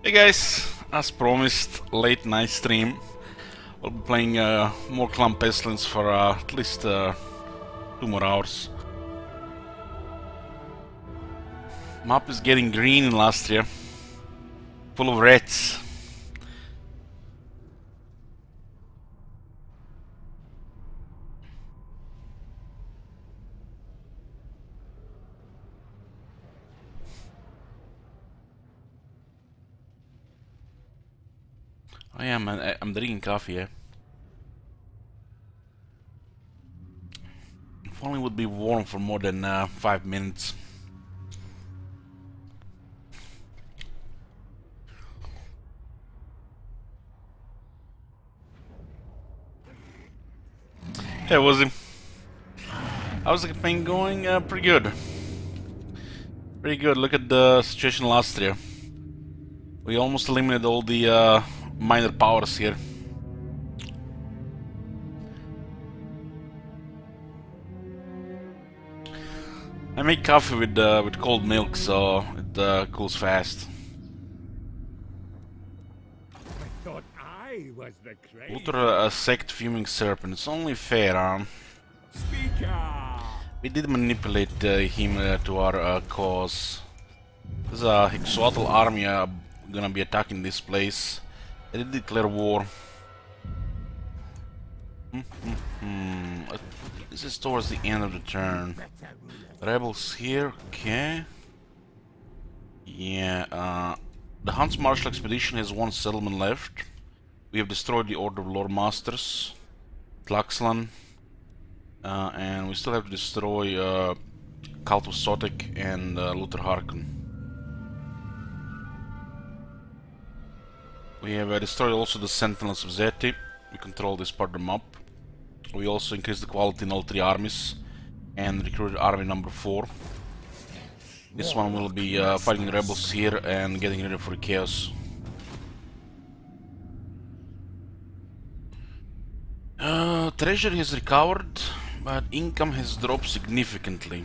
Hey guys, as promised, late night stream. We'll be playing more Clan Pestilens for at least 2 more hours. Map is getting green in last year, full of reds. Oh yeah, man, I'm drinking coffee, yeah. If only it would be warm for more than 5 minutes. Hey, was it? How's the campaign going? Pretty good. Pretty good. Look at the situation last year. We almost eliminated all the minor powers here. I make coffee with cold milk, so it cools fast. I thought I was the crazy. Ultra sect fuming serpent. It's only fair, Speaker. We did manipulate him to our cause. There's a Hexuatl army gonna be attacking this place. They did declare war. This is towards the end of the turn. Rebels here, okay. Yeah, the Hans Marshall expedition has one settlement left. We have destroyed the Order of Lord Masters, Tlaxlan, and we still have to destroy Cult of Sotek and Luther Harkon. We have destroyed also the Sentinels of Zeti. We control this part of the map. We also increased the quality in all 3 armies and recruited army number 4. This one will be fighting the rebels here and getting ready for chaos. Treasure has recovered, but income has dropped significantly.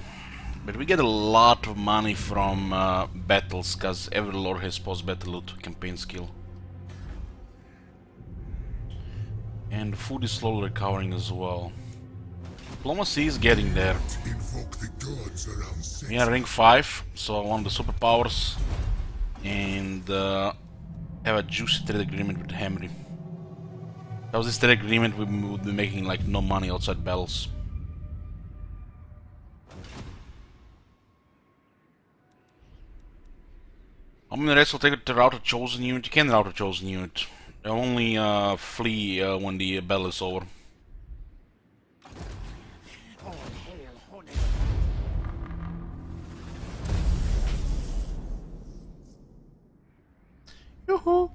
But we get a lot of money from battles, cause every lord has post-battle loot campaign skill. And food is slowly recovering as well. Diplomacy is getting there. We are rank 5, so I want the superpowers and have a juicy trade agreement with Henry. That was this trade agreement, we would be making like no money outside battles. How many reds will take it to route a chosen unit? You can route a chosen unit. They only flee when the battle is over. Yoo-hoo!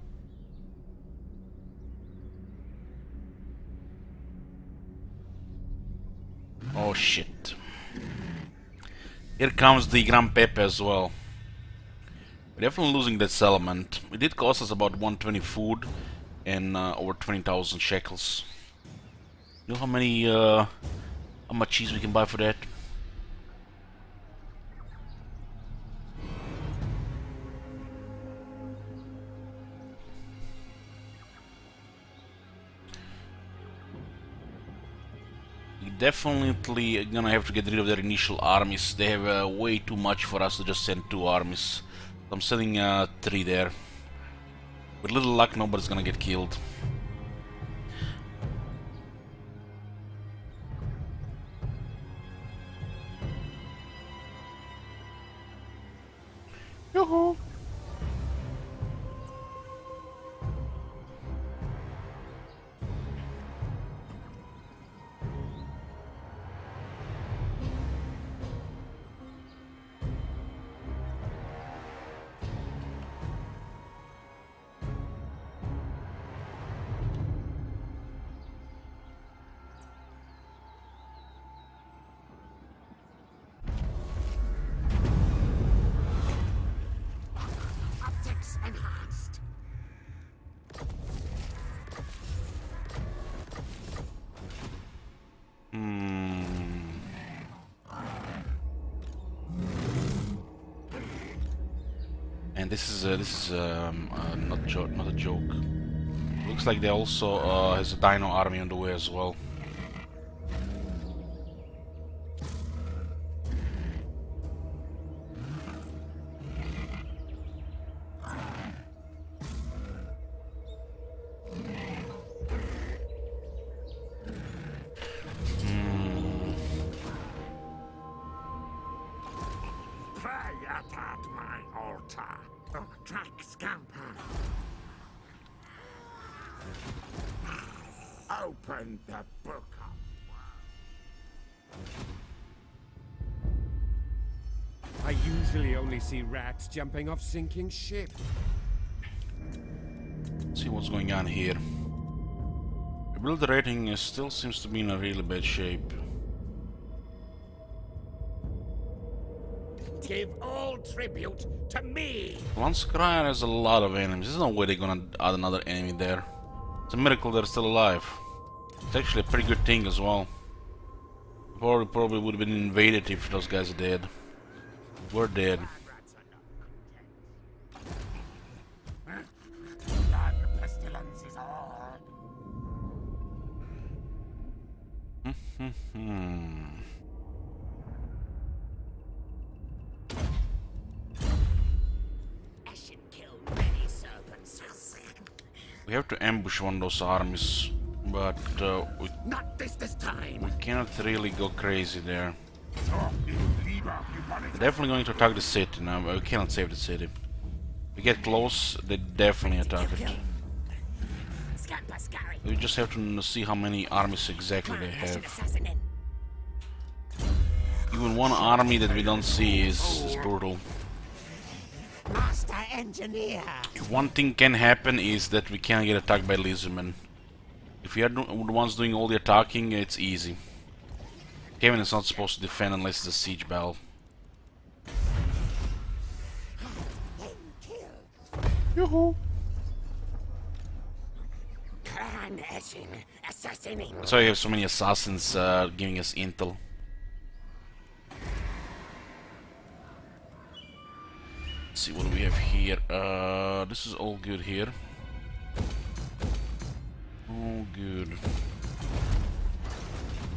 Oh shit. Here comes the Gran Pepe as well. We're definitely losing that settlement. It did cost us about 120 food and over 20,000 shekels. You know how much cheese we can buy for that? Definitely gonna have to get rid of their initial armies. They have way too much for us to just send 2 armies. I'm sending 3 there. With little luck, nobody's gonna get killed. Yoo-hoo! Enhanced. Man, this is not a joke. Looks like they also has a dino army on the way as well. Track scamper. Open the book up. I usually only see rats jumping off sinking ships. Let's see what's going on here. The build rating still seems to be in a really bad shape. Give all tribute to me. One Scryer has a lot of enemies. There's no way they're gonna add another enemy there. It's a miracle they're still alive. It's actually a pretty good thing as well. Probably would have been invaded if those guys are dead. We're dead. Pestilens is all. We have to ambush one of those armies, but Not this time. we cannot really go crazy there. They're definitely going to attack the city now. We cannot save the city. If we get close, they definitely attack it. We just have to see how many armies exactly they have. Even one army that we don't see is brutal. Master engineer. If one thing can happen is that we can get attacked by lizardmen. If we are the ones doing all the attacking, it's easy. Kevin is not supposed to defend unless it's a siege battle. Yoo-hoo! That's why you have so many assassins giving us intel. Let's see what do we have here. This is all good here. All good.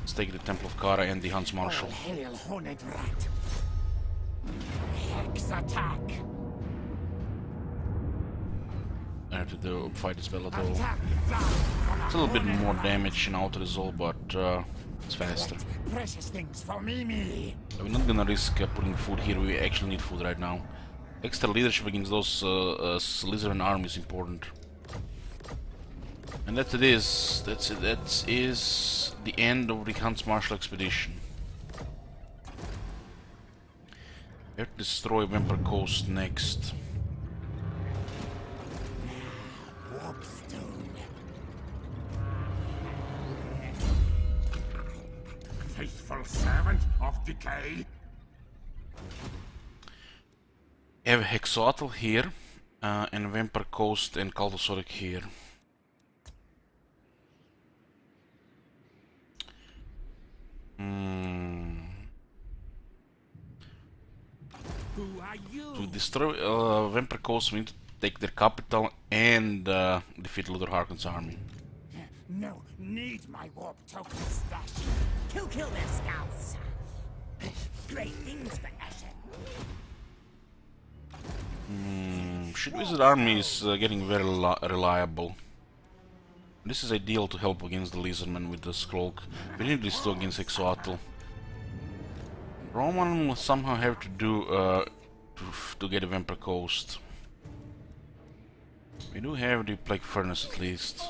Let's take the Temple of Kara and the Hunts Marshal. Hail, horned rat. Hex attack. I have to fight this battle though. It's a little bit more damage in auto resolve, but it's faster. Precious things for Mimi. We're not gonna risk putting food here. We actually need food right now. Extra leadership against those lizard armies is important. And that it is. That's it. That is the end of the Hunts Marshal expedition. We have to destroy Vampire Coast next. Faithful servant of decay. We have Hexoatl here, and Vampire Coast and Caltosoric here. Who are you? To destroy Vampire Coast, we need to take their capital and defeat Luther Harkon's army. No, need my warp token stash. Kill their scouts. Great things for Ashen. Shit Wizard army is getting very reliable. This is ideal to help against the Lizardmen with the Skrulk. We need this too against Hexoatl. Roman will somehow have to do to get a Vampire Coast. We do have the Plague Furnace at least.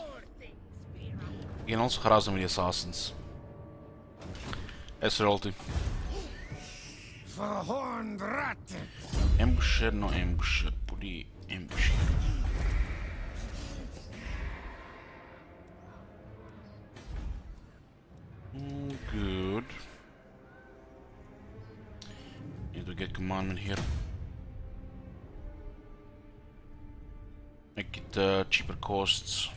We can also harass them with the assassins. That's royalty. For a horned rat. Ambush, no ambush, put the ambush here. Good. Need to get commandment here. Make it cheaper costs.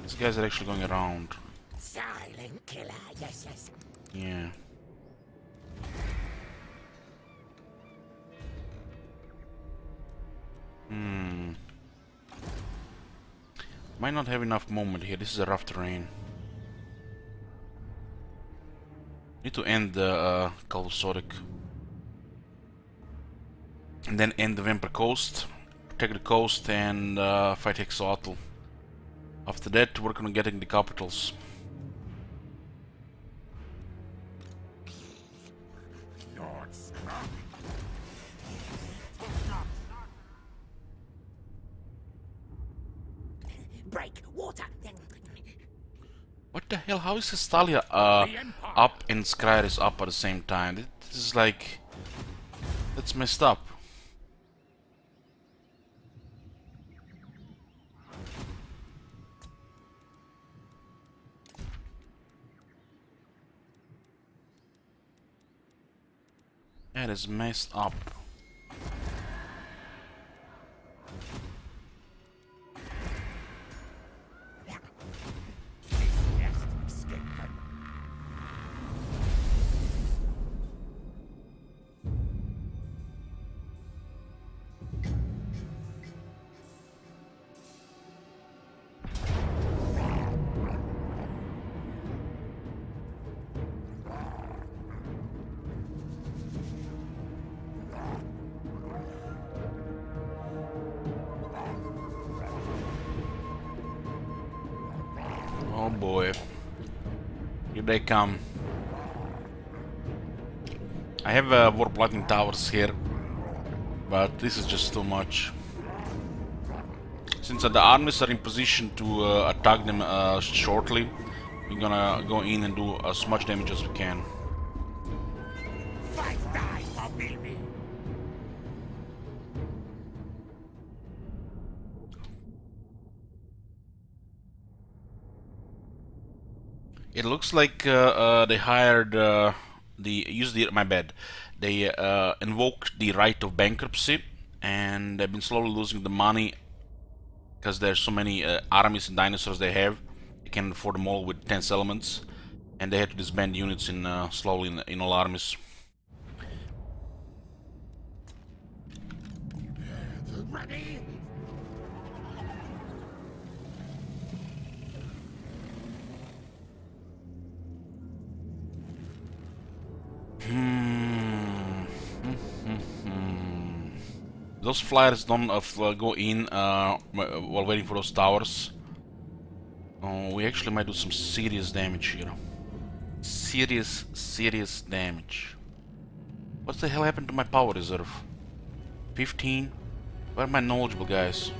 These guys are actually going around. Silent killer. Yes, yes. Yeah. Might not have enough movement here. This is a rough terrain. Need to end the Calvosodic. And then end the Vampire Coast. Protect the coast and fight Hexatl. After that, work on getting the capitals. Lord Scrub. Break water. What the hell? How is Hestalia up and Skryre is up at the same time? This is like... That's messed up. That is messed up. Oh boy. Here they come. I have warp lightning towers here, but this is just too much. Since the armies are in position to attack them shortly, we're gonna go in and do as much damage as we can. Fight die for Bilby. It looks like they hired my bad. They invoked the right of bankruptcy, and they've been slowly losing the money because there's so many armies and dinosaurs they have. They can't afford them all with 10 settlements, and they had to disband units in slowly in all armies. Ready? Those flyers don't go in while waiting for those towers. We actually might do some serious damage here. Serious damage. What the hell happened to my power reserve? 15? Where are my knowledgeable guys?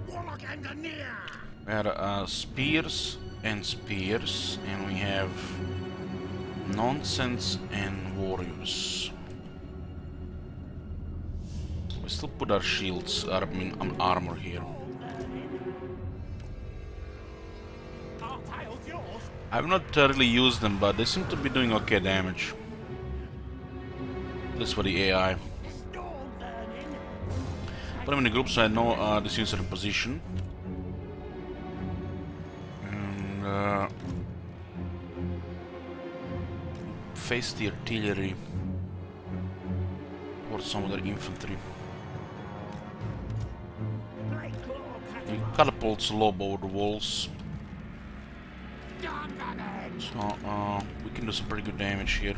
Warlock engineer. We have spears, and we have nonsense and warriors. We still put our shields, on armor here. Our tile's yours. I've not really used them, but they seem to be doing okay damage. At least for the AI. Storm burning. Put them in the group so I know the units are in position. And face the artillery or some of their infantry. Black claw The catapult. catapults lob over the walls, Gun damage. so we can do some pretty good damage here.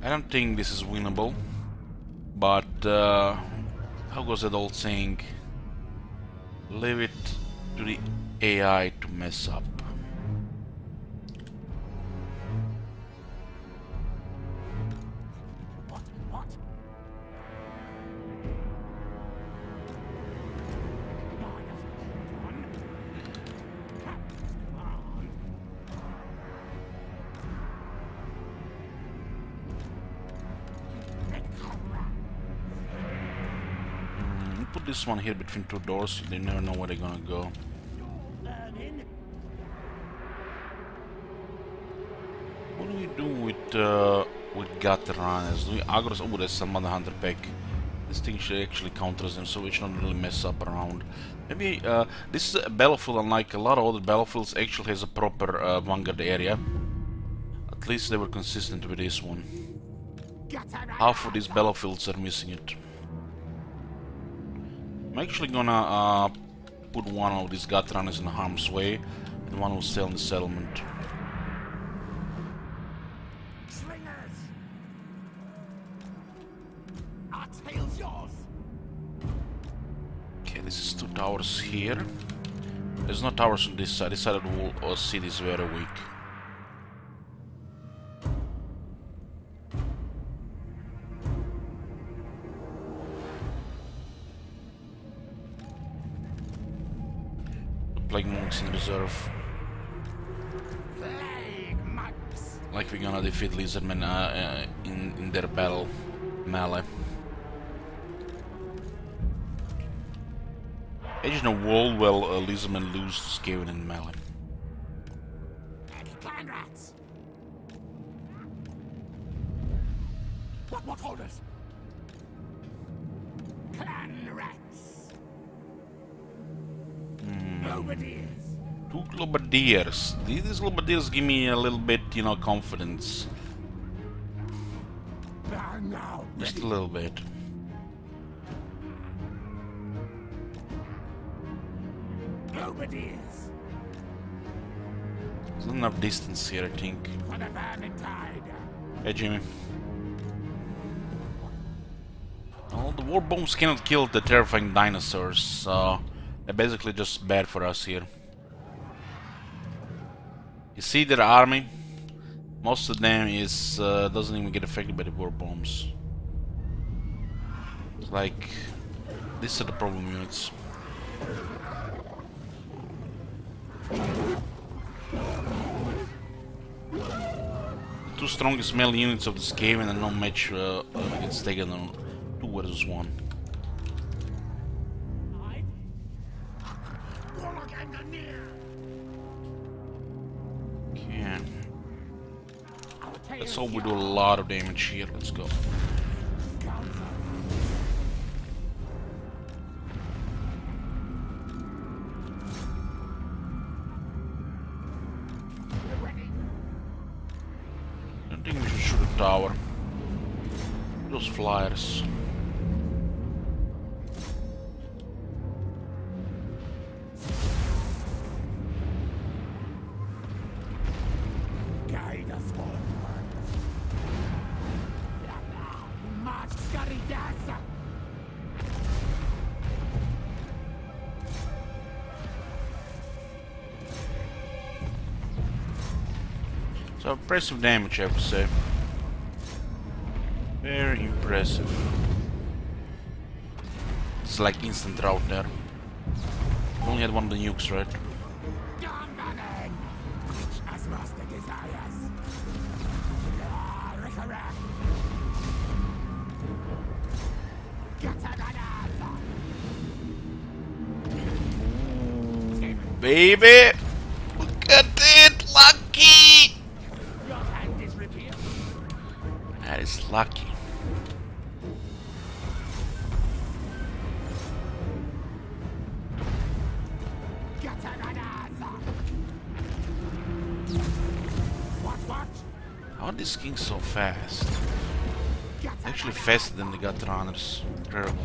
I don't think this is winnable, but how goes that old saying? Leave it to the AI to mess up. What? -1. Come on. Put this one here between two doors, they never know where they're gonna go. Storm burning. What do we do with gutter runners? Do we aggro? Oh, there's some other hunter pack. This thing should actually counters them, so we should not really mess up around. Maybe this is a battlefield, unlike a lot of other battlefields, actually has a proper vanguard area. At least they were consistent with this one. Half of these battlefields are missing it. I'm actually gonna put one of these gut runners in harm's way, and one will stay on the settlement. Slingers! Our tail's yours! Okay, this is 2 towers here. There's no towers on this side. This side of the wall or city is very weak. Plague monks in reserve. Plague monks! Like we're gonna defeat lizardmen in their battle melee. Imagine a world where lizardmen lose to Skaven in melee. Clan rats! What orders? Clan rats! Globadiers! 2 globadiers. These globadiers give me a little bit, you know, confidence. Now, Just a little bit. Globadiers! There's not enough distance here, I think. For the Vermintide! Hey, Jimmy. Well, the war bombs cannot kill the terrifying dinosaurs, so they're basically just bad for us here. You see their army? Most of them is doesn't even get affected by the war bombs. It's like these are the problem units. The 2 strongest melee units of this game, and no match gets taken on 2 versus 1. Okay. Let's hope we do a lot of damage here. Let's go. I think we should shoot a tower. Those flyers. Guide us onward. March, scurry, dance! So impressive damage, I have to say. Very impressive. It's like instant drought there. Only had one of the nukes, right? Dominating! As master desires. Recollect! Baby! Look at it! Lucky! Your hand is repaired. That is lucky. What? How are these kings so fast? Actually faster than the gut runners. Incredible.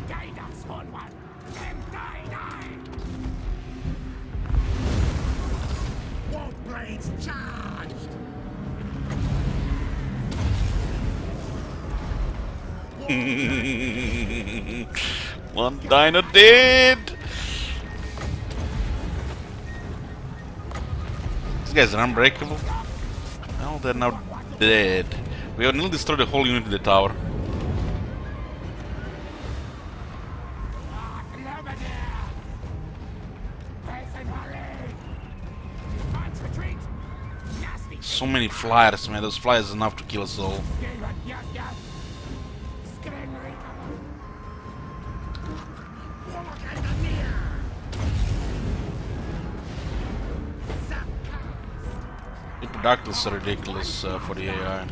Guide us onward. And die. War blades charged. One dino dead! These guys are unbreakable. Well, they're now dead. We have nearly destroyed the whole unit in the tower. So many flyers, man. Those flyers are enough to kill us all. The productives are ridiculous for the AI.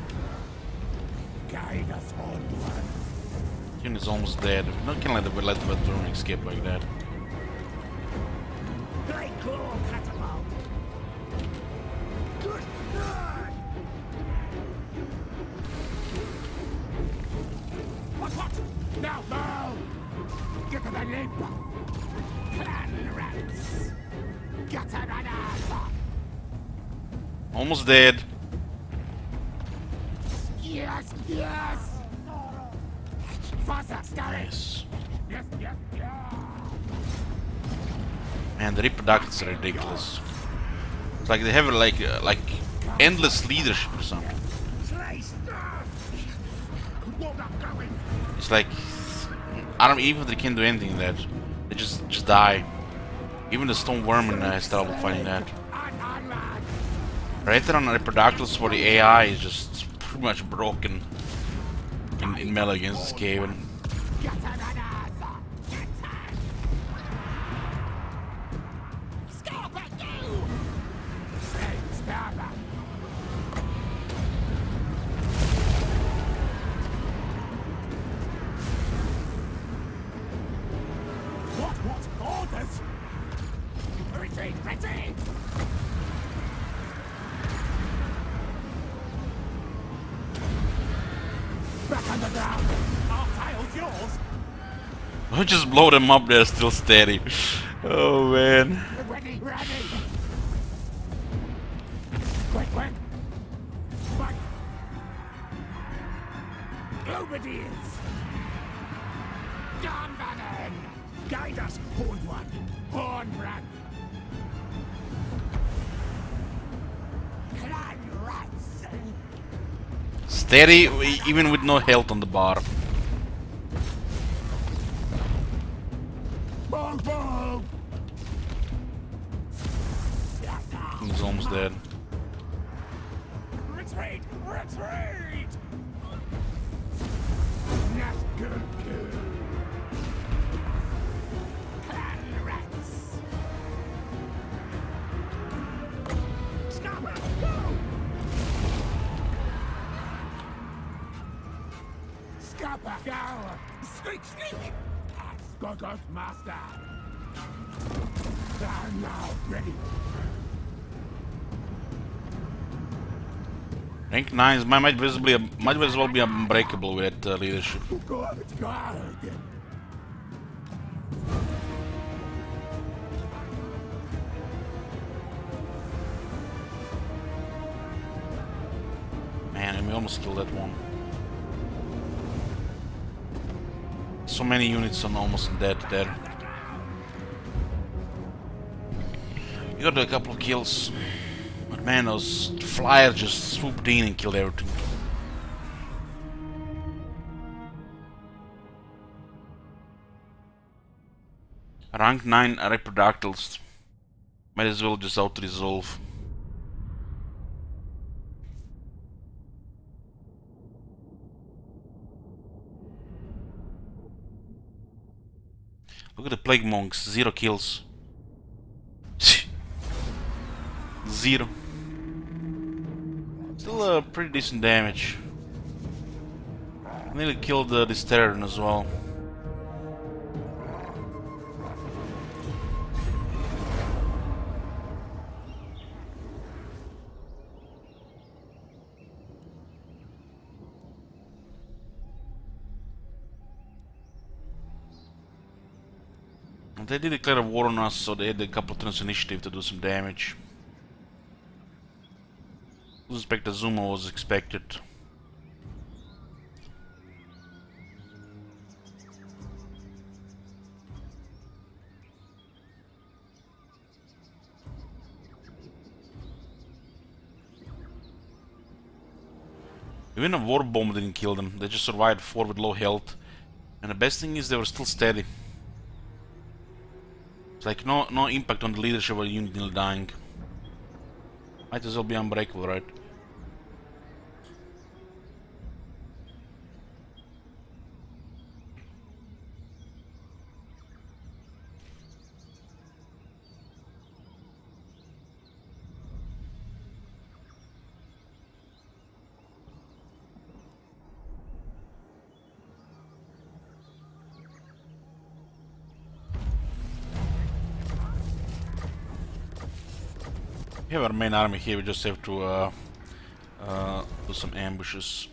Guide us onward. Unit's almost dead. Not can let the veteran escape like that. Great claw catapult. Good burn. What? Now, no! Get to the lip! Clan rats! Get to the ass! Almost dead. Yes, yes! Faster, Scarlet! Nice. Yes, yes, yes! Man, the reproductives are ridiculous. It's like they have like endless leadership or something. It's like I don't even if they can do anything in that. They just die. Even the stone vermin has trouble fighting that. Right on reproductives for the AI is just pretty much broken in melee against this Skaven. What orders? Retreat, retreat! Back on the ground. Our tile's yours. I just blow them up, they're still steady. Oh man. Ready, ready. Quick, quick. Fight. Globadiers. Gunbannon. Guide us, Horned One. Hornbrand. Clan rats. Steady, even with no health on the bar. Move, move. He's almost dead. Retreat, retreat. Not good. Clan rats. Scabber, go. Scabber, go. Squeak, squeak. Gogos master. I'm now ready. Rank 9 might as well be unbreakable with that leadership. Good, good. Man, and we almost killed that one. So many units are almost dead there. We got a couple of kills. But man, those flyers just swooped in and killed everything. Rank 9 reproductiles. Might as well just auto-resolve. Look at the plague monks, 0 kills. 0. Still pretty decent damage. Nearly killed this Terran as well. They did declare a war on us, so they had a couple of turns initiative to do some damage. I suspect the Zuma was expected. Even a war bomb didn't kill them, they just survived 4 with low health. And the best thing is they were still steady. It's like no impact on the leadership of the unit nearly dying. Might as well be unbreakable, right? We have our main army here, we just have to do some ambushes.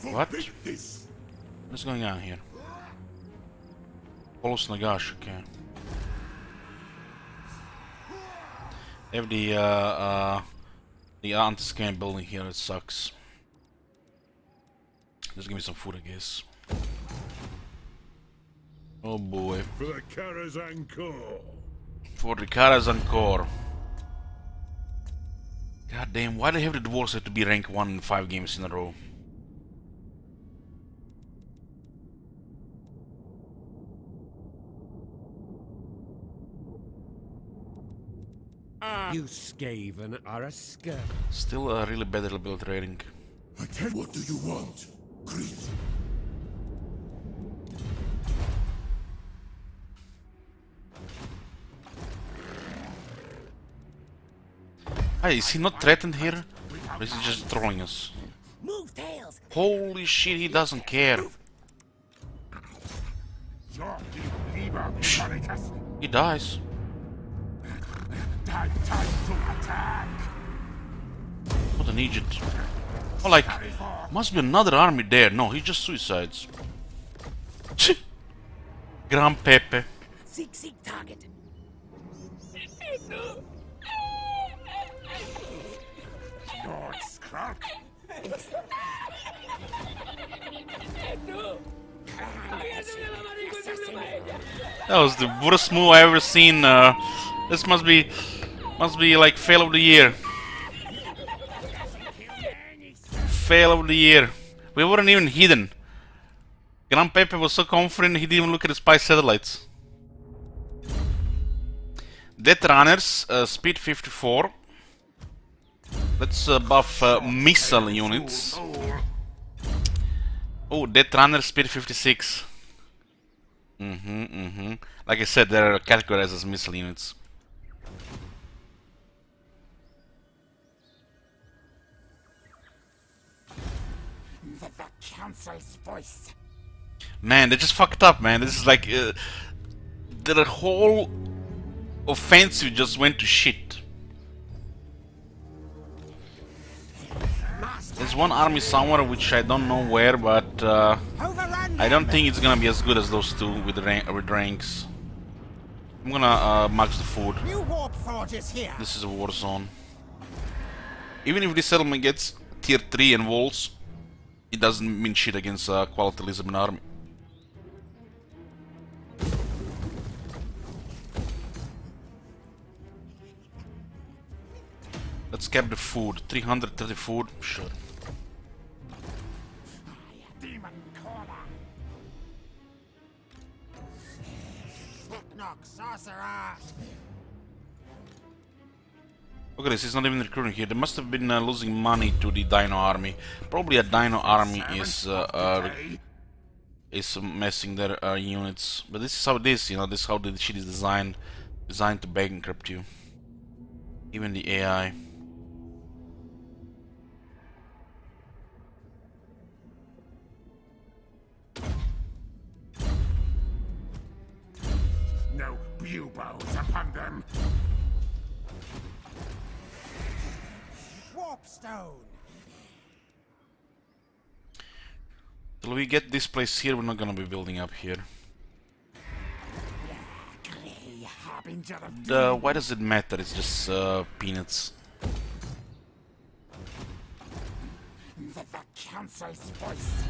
What? What's going on here? Polos Nagash, okay. They have the anti-scan building here, it sucks. Just give me some food, I guess. Oh boy. For the Karazhan Corps. For the Karazhan Corps. God damn, why do they have the dwarves have to be rank 1 in 5 games in a row? You Skaven are a scum. Still a really badly built rating. I tell what do you want, Creed? Hey, is he not threatened here? Or is he just trolling us? Move tails. Holy shit, he doesn't care. He dies. Time to attack. What an idiot. Oh, like, must be another army there. No, he just suicides. Gran Pepe. Seek target. Lord Skrark. That was the worst move I ever seen. This must be like fail of the year. Fail of the year. We weren't even hidden. Gran Pepe was so confident he didn't even look at the spy satellites. Death Runners, speed 54. Let's buff missile units. Oh, Death Runner, speed 56. Like I said, they're categorized as missile units. The council's voice. Man, they just fucked up, man. This is like their whole offensive just went to shit. There's one army somewhere which I don't know where, but I don't think it's gonna be as good as those two with ranks. I'm gonna max the food. New warp forges here. This is a war zone. Even if this settlement gets tier 3 and walls, it doesn't mean shit against quality Lisbon army. Let's cap the food. 330 food, sure. Demon caller. Knock sorcerer. Look at this, he's not even recruiting here. They must have been losing money to the Dino army. Probably a Dino army is messing their units. But this is how it is, you know, this is how the shit is designed to bankrupt you. Even the AI. No buboes upon them. Warpstone. Till we get this place here, we're not gonna be building up here. Grey harbinger of Why does it matter? It's just peanuts. the council's voice.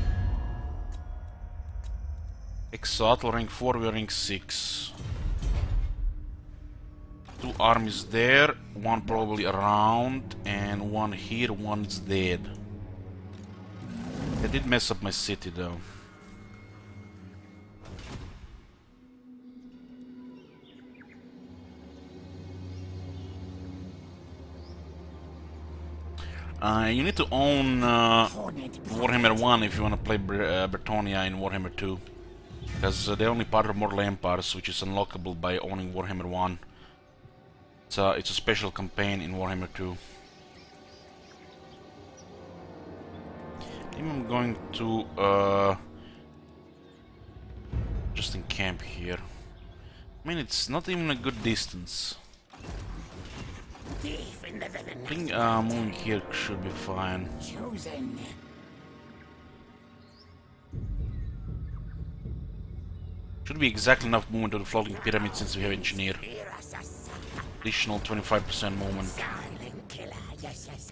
Exotl rank 4, we are rank 6. 2 armies there, one probably around, and one here, one is dead. They did mess up my city though. You need to own Warhammer 1 if you want to play Bretonnia in Warhammer 2. Because they're only part of Mortal Empires, which is unlockable by owning Warhammer 1. It's a special campaign in Warhammer 2. I'm going to just encamp here. I mean, it's not even a good distance. Deep in the I think moving here should be fine. chosen. Should be exactly enough movement to the floating pyramid since we have engineer. Additional 25% movement. Silent killer, yes, yes.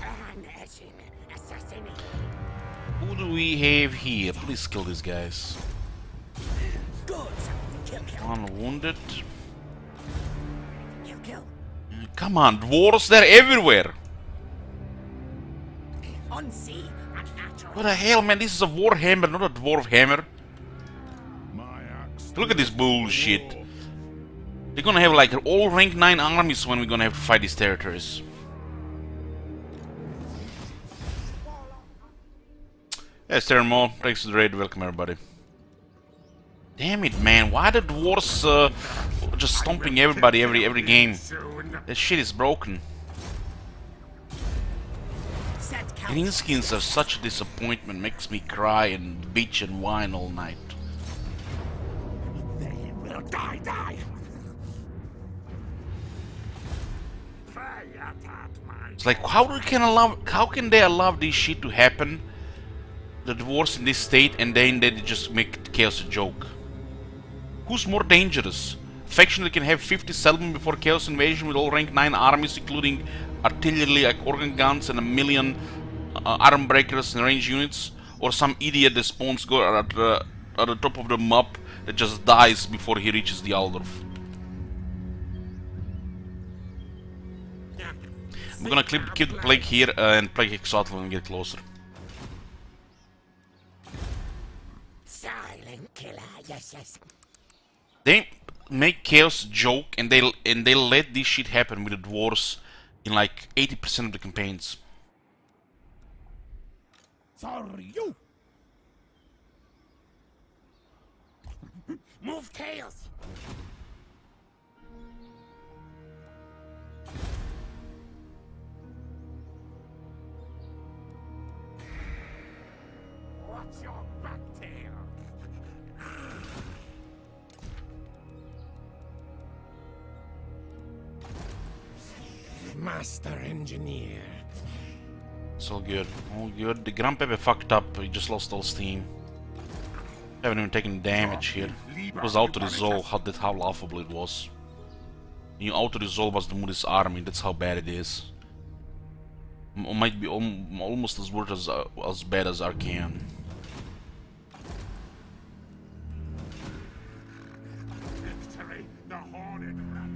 Carnaging assassinate. Who do we have here? Please kill these guys. Good. Kill, kill, One wounded. kill, kill. Come on, dwarves, they're everywhere! Unsee, unnatural. What the hell, man? This is a warhammer, not a dwarf hammer. My axe. Look at this bullshit. They're gonna have like all rank 9 armies when we're gonna have to fight these territories. Yes, Termo, thanks to the raid, welcome everybody. Damn it, man, why the dwarves just stomping everybody every game? Soon. That shit is broken. Set count. Green skins are such a disappointment, makes me cry and bitch and whine all night. They will die, die. Pray at my. It's like, how can they allow this shit to happen? The dwarves in this state, and then they just make chaos a joke. Who's more dangerous? Faction that can have 50 settlement before chaos invasion with all rank 9 armies, including artillery like organ guns and a million arm breakers and range units, or some idiot that spawns go at the top of the map that just dies before he reaches the Aldorf. I'm gonna keep the plague here and plague Exotic when we get closer. Silent killer, yes, yes. They make chaos a joke, and they let this shit happen with the dwarves in like 80% of the campaigns. Sorry, you. Move tails. Watch your back tail. Master engineer. It's all good. All good. The Grandpepe fucked up. He just lost all steam. Haven't even taken damage here. It was auto-resolve. How laughable it was. You auto-resolve as the Moody's army. That's how bad it is. Might be almost as worse as bad as Archaean. Victory, the horned rat.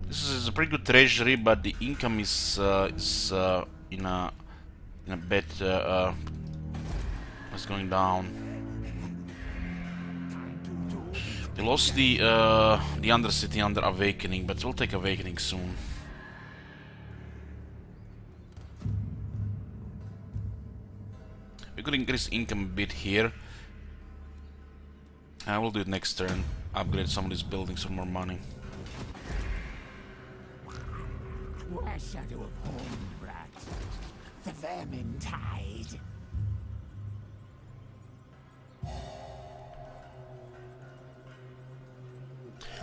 This is a pretty good treasury, but the income is in a bit it's going down. We lost the Undercity under Awakening, but we'll take Awakening soon. We could increase income a bit here. I will do it next turn. Upgrade some of these buildings for more money. Where shadow of horned rat. The vermin tide.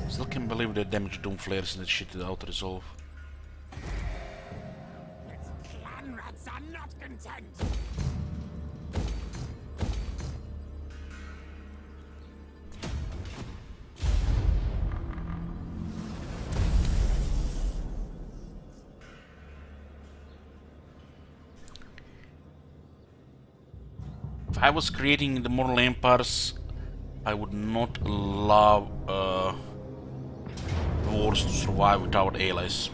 Still can't believe they damaged Doom Flares and that shit to auto-resolve. Clan rats are not content. If I was creating the Mortal Empires, I would not allow wars to survive without allies.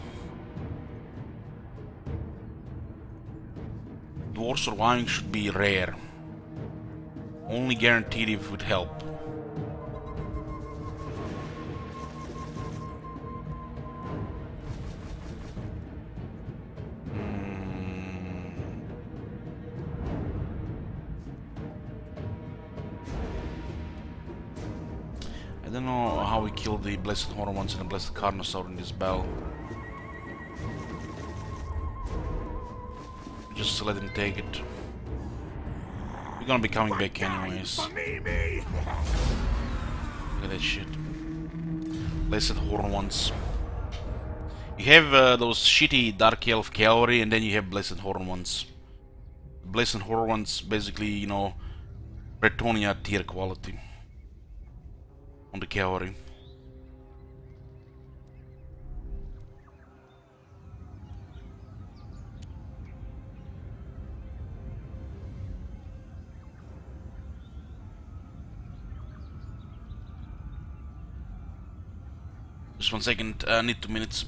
War surviving should be rare. Only guaranteed if it would help. I don't know how we killed the Blessed Hormones and the Blessed Carnosaur in this battle. Just let him take it. We're gonna be coming back anyways. Look at that shit. Blessed Horn ones. You have those shitty Dark Elf cavalry, and then you have Blessed Horn ones. Blessed Horn ones basically, you know, Bretonia tier quality on the cavalry. Just 1 second, I need 2 minutes.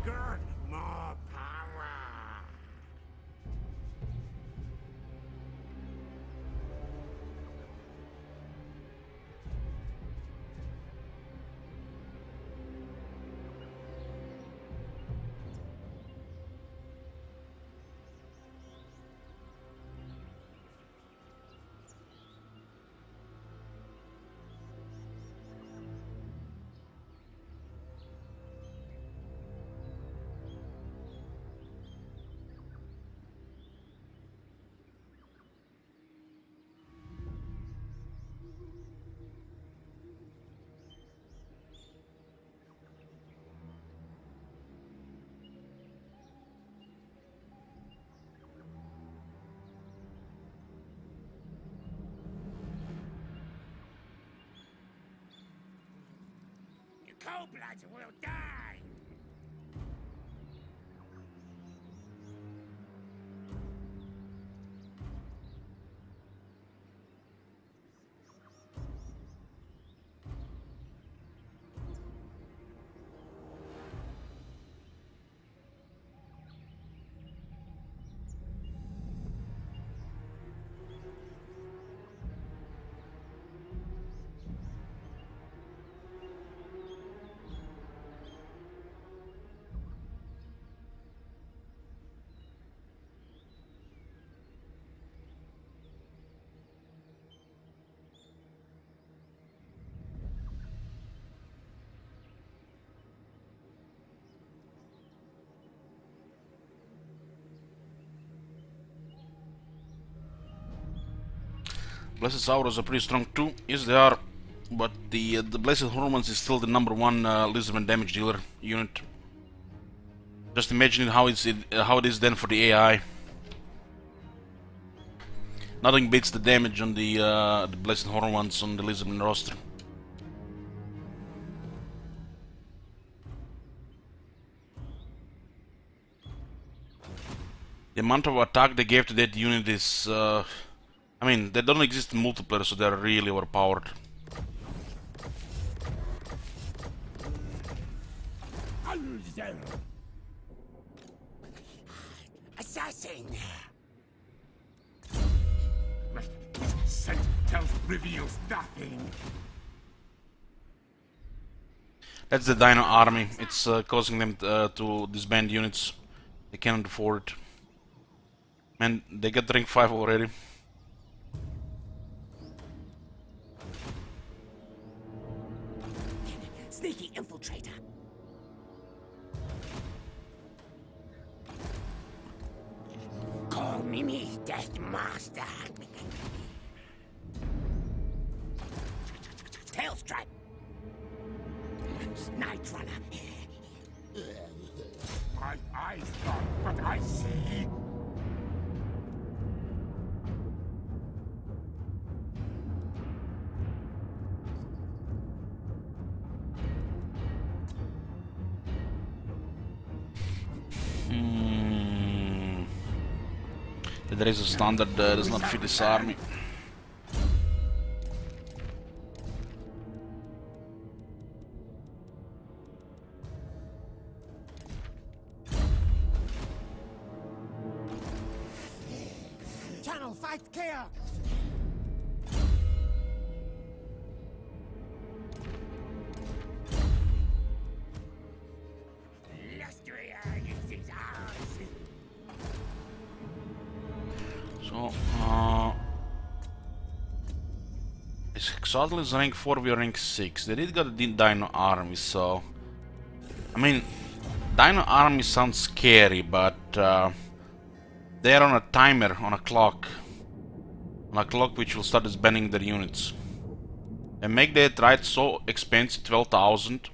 Good, more power. You cold-bloods will die. Blessed Sauros are pretty strong too. Yes, they are. But the Blessed Hormones is still the #1 lizardman damage dealer unit. Just imagine how it is then for the AI. Nothing beats the damage on the Blessed Hormones on the lizardman roster. The amount of attack they gave to that unit is, I mean, they don't exist in multiplayer, so they're really overpowered. Assassin! Scent reveals nothing. That's the Dino army. It's causing them to disband units. They cannot afford it. Man, they got rank 5 already. Sneaky infiltrator. Call me Death Master. Tailstripe. Night Runner. My eyes not what I see. There is a standard does not fit this army. Channel, fight chaos! So, Exodal is rank 4, we are rank 6. They did got a Dino army, so... I mean, Dino army sounds scary, but they're on a timer, on a clock. On a clock which will start disbanding their units. And make that right so expensive, 12,000.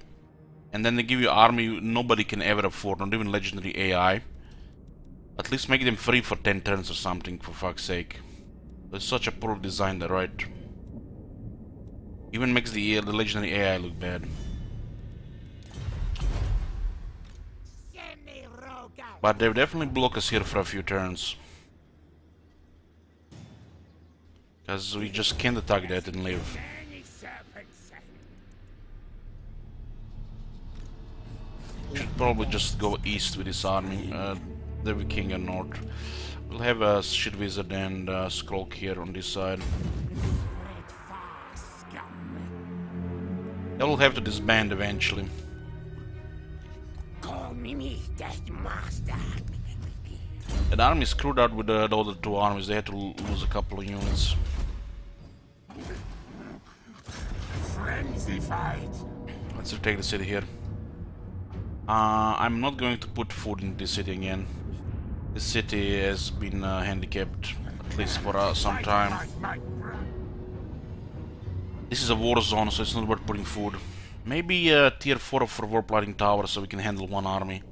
And then they give you army nobody can ever afford, not even legendary AI. At least make them free for 10 turns or something, for fuck's sake. That's such a poor design there, right? Even makes the legendary AI look bad. But they'll definitely block us here for a few turns. Because we just can't attack that and live. Should probably just go east with this army. The Viking and north. We'll have a shit wizard and a scroll here on this side. They will have to disband eventually. Call me Death Master. That army screwed out with the other two armies. They had to lose a couple of units. Frenzy fight. Let's retake the city here. I'm not going to put food in this city again. This city has been handicapped, at least for some time. This is a war zone, so it's not worth putting food. Maybe tier 4 for warp lighting tower, so we can handle one army.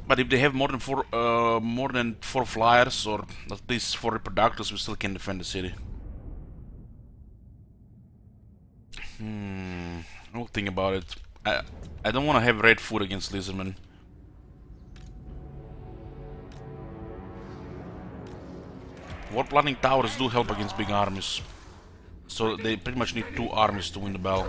But if they have more than four flyers, or at least 4 reproductors, we still can defend the city. I'll think about it. I don't want to have red food against Lizardmen. Warp lighting towers do help against big armies. So they pretty much need 2 armies to win the battle.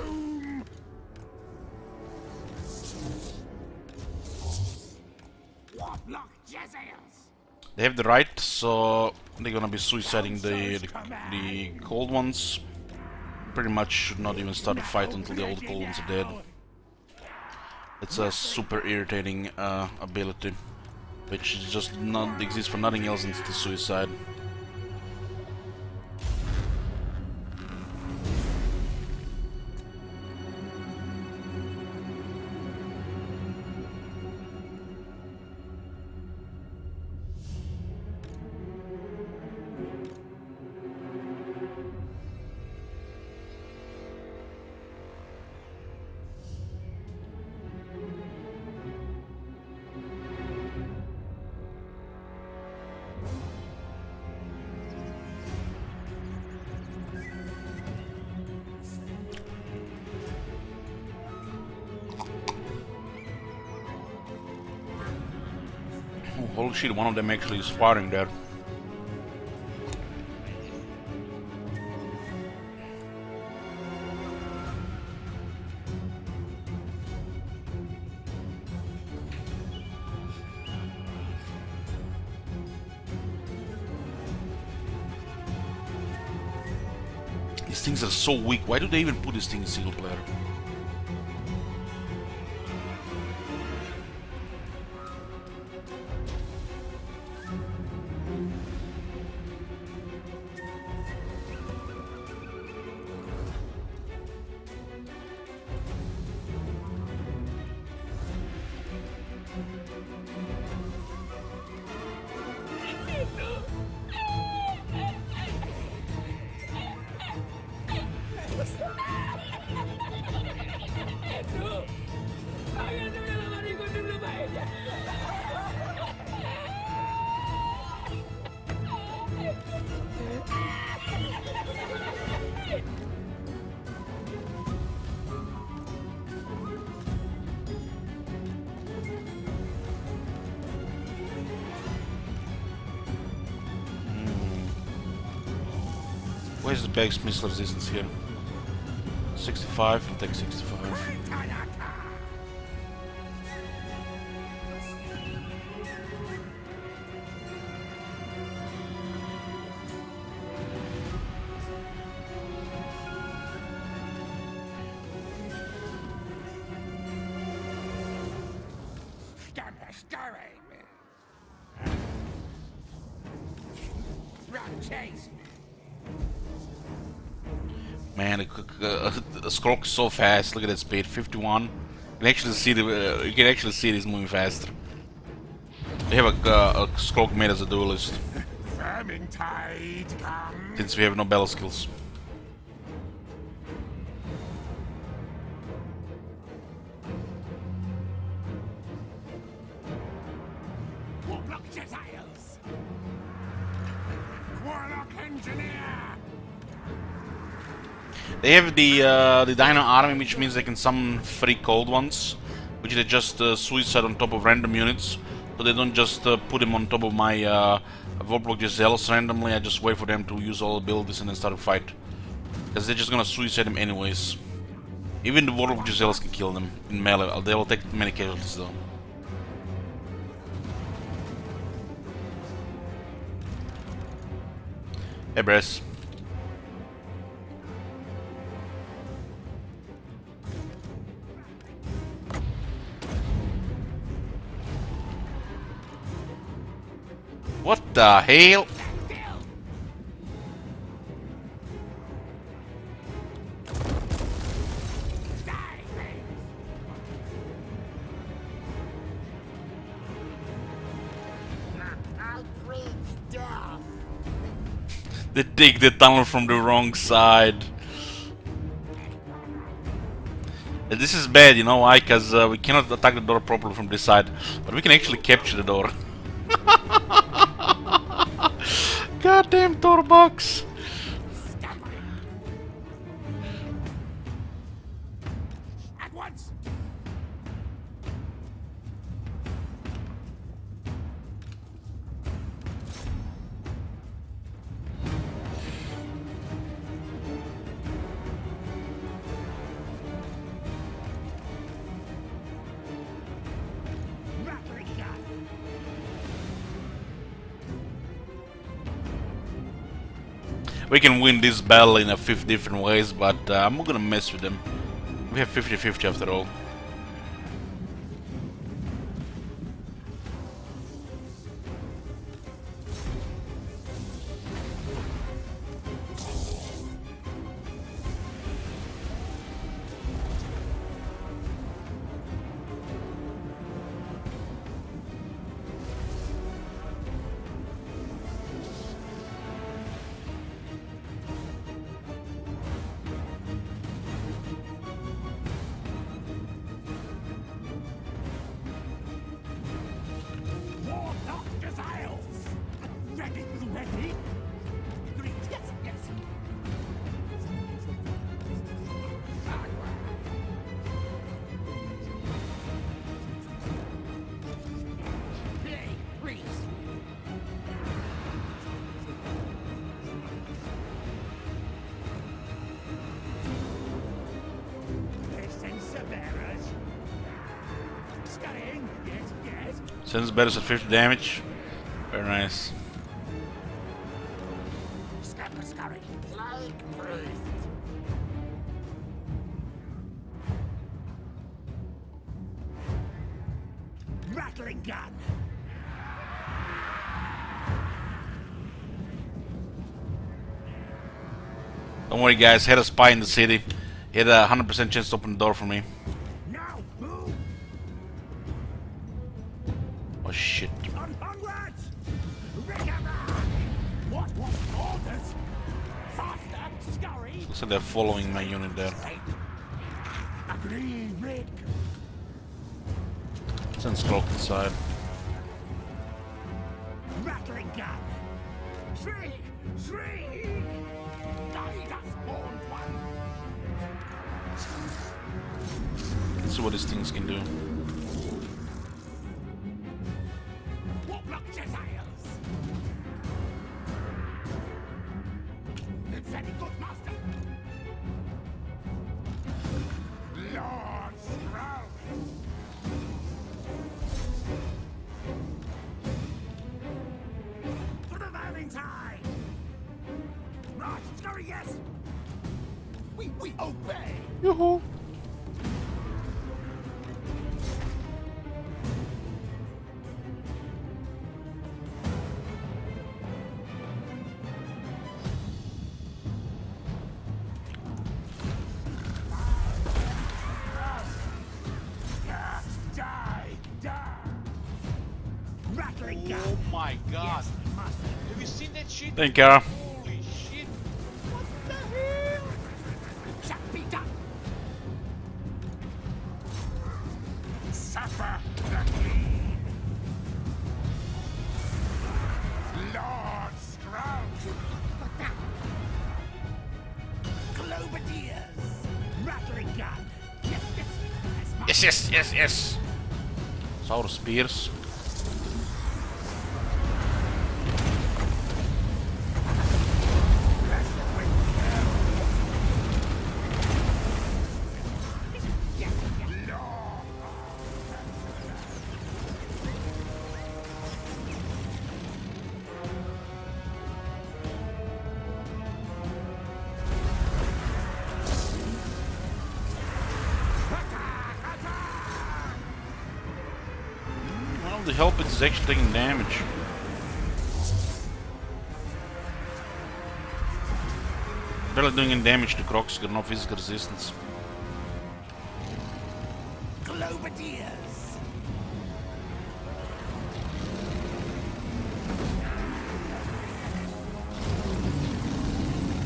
They have the right, so they're gonna be suiciding the cold ones. Pretty much should not even start a fight until the old cold ones are dead. It's a super irritating ability, which just not exists for nothing else than the suicide. Holy shit, one of them actually is firing there. These things are so weak. Why do they even put this thing in single player? is the base missile resistance here? 65, I'll take 65. Chase. Man, the Skrulk is so fast. Look at that speed, 51. You can actually see you can actually see it is moving faster. We have a Skrulk made as a duelist, Vermintide comes. since we have no battle skills. Warlock Jezaiels. Warlock Engineer. They have the Dino Army, which means they can summon 3 cold ones, which they just suicide on top of random units, so they don't just put them on top of my Warlock Jezaiels randomly. I just wait for them to use all abilities and then start a fight, because they're just gonna suicide them anyways. Even the Warlock Jezaiels can kill them in melee. They will take many casualties though. Hey, Bress. What the hell? They dig the tunnel from the wrong side. This is bad, you know why? Because we cannot attack the door properly from this side, but we can actually capture the door. Goddamn door box! At once. Rattling gun. We can win this battle in a 50 different ways, but I'm not gonna mess with them. We have 50-50 after all. Warlock Jezaiels. Ready, ready. Great, yes, yes. Play, freeze. Sensor bearers. Scurrying, yes, yes. Sends betters at 50 damage. Very nice. Scurry. Plague priest. Rattling gun. Don't worry guys, had a spy in the city. He had a 100% chance to open the door for me. Now move. Oh shit. Onwards. Rigor. What orders? Faster. Scurry. Looks like they're following my unit there. Agree, Rick. Send Skrulk inside. Rattling gun. Shriek. Shriek. Guide us, spawned one. Let's see what these things can do. Warlock Jezaiels. Very good. pay. Yoo-hoo. Die, die. Rattling gun. Oh my god. Yes, master. Have you seen that shit? Thank you. Holy shit. Shall be done. Suffer the clean. Lord Scrounge. Globadiers. Rattling gun. Yes, yes. Yes, yes, yes, yes. Saurus spears. Well, the help is actually taking damage. Barely doing any damage to Crocs, got no physical resistance. Globadiers.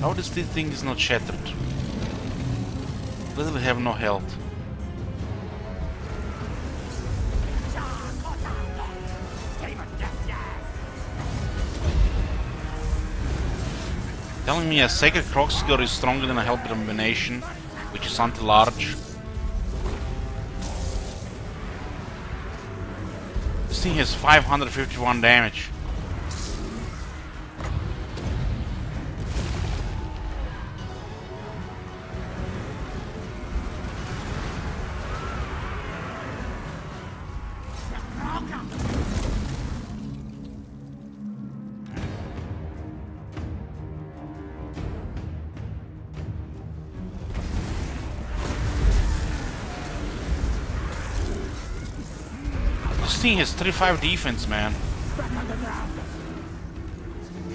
How this thing is not shattered? Literally have no health. Telling me a Sacred Croxigor is stronger than a Help Abomination, which is anti-large. This thing has 551 damage. This thing has 35 defense, man.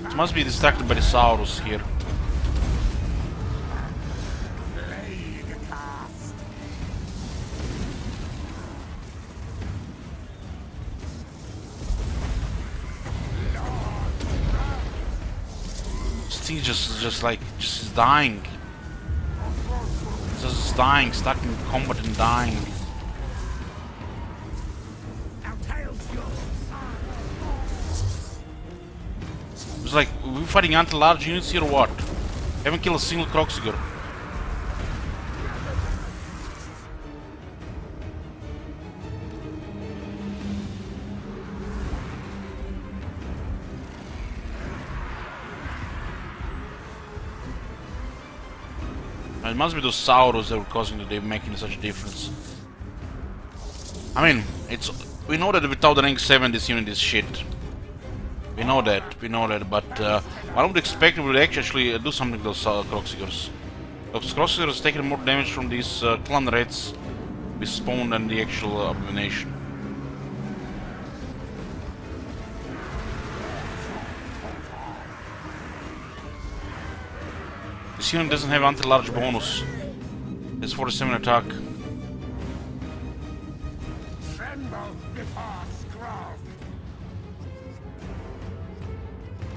It must be distracted by the Saurus here. This thing just is dying. Just dying, stuck in combat and dying. It's like, we're fighting anti-large units here or what? Haven't killed a single Croxigor. It must be those Saurus that were causing that they're making such a difference. I mean, we know that without the rank 7 this unit is shit. We know that, but I would expect it would actually do something to those Croxigors. Those Croxigors taking more damage from these clan rats with spawn than the actual abomination. This unit doesn't have anti-large bonus. It's 47 attack. Tremble before Scroll.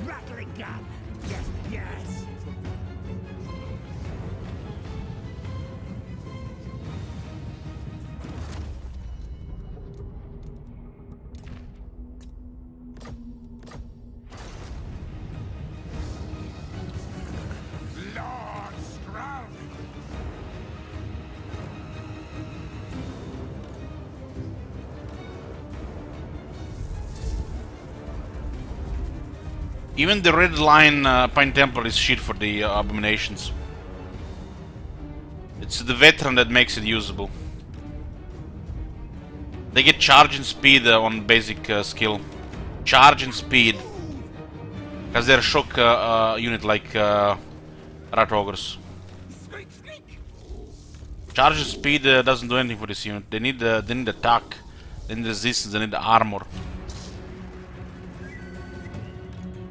Rattling gun. Yes, yes. Lord Scroll. Even the red line Pine Templar is shit for the abominations. It's the veteran that makes it usable. They get charge and speed on basic skill. Charge and speed. Because they're a shock unit like Rat Ogres. Squeak, squeak. Charge speed doesn't do anything for this unit. They need attack, they need resistance, they need the armor.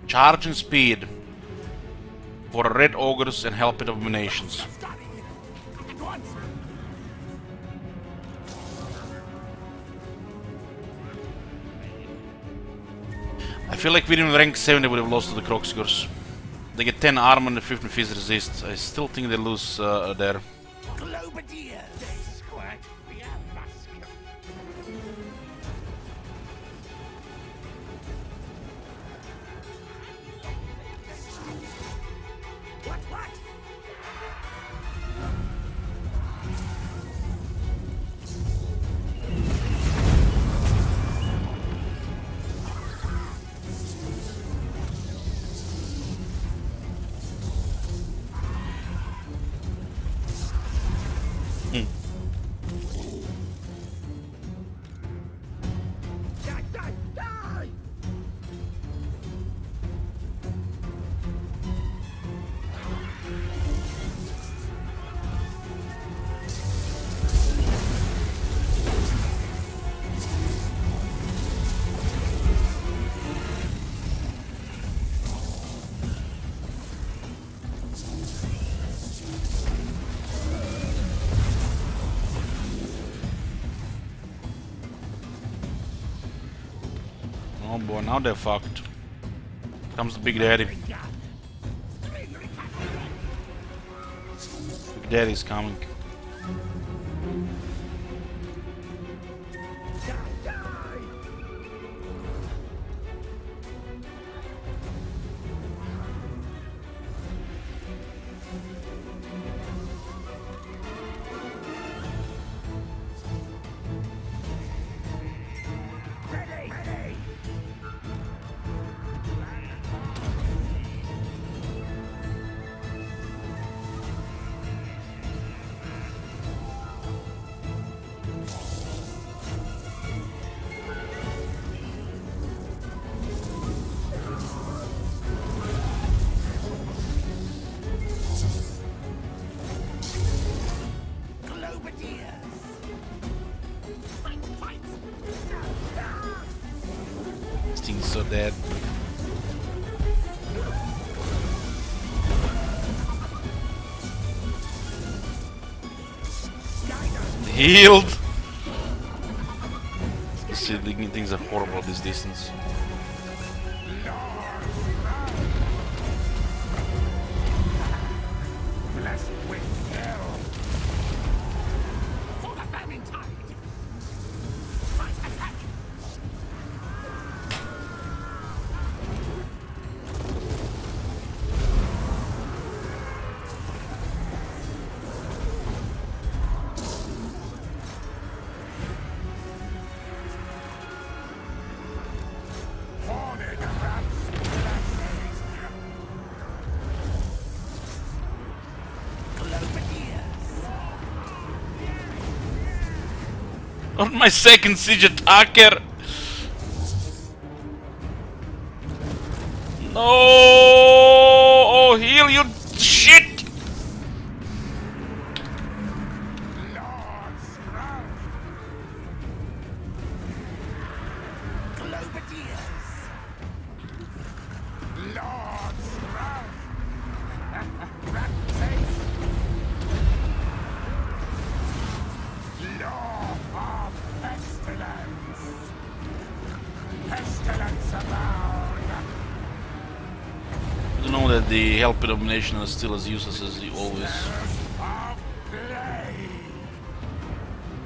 Charge and speed for red ogres and helping abominations. At once. I feel like we didn't rank 7 they would have lost to the Croxgors. They get 10 armor and 15 fizz resist. I still think they lose there. Globadier. Squirt. We are muscular. What? Die! Oh boy, now they're fucked. Comes the Big Daddy. Big Daddy's coming. This thing's so dead. Healed! See, things are horrible at this distance. Blessed with hell. For the famine tide. Fight attack. Horned rats blessings. Not my second siege attacker! No! Oh, heal, you shit! Lord Sprout. Globadiers. Lord Sprout. Rat face. Law of Pestilens. Pestilence abound. I don't know that the help abomination is still as useless as always. Of plague.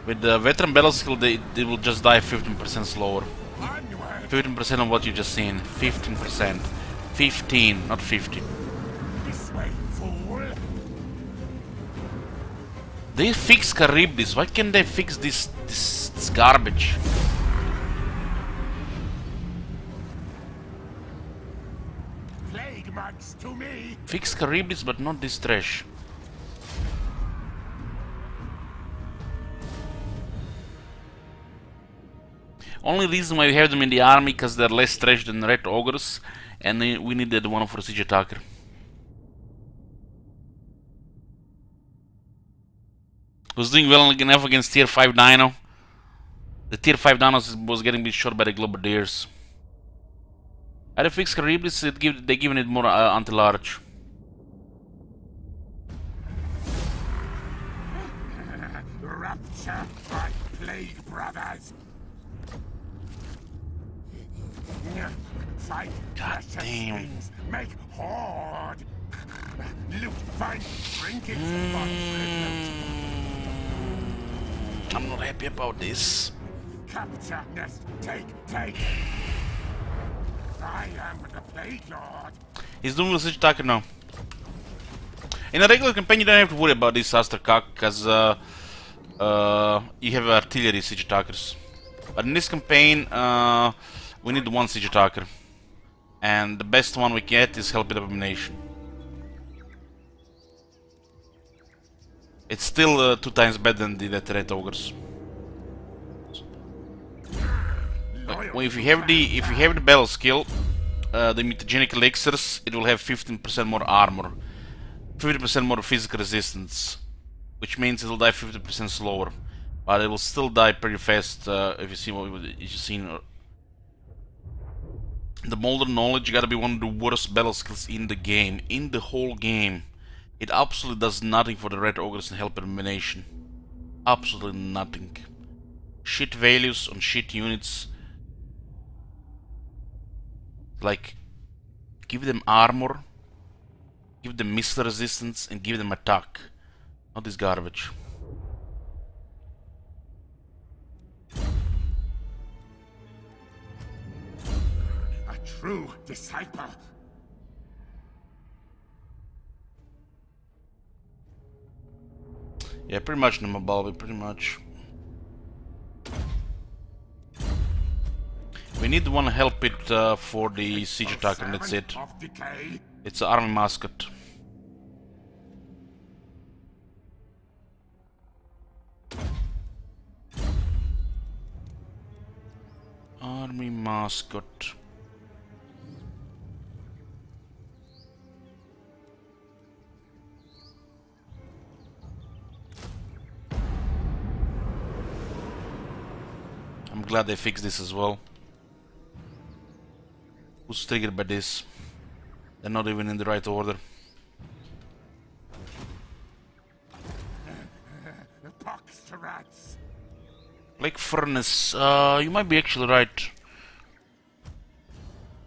With the veteran battle skill, they will just die 15% slower. Onward. 15% of what you just seen. 15%. 15, not 50. This way, fool. They fix Charybdis. Why can't they fix this garbage? Plague marks to me. Fix Charybdis, but not this trash. Only reason why we have them in the army because they're less trash than red ogres, and we needed one for siege attacker. Was doing well enough against tier 5 Dino. The tier 5 Dinos was getting beat shot by the Globadeers. How to fix Charybdis? They giving it more anti-large. Rapture by plague brothers. Fight precious things. Make hoard. Loot find trinkets. I'm not happy about this. Capture nest. Take. I am the Plague Lord. He's doing the siege attacker now. In a regular campaign, you don't have to worry about this Astercock, because you have artillery siege attackers. But in this campaign, we need one siege attacker. And the best one we get is Helped Abomination. It's still 2 times better than the Red Ogres. Well, if you have the battle skill, the mutagenic elixirs, it will have 15% more armor, 50% more physical resistance, which means it will die 50% slower, but it will still die pretty fast. If you see what you've seen, the Molder Knowledge gotta be one of the worst battle skills in the game, in the whole game. It absolutely does nothing for the Red Ogres and Help Elimination. Absolutely nothing. Shit values on shit units. Like, give them armor, give them missile resistance, and give them attack. Not this garbage. A true disciple. Yeah, pretty much Nemabalbi, pretty much. We need one help it for the siege attacker, and that's it. It's an army mascot. Army mascot. I'm glad they fixed this as well. Who's triggered by this? They're not even in the right order. Pox to rats. Lake Furnace, you might be actually right.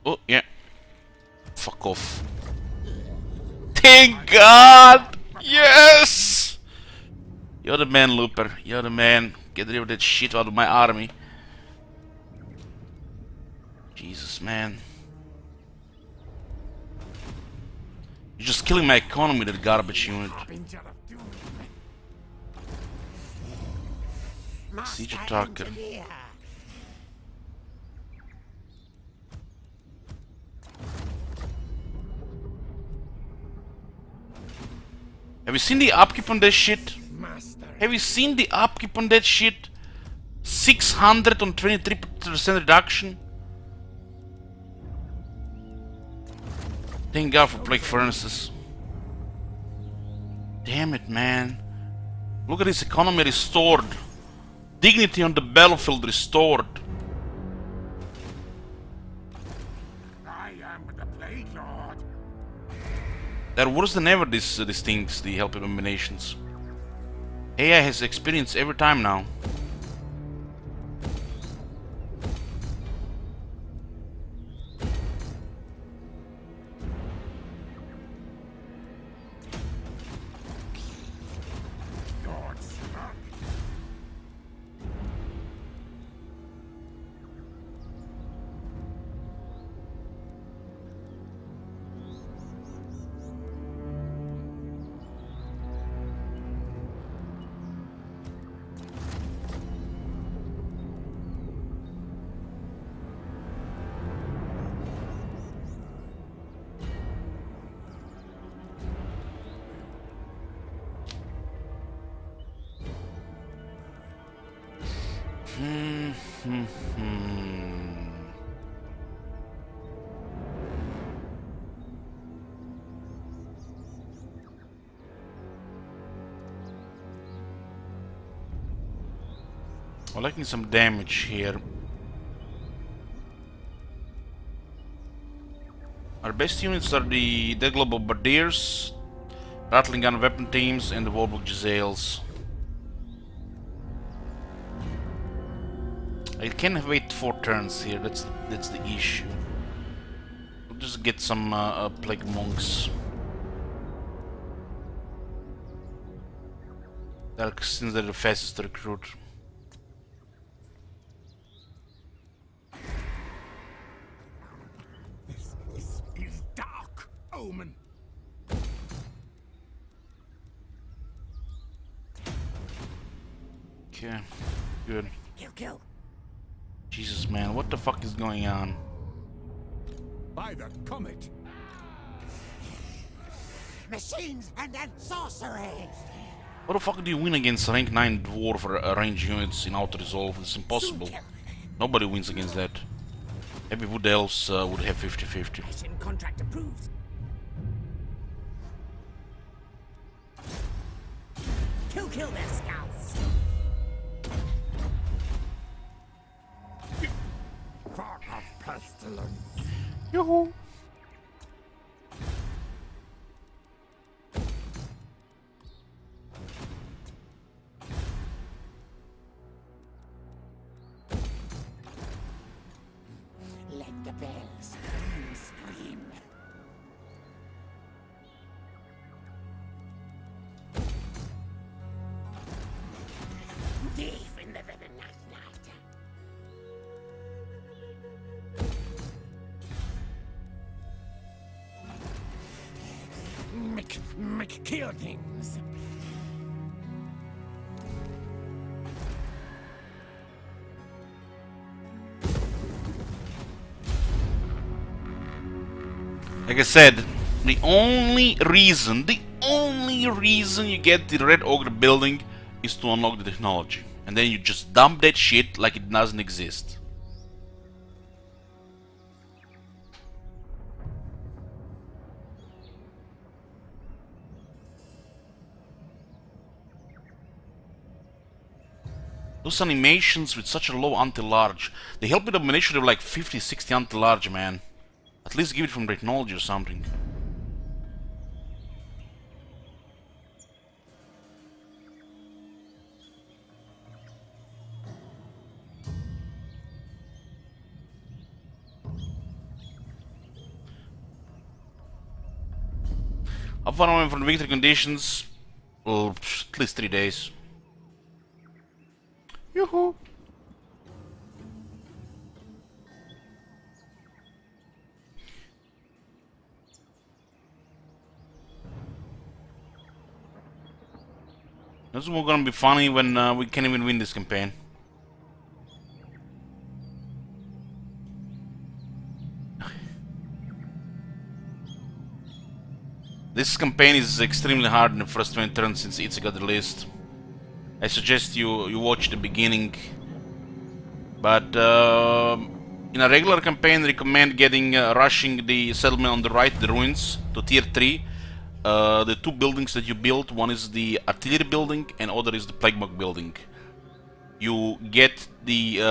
Oh, yeah. Fuck off. Thank God! Yes! You're the man, Looper. You're the man. Get rid of that shit out of my army. Jesus, man. You're just killing my economy with that garbage unit. Siege attacker. Have you seen the upkeep on that shit? Have you seen the upkeep on that shit? 600 on 23% reduction? Thank God for plague furnaces. Damn it, man. Look at this economy restored. Dignity on the battlefield restored. I am the Plague Lord. They're worse than ever, these things, the Help Abominations. AI has experience every time now. We're lacking some damage here. Our best units are the Dead Global Bombardiers, Rattling Gun Weapon Teams, and the Warburg Giselles. I can wait 4 turns here, that's the issue. We'll just get some Plague Monks. Since they're the fastest to recruit. This is dark omen. Okay, good. Kill. Jesus, man, what the fuck is going on? By the comet. Machines and then sorcery. How the fuck do you win against rank 9 dwarf range units in auto resolve? It's impossible. Nobody wins against that. Maybe Wood Elves would have 50-50. Mission contract approved. Kill their scouts. Fog of pestilence. Yoo-hoo! Let the bells scream. Deep in the night. McKillings. Like I said, the only reason you get the Red Ogre building is to unlock the technology. And then you just dump that shit like it doesn't exist. Those animations with such a low anti-large, they help with domination of like 50-60 anti-large, man. At least give it from technology or something. How far am I from the victory conditions? Well, at least 3 days. Yoo-hoo! This is gonna be funny when we can't even win this campaign. This campaign is extremely hard in the first 20 turns since it's got released. I suggest you watch the beginning, but in a regular campaign I recommend rushing the settlement on the right, the ruins, to tier 3. The 2 buildings that you build, one is the artillery building and other is the plague monk building. You get the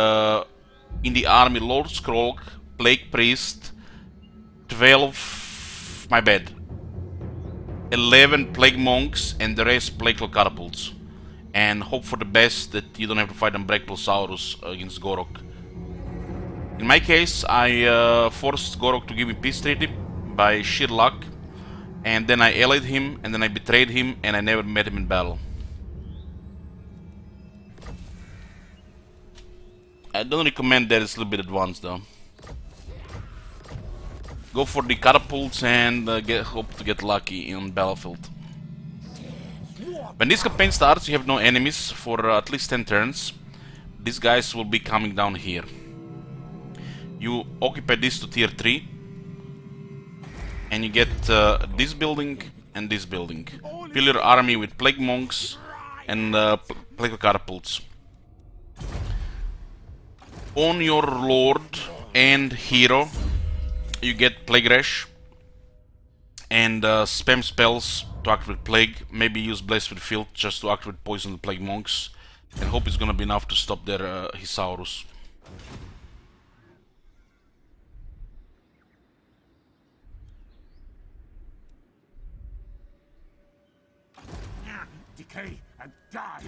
in the army Lord Scroll, Plague Priest, 12, my bad, 11 plague monks and the rest plague catapults. And hope for the best that you don't have to fight Unbreakable Saurus against Gorok. In my case, I forced Gorok to give me peace treaty by sheer luck, and then I allied him, and then I betrayed him, and I never met him in battle. I don't recommend that, it's a little bit advanced though. Go for the catapults and hope to get lucky on battlefield. When this campaign starts, you have no enemies for at least 10 turns. These guys will be coming down here. You occupy this to tier 3. And you get this building and this building. Fill your army with plague monks and plague catapults. On your lord and hero, you get plague rash. And spam spells to activate plague. Maybe use Blessed with Filth just to activate poison the plague monks. and hope it's gonna be enough to stop their Hisaurus. Decay and die.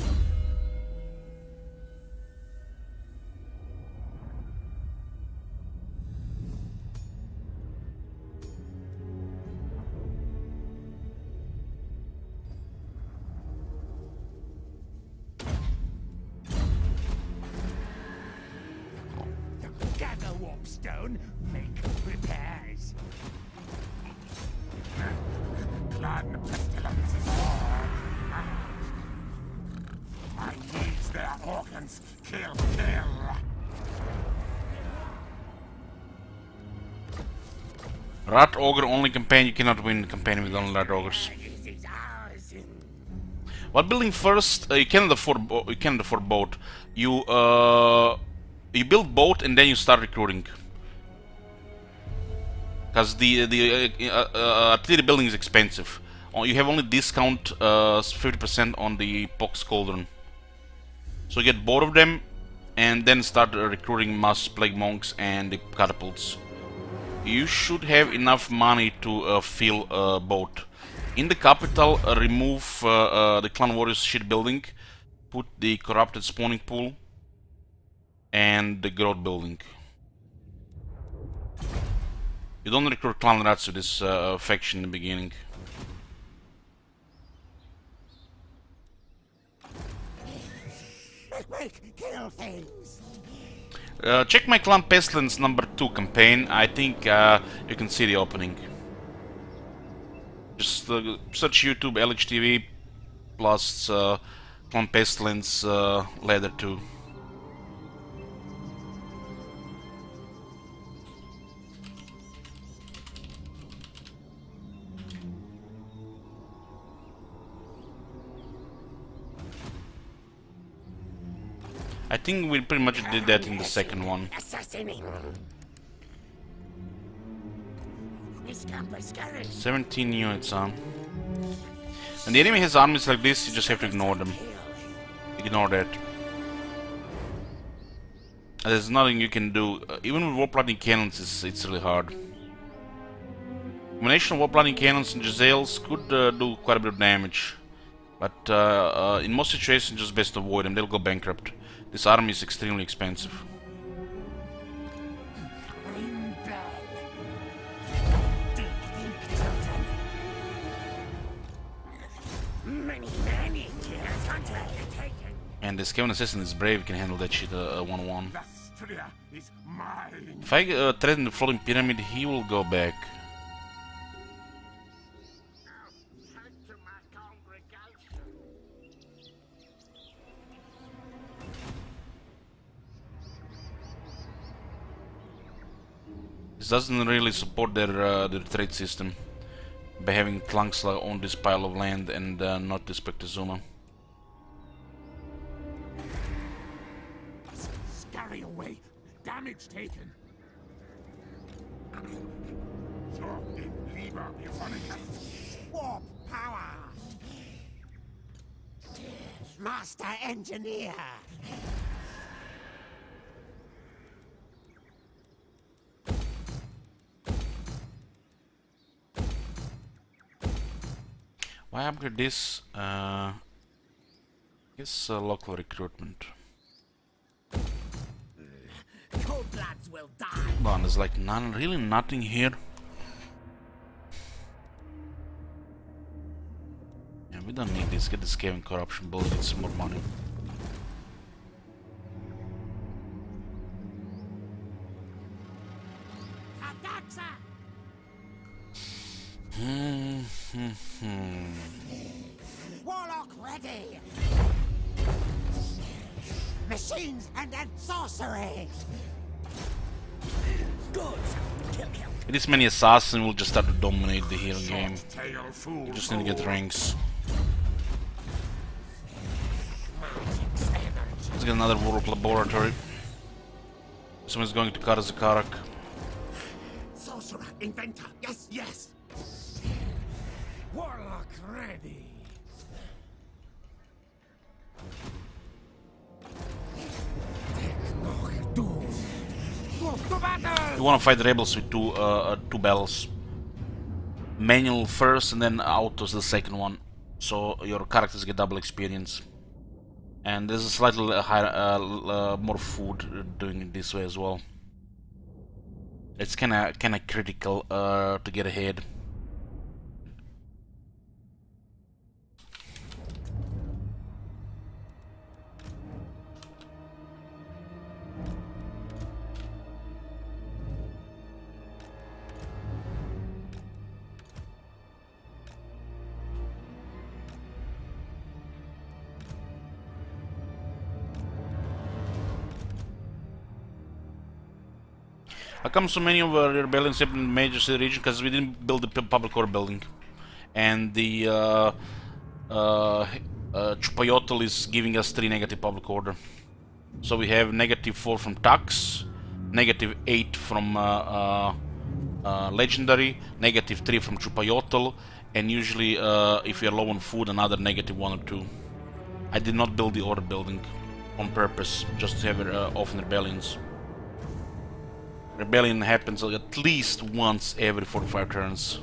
Gather warpstone, make repairs. Clan Pestilens is all. I need their organs. Kill, kill. Rat Ogre only campaign, you cannot win the campaign with only Rat Ogres. This is ours. What building first? You cannot afford both. You build both and then you start recruiting. Because the artillery building is expensive. You have only discount 50% on the Pox Cauldron. So you get both of them and then start recruiting mass plague monks and the catapults. You should have enough money to fill both. In the capital, remove the Clan Warriors shit building, put the corrupted spawning pool and the growth building. You don't recruit Clan Rats with this faction in the beginning. Quick, kill things. Check my Clan Pestilens #2 campaign. I think you can see the opening. Just search YouTube LHTV plus Clan Pestilens Ladder 2. I think we pretty much did that in the second one. Assassinate. 17 units, huh? When the enemy has armies like this, you just have to ignore them. Ignore that. There's nothing you can do. Even with warp lightning cannons, it's really hard. Combination of warp lightning cannons and Jezzails could do quite a bit of damage. But in most situations, just best avoid them. They'll go bankrupt. This army is extremely expensive. And this Kevin Assassin is brave, can handle that shit 1-1. If I threaten the floating pyramid, he will go back. This doesn't really support their trade system by having Tlangsla on this pile of land and not this Spectazuma. Scurry away. Damage taken. Warp power. Master Engineer. Why upgrade this? Guess local recruitment. Cold bloods will die. Come on, there's like really nothing here. Yeah, we don't need this. Get the Skaven corruption build, get some more money. Warlock ready. Machines and then sorcery. Good. Kill, kill. With this many assassins, we'll just start to dominate the healing game. We just need to get ranks. Let's get another Warlock laboratory. Someone's going to Karazakarak. Sorcerer, inventor. Yes, yes. Warlock ready. You want to fight the rebels with two bells. Manual first and then autos the second one. So your characters get double experience. And there's a slightly higher, more food doing it this way as well. It's kinda critical to get ahead. How come so many of our rebellions happen in the major city region? Because we didn't build the public order building. And the Chupayotl is giving us 3 negative public order. So we have -4 from Tux, -8 from Legendary, -3 from Chupayotl, and usually if we are low on food, another -1 or 2. I did not build the order building on purpose, just to have it often rebellions. Rebellion happens at least once every 45 turns.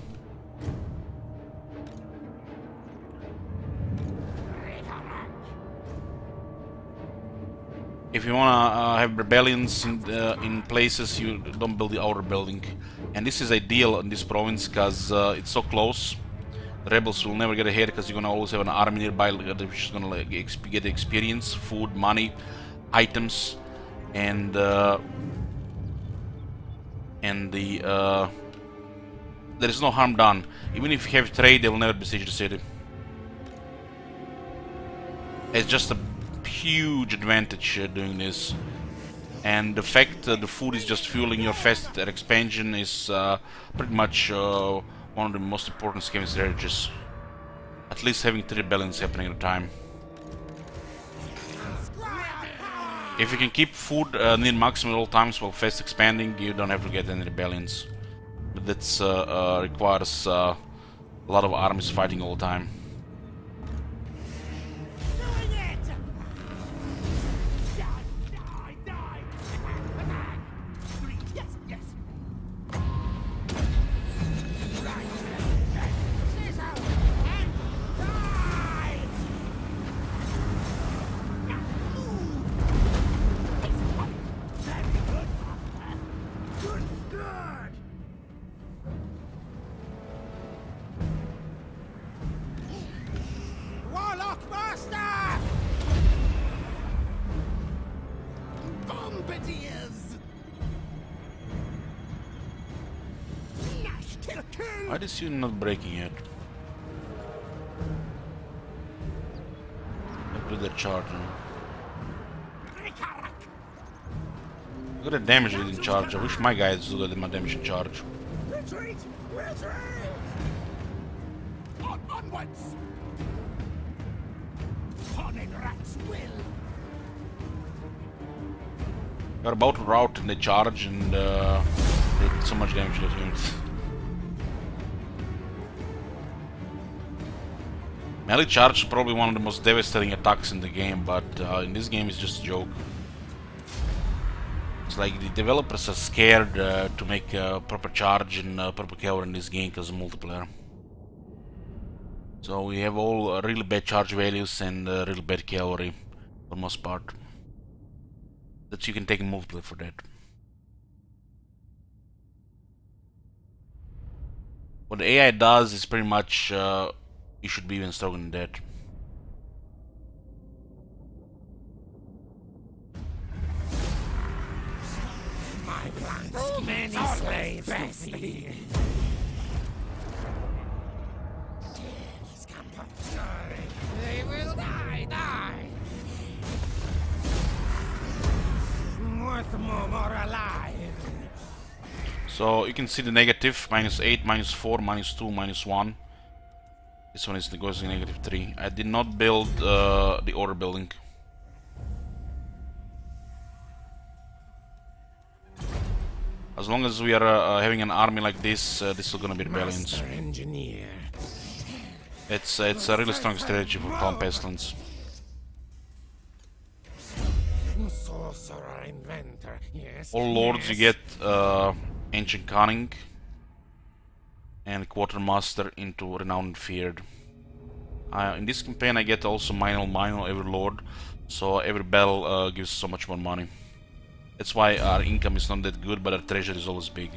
If you wanna have rebellions in places, you don't build the outer building. And this is ideal in this province because it's so close. The rebels will never get ahead because you're gonna always have an army nearby which is gonna like, get experience, food, money, items, and there is no harm done. Even if you have trade, they will never besiege the city. It's just a huge advantage doing this. And the fact that the food is just fueling your fast expansion is pretty much one of the most important scheme strategies. At least having 3 rebellions happening at a time. If you can keep food near maximum at all times while fast expanding, you don't have to get any rebellions. But that requires a lot of armies fighting all the time. Why is you not breaking it? Do the charge now. Look at the damage we didn't charge. I wish my guys do my damage in charge. Retreat! Retreat! Onwards! Fawning rats will! We're about to rout and they charge and did so much damage to those units. Melee charge is probably one of the most devastating attacks in the game, but in this game it's just a joke. It's like the developers are scared to make a proper charge and proper cavalry in this game because of multiplayer. So we have all really bad charge values and really bad cavalry for the most part. That you can take in multiplayer for that. What the AI does is pretty much you should be even stronger than that. My plans, many slaves to feed. They will die. Worth more alive. So you can see the negative, -8, -4, -2, -1. This one is goes to -3. I did not build the order building. As long as we are having an army like this, this is gonna be rebellions. Master engineer. It's a really strong strategy for Pestilens. So sorcerer inventor, yes. All lords you get Ancient Cunning and Quartermaster into Renowned and Feared. In this campaign I get also Minor every lord, so every battle gives so much more money. That's why our income is not that good, but our treasure is always big.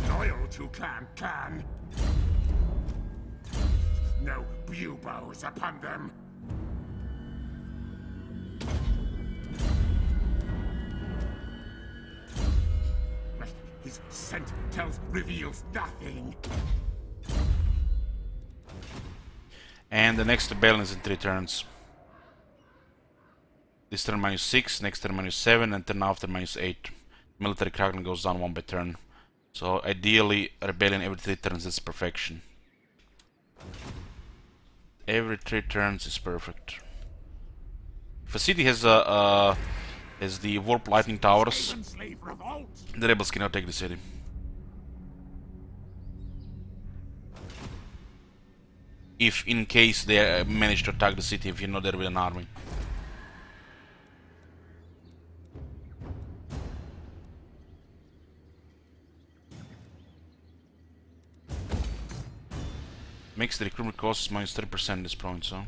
Loyal to Clan Can. No buboes upon them. His scent reveals nothing. And the next rebellion is in 3 turns. This turn -6, next turn -7, and turn after -8. Military Kraken goes down 1 by turn. So ideally, rebellion every 3 turns is perfection. Every 3 turns is perfect. If a city has the warp lightning towers, the rebels cannot take the city. If in case they manage to attack the city, if you're not there with an army. Makes the recruitment costs -30% at this point, so.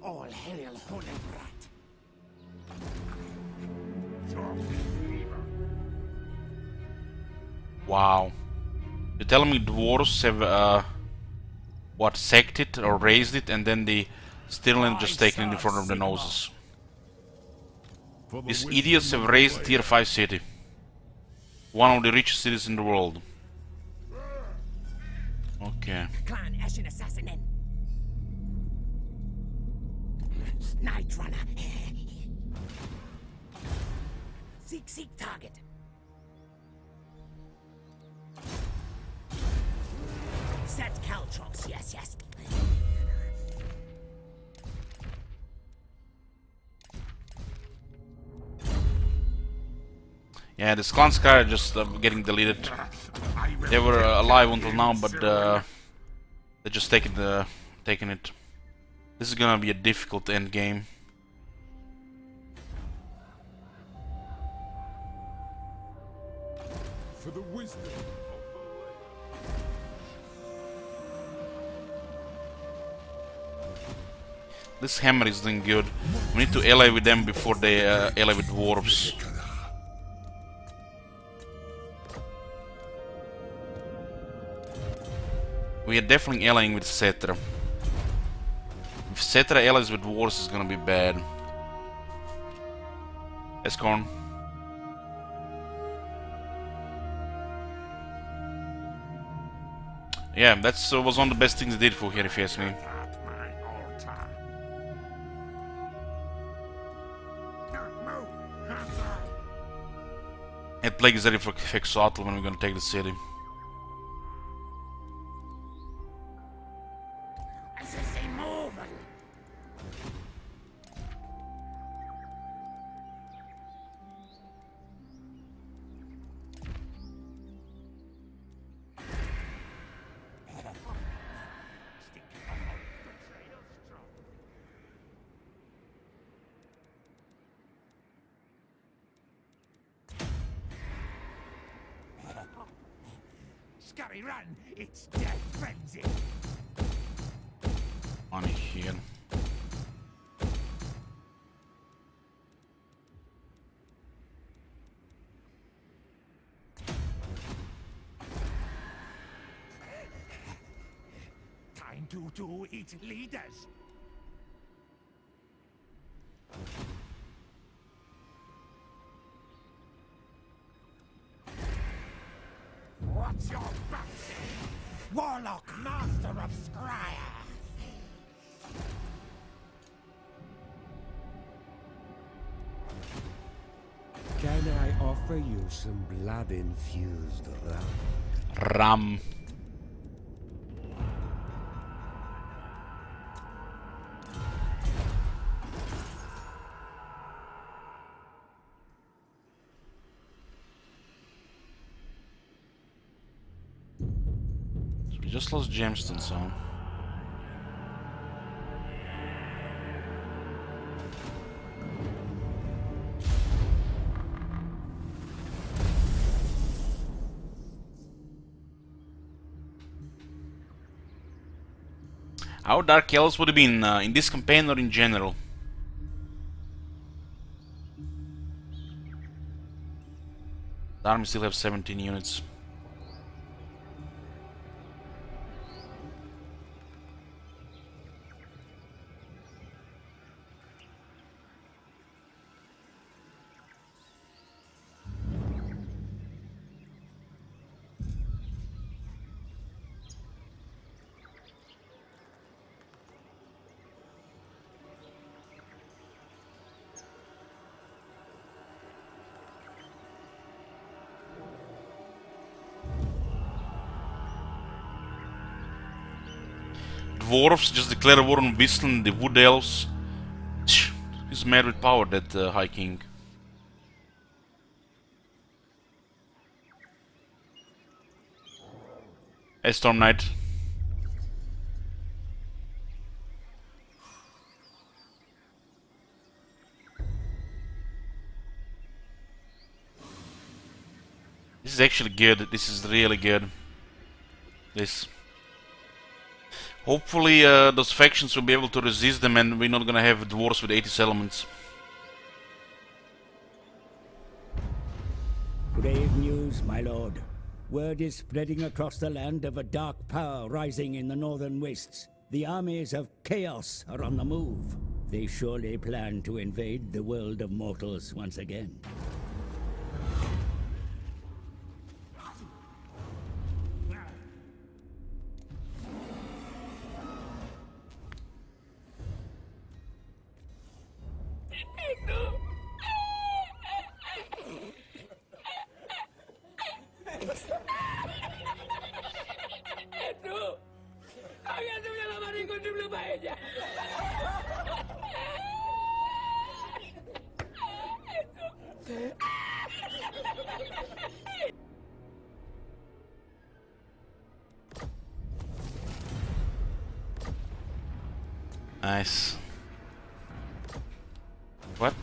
All hail, holy brat. Wow. You're telling me dwarves have, what, sacked it or raised it, and then the Pestilens just taken it in front of their noses. These idiots have raised a tier 5 city. One of the richest cities in the world. Okay. Clan Ashen Assassinin. Night Runner. Seek target. Set caltrops, yes. Yeah, the Clan Sky are just getting deleted. They were alive until now, but they're just taking it. This is gonna be a difficult end game. For the wisdom. This hammer is doing good. We need to ally with them before they ally with dwarves. We are definitely allying with Cetra. If Cetra allies with dwarves, it's gonna be bad. Escorn. Yeah, that was one of the best things they did for here, if you ask me. At my altar. Move. Hands up. It plague is ready for Fexotl when we're gonna take the city. I say move. Scurry, run! It's death frenzy! On here. Time to eat leaders! What's your bounty? Warlock, master of Scryer! Can I offer you some blood-infused rum? Ram. Just lost gemstones, so. How Dark Elves would have been in this campaign or in general? The army still have 17 units. Dwarves just declare war on Whistling, the Wood Elves. He's mad with power, that High King. Hey, Storm Knight. This is actually good. This is really good. This. Hopefully those factions will be able to resist them and we're not gonna have dwarves with 80 settlements. Grave news, my lord. Word is spreading across the land of a dark power rising in the northern wastes. The armies of chaos are on the move. They surely plan to invade the world of mortals once again. Nice. What?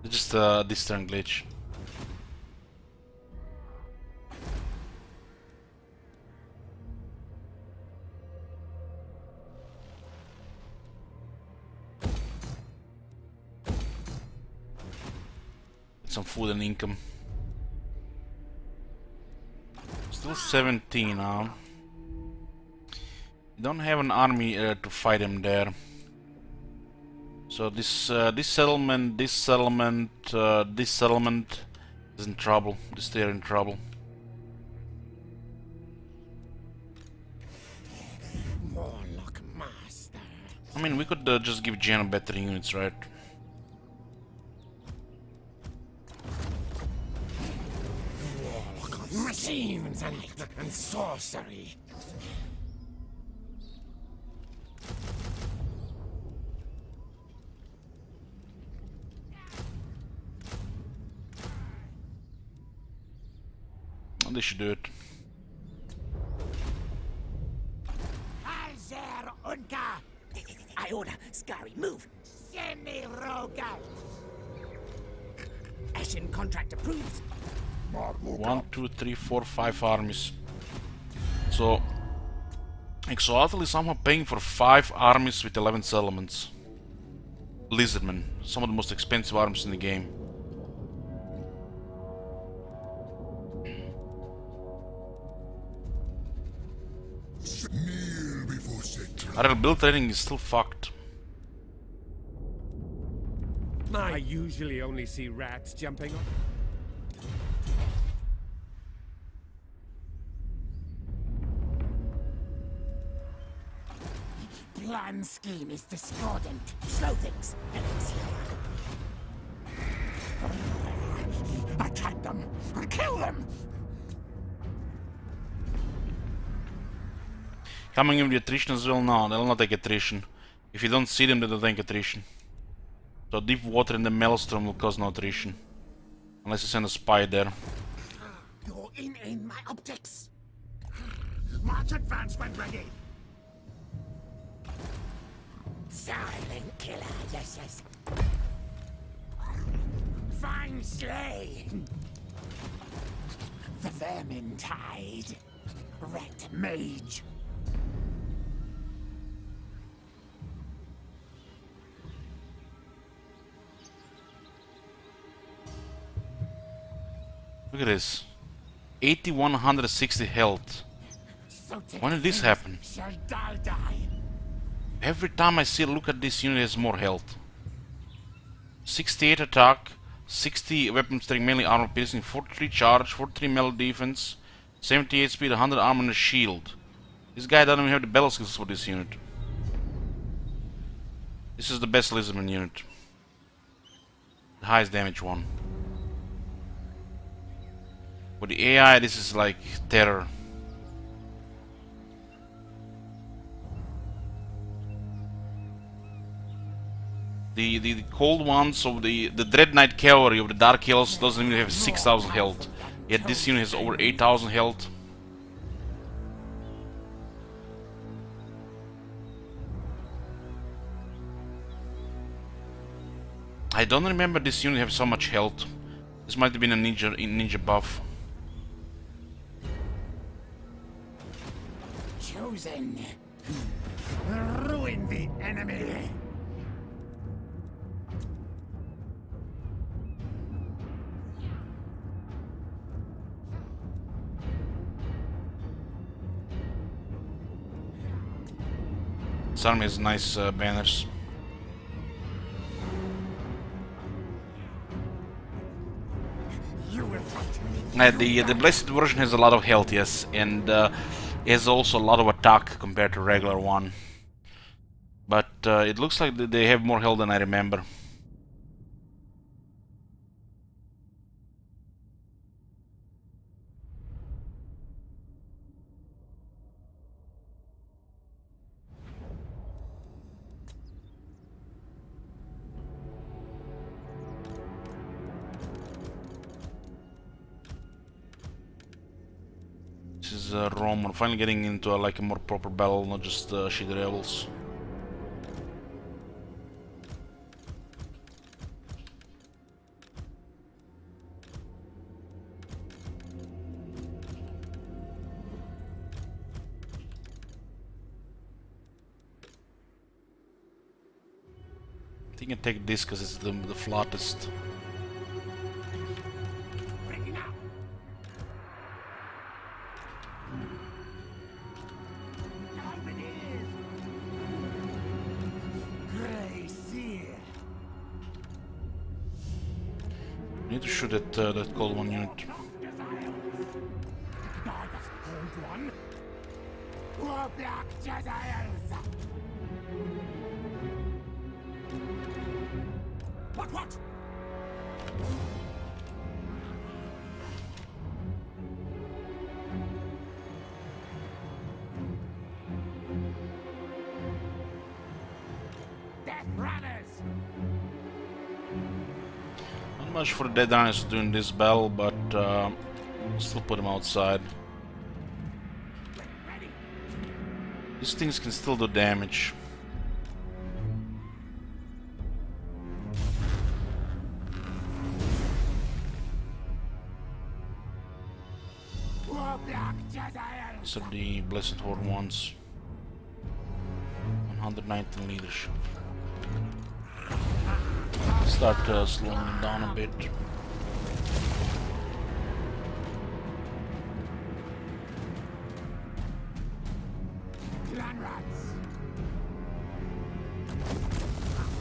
It's just this turn glitch. Some food and income. Still 17 now. Don't have an army to fight him there. So this settlement is in trouble. They're in trouble. Warlock master. I mean, we could just give Jaina better units, right? Machines and sorcery. Well, they should do it. Alzer Unka. I order. Scary, move. Semi-Rogal. Ashen contract approved. 1, 2, 3, 4, 5 armies. So Exoatl is somehow paying for 5 armies with 11 settlements. Lizardmen, some of the most expensive armies in the game. Our build rating is still fucked. I usually only see rats jumping on. Plan scheme is discordant. Slow things. And slower. Attack them. Kill them! Coming in with attrition as well? No, they'll not take attrition. If you don't see them, they don't take attrition. So deep water in the maelstrom will cause no attrition. Unless you send a spy there. You're in my optics! March advance when ready! Silent killer, yes. Fine slaying! The vermin tide! Red mage! Look at this. 8160 health. So When did this happen? Shall die. Every time I see a look at this unit, has more health. 68 attack, 60 weapon strength, melee armor piercing, 43 charge, 43 melee defense, 78 speed, 100 armor and a shield. This guy doesn't even have the battle skills for this unit. This is the best Lizardman unit. The highest damage one. With the AI, this is like terror. The cold ones of the Dread Knight Cavalry of the Dark Hills doesn't even have 6,000 health. Yet this unit has over 8,000 health. I don't remember this unit have so much health. This might have been a ninja buff. Chosen. Ruin the enemy. This army has nice banners. You will fight me. The blessed version has a lot of health, yes, and has also a lot of attack compared to regular one. But it looks like they have more health than I remember. This is Rome. We're finally getting into like a more proper battle, not just shit rebels. I think I take this because it's the flattest. Ready now. Time it is. Grey Seer. Need to shoot at that cold one unit. Darkest cold one. War Black Jezzaels. What? Death Runners! Not much for the Dead Runners doing this battle, but still put them outside. Ready? These things can still do damage. War Black Jezzaels! These are the Blessed Horde ones. 119 leadership. Start slowing them down a bit. Clan rats!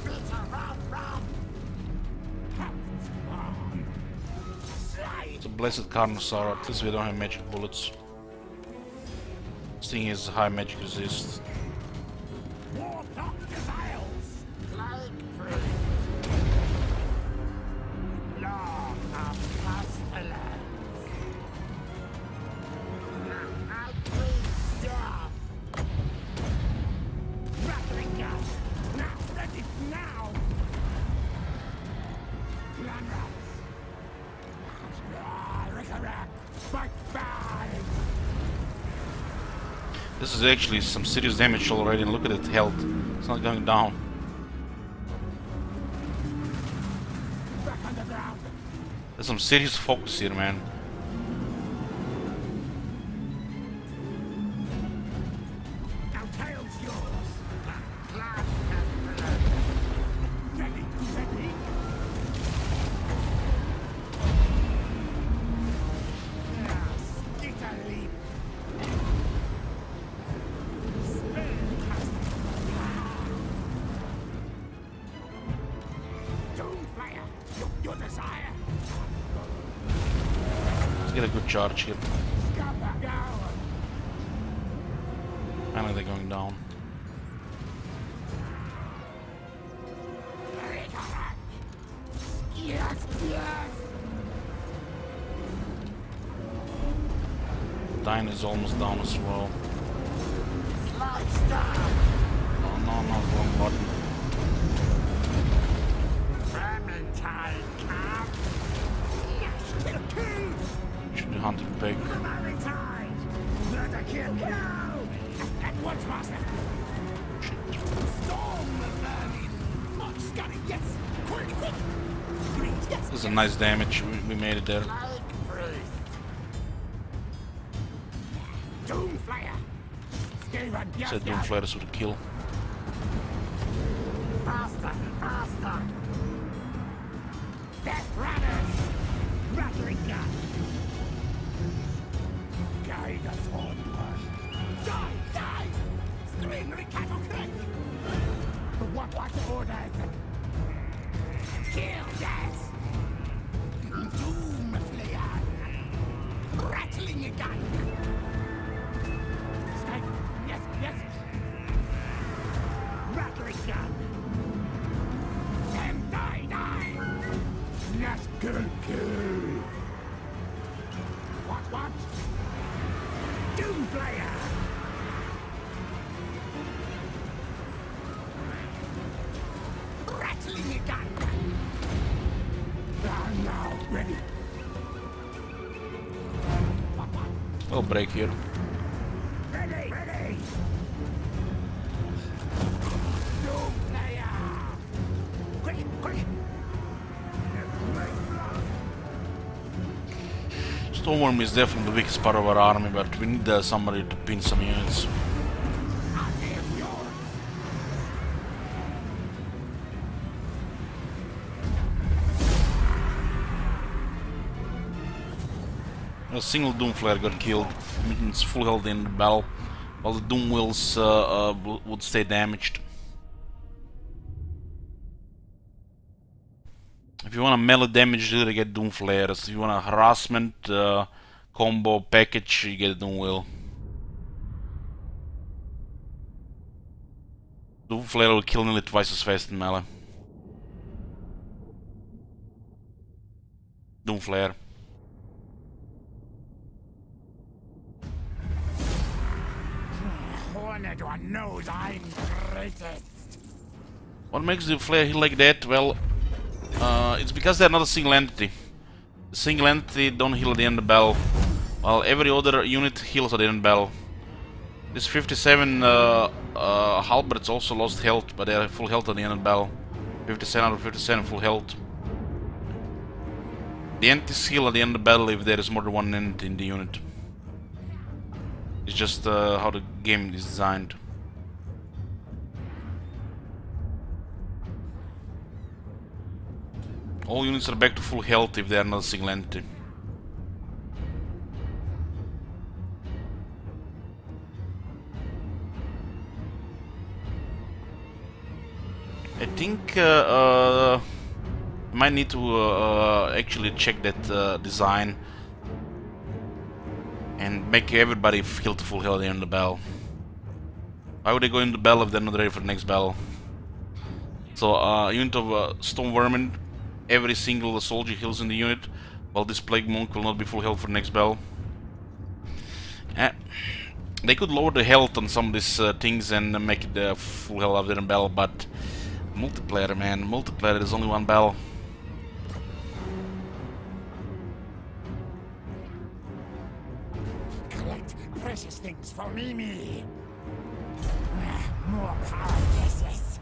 Bitter rum! Slide! It's a Blessed Carnosaur, at least we don't have magic bullets. This thing is high magic resist. War Black Jezzaels! Plague Priest! Law of Pestilens! This is actually some serious damage already, and look at its health. It's not going down. There's some serious focus here, man. Get a good charge here. Finally they're going down. Dine is almost down as well. Oh no, no, wrong button. Should be hunting pig. This is a nice damage. We made it there. Said Doomflayers would kill. Faster, faster! Death runners! Rattling gun! Guide us onward! Die! Die! Scream Ricardo Craig! What orders? Kill death! Doomflayer! Rattling gun! Yes, yes! Rattling gun! And die, die! Yes, good, good! What? Doomflayer! Rattling gun! I'm now ready! Little break here. Ready! Doomflayer! Quick! Stormworm is definitely the weakest part of our army, but we need somebody to pin some units. A single Doomflare got killed. It's full health in the battle, while the Doom Wheels would stay damaged. If you want a melee damage, you get Doomflares. If you want a harassment combo package, you get a Doom Wheel. Doomflare will kill nearly twice as fast in melee. Doomflare. Everyone knows I'm greatest. What makes the flare hit like that? Well, it's because they're not a single entity. The single entity don't heal at the end of the battle, while every other unit heals at the end of the battle. This 57 halberds also lost health, but they are full health at the end of the battle. 57 out of 57 full health. The entities heal at the end of the battle if there is more than one entity in the unit. It's just how the game is designed. All units are back to full health if they are not a single entity. I think I might need to actually check that design and make everybody heal to full health at the end of the battle. Why would they go into battle if they're not ready for the next battle? So, unit of Stone Vermin, every single soldier heals in the unit, while this Plague Monk will not be full health for the next battle. They could lower the health on some of these things and make it full health after the battle, but multiplayer, man, multiplayer, there's only one battle. precious things for Mimi. More power, yes, yes.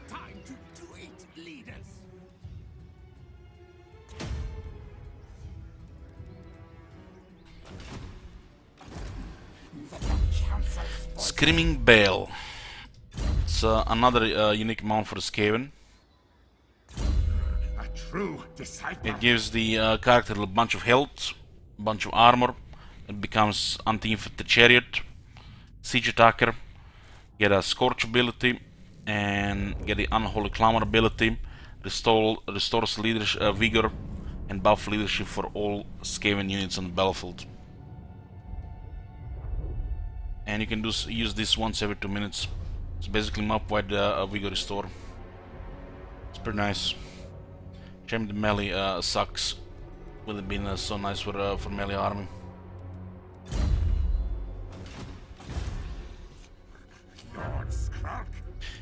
Time to do it, leaders. Screaming Bell. It's another unique mount for the Skaven. A true disciple. It gives the character a bunch of health, a bunch of armor. It becomes anti-infantry chariot, siege attacker, get a scorch ability, and get the unholy clamor ability. Restores leadership, vigor, and buff leadership for all Skaven units on the battlefield. And you can use this once every 2 minutes. It's basically map-wide vigor restore. It's pretty nice. Shame the melee sucks. Would have been so nice for melee army.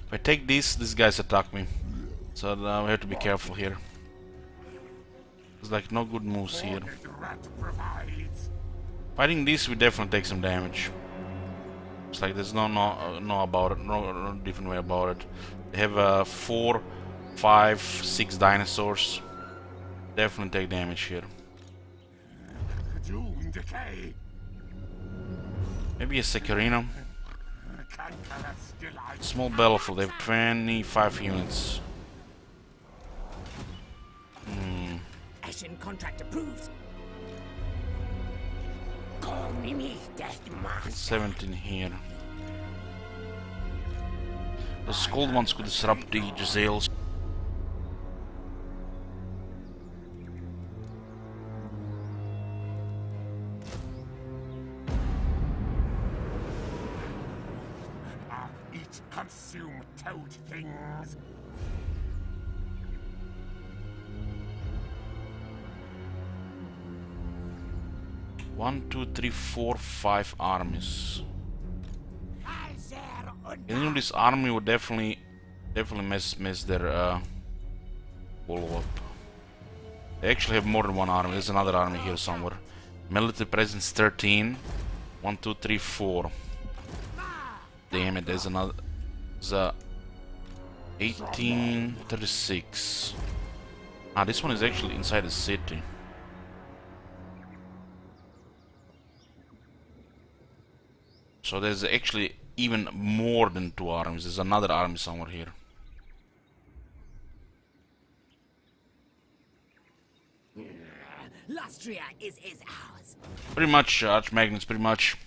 If I take this, these guys attack me. So we have to be careful here. There's like no good moves here. Fighting this, we definitely take some damage. It's like there's no different way about it. They have 4, 5, 6 dinosaurs. Definitely take damage here. Maybe a Secarino. Small battlefield, they have 25 units. Ashen contract approved. Call Mimi Death Master. 17 here. The Scald ones could disrupt the Giselles. Eat, consume, toad things. One, two, three, four, 5 armies. And you know, this army would definitely mess their follow-up. They actually have more than one army. There's another army here somewhere. Military presence 13. 1, 2, 3, 4. Damn it, there's another. There's a 1836. Ah, this one is actually inside the city. So there's actually even more than 2 armies. There's another army somewhere here. Lustria is ours. Pretty much, Archmagnus, pretty much.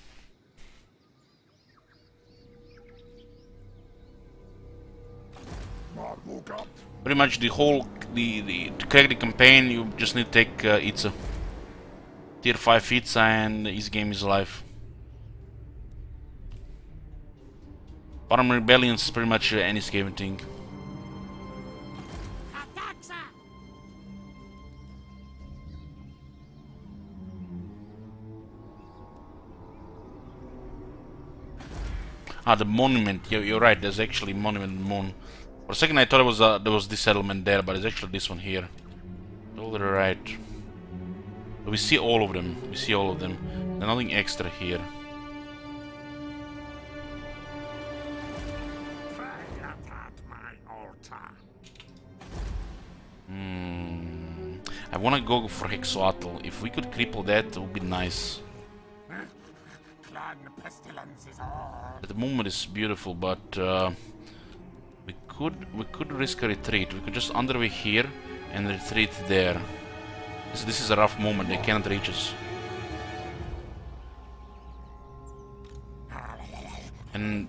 Pretty much the whole, to crack the campaign, you just need to take Itza. Tier 5 Itza and his game is live. Bottom Rebellions is pretty much any Skaven thing. Ah, the monument. You're right. There's actually monument moon. For a second, I thought it was there was this settlement there, but it's actually this one here. Totally right. But we see all of them. We see all of them. There's nothing extra here. I wanna go for Hexoatl. If we could cripple that, it would be nice. Clan Pestilens is on. At the moment it's beautiful, but we could risk a retreat. We could just underway here and retreat there. This is a rough moment. They cannot reach us. And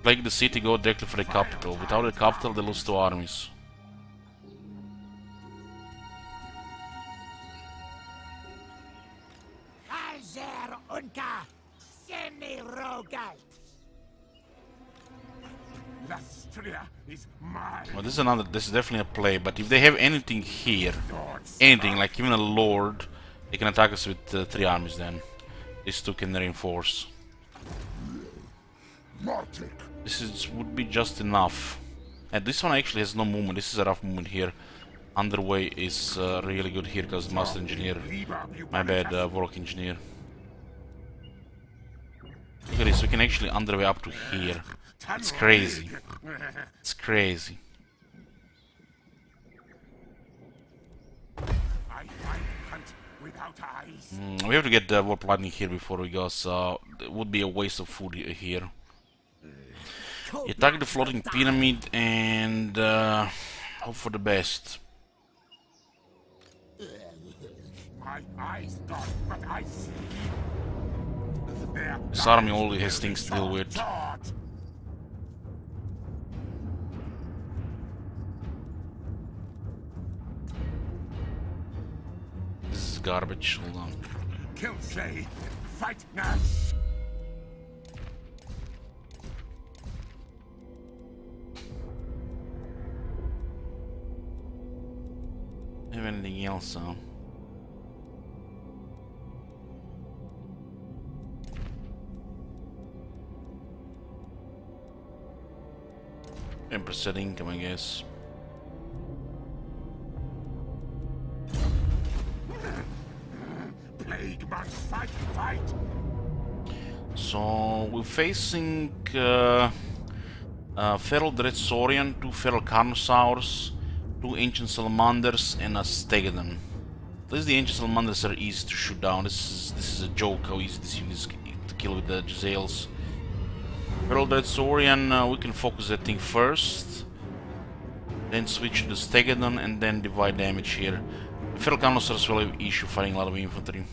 plague the city, go directly for the capital. Without the capital, they lose 2 armies. Well, this is definitely a play, but if they have anything here, anything, like even a lord, they can attack us with 3 armies then. These 2 can reinforce. This is would be just enough. And this one actually has no movement. This is a rough movement here. Underway is really good here because Master Engineer. My bad, Warlock Engineer. Look at this, we can actually underway up to here. It's crazy. It's crazy. We have to get Warp Lightning here before we go, so it would be a waste of food here. Attack the floating pyramid and hope for the best. My eyes not what I see. This army only has things to deal with. This is garbage, hold on. Kill Shay. Fight now. Have anything else, huh? Empress set income, I guess. Plague must fight, fight. So we're facing Feral Dreadsaurian, 2 Feral Carnosaurs, 2 Ancient Salamanders, and a Stegodon. At least the Ancient Salamanders are easy to shoot down. This is a joke how easy this unit is to kill with the Jezzails. Feral Dreadsaurian, we can focus that thing first, then switch to the Stegodon, and then divide damage here. The Feral Carnosaurs will have issue fighting a lot of infantry.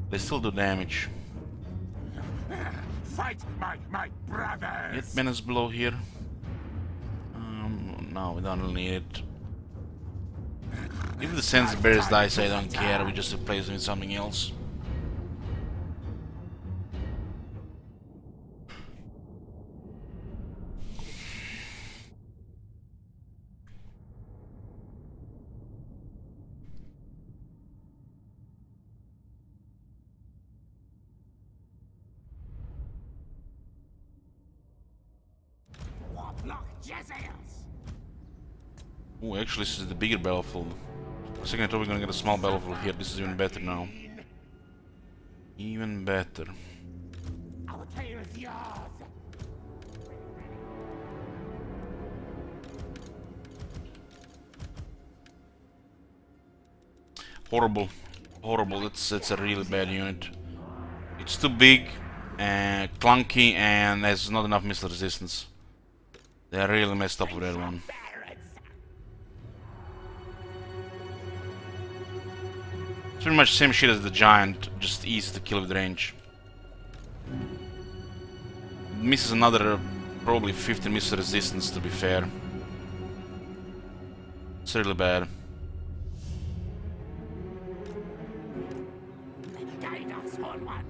They still do damage. Fight my brothers. Get Menace Blow here. No, we don't really need it. If the Sense Bears dies, I don't care. We just replace them with something else. Warlock Jezzails. Oh, actually, this is the bigger battlefield. For a second, I thought we were gonna get a small battlefield here. This is even better now. Even better. Our tale is yours. Horrible. Horrible. That's a really bad unit. It's too big and clunky and has not enough missile resistance. They really messed up with that one. It's pretty much the same shit as the giant, just easy to kill with range. It misses another probably 15 missile resistance, to be fair. It's really bad. Guide us, Horn One.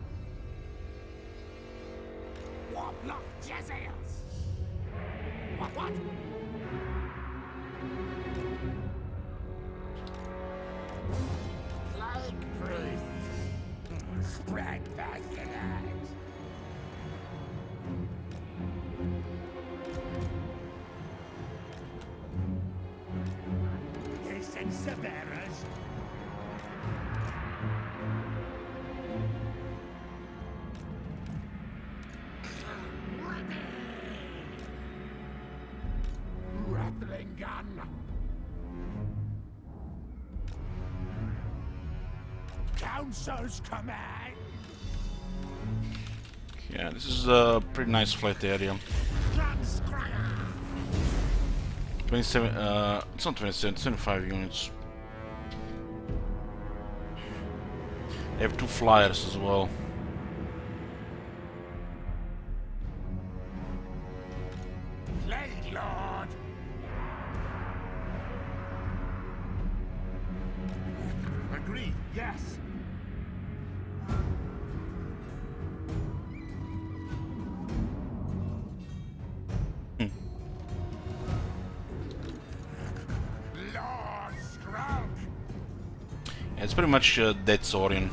Warlock Jezzails. What? Plague priests. Spread pestilens. They send Severus. Rattling gun. Council's command. Yeah, this is a pretty nice flat area. 27, it's not 27, it's 25 units. They have 2 flyers as well. Plague Lord. Agreed, yes. Lord Scrunk. Yeah, it's pretty much Dead Saurian.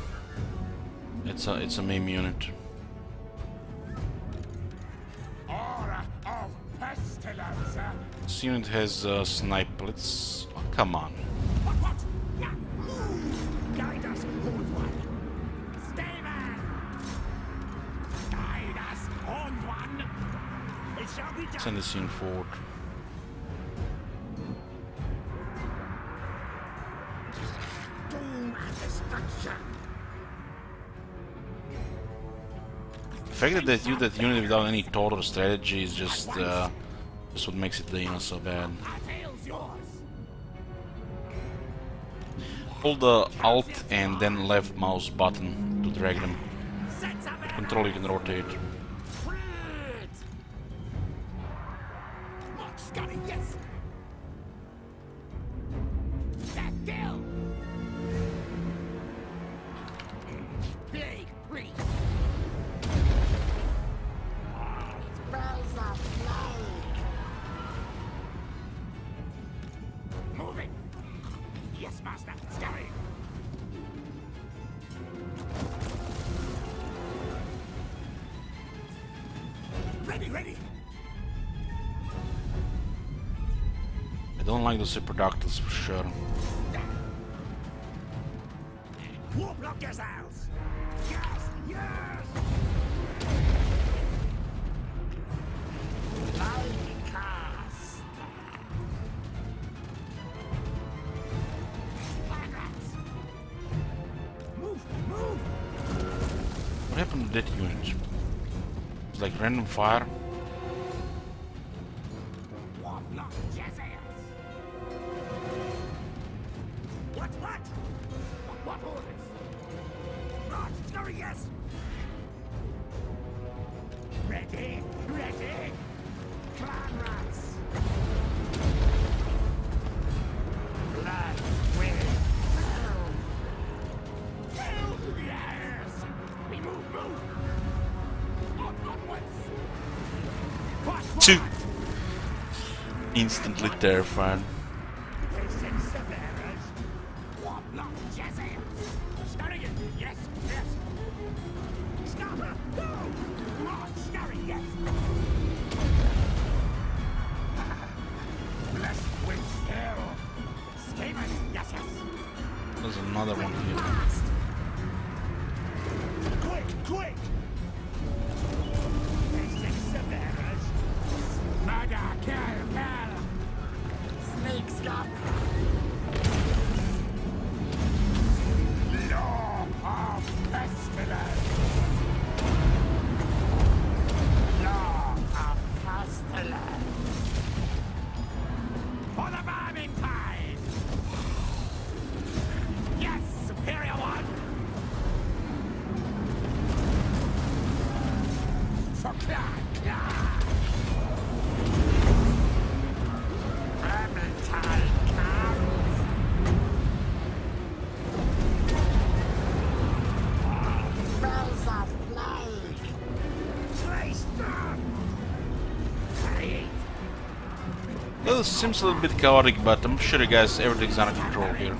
It's a meme unit. Aura of This unit has sniper. Let's. Oh, come on. What? Yeah. Guide us, Horned One. Stay there. Guide us, Horned One. It shall be done. Send this unit forward. Doom and destruction. The fact that they use that unit without any thought or strategy is just what makes it, you know, so bad. Our tail's yours. Hold the Alt and then left mouse button to drag them. Set up Control, you can rotate. Red. Mark Scotty, yes. That deal. Plague priest. Spells of plague. Moving. Yes, master. Scurry. Ready. I don't like the superductiles for sure. Warp lock yourselves. Yes. Lightning cast. Pirates. Move. What happened to that unit? It's like random fire. Warp lock Jezzails. What? What orders? Right, scurry, yes. Ready. Clan rats. Blood, wind. Hell, yes. We move. Onwards. What? Two. Instantly terrified. Patience, Severus. Warp lock Jezzails. Scurry, yes. Stop her. No. Right, scurry, yes. Blessed with skill. Skaven, yes. There's another one here. Fast. Quick. Patience, Severus. Murder, kill. Snake stop. Law of Pestilens. For the vermin tide. Yes, superior one. For Clan. Vermin tide comes. Spells of plague. Trace them. Create. Well, this seems a little bit chaotic, but I'm sure you guys everything's under control here.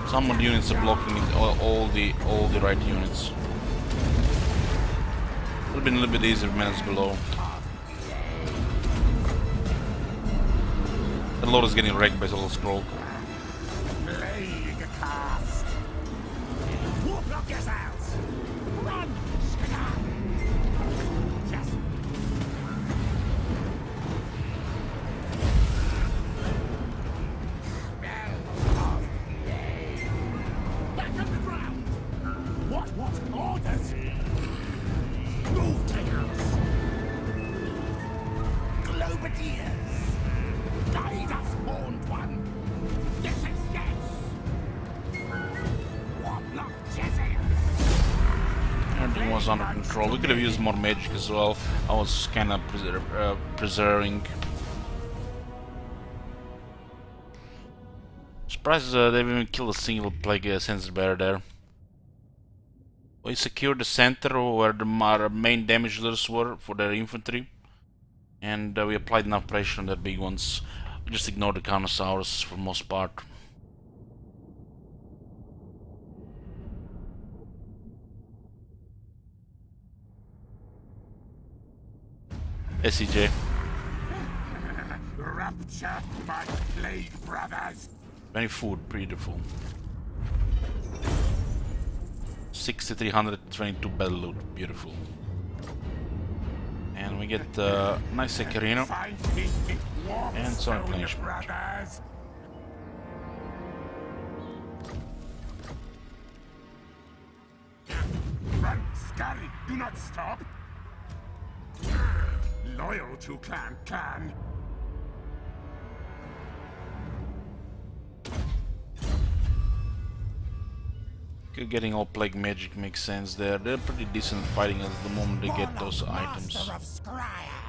Some of the units are blocking it, all the right units. Would have been a little bit easier minutes below. The Lord is getting wrecked by Soul Scroll. Plague cast. Warp lock yourselves. Run. Yes. Back underground. What orders? Move tails. Globadiers. Guide us, Horned One. Yes. Warlock Jezzails. Everything was under control. We could have used more magic as well. I was kind of preserving. Surprised they didn't even kill a single plague sensor bearer there. We secured the center where the main damage dealers were for their infantry, and we applied enough pressure on the big ones. We just ignored the Carnosaurus for the most part. SEJ. Capture my plague brothers! Any food, beautiful. 6,322 battle loot, beautiful. And we get nice Ecarino Find me, war and some soldier replenishment. brothers! Run, scurry! Do not stop! Loyal to Clan. Okay, getting all plague magic makes sense there. They're pretty decent at fighting at the moment they get those items. Master of Scryer.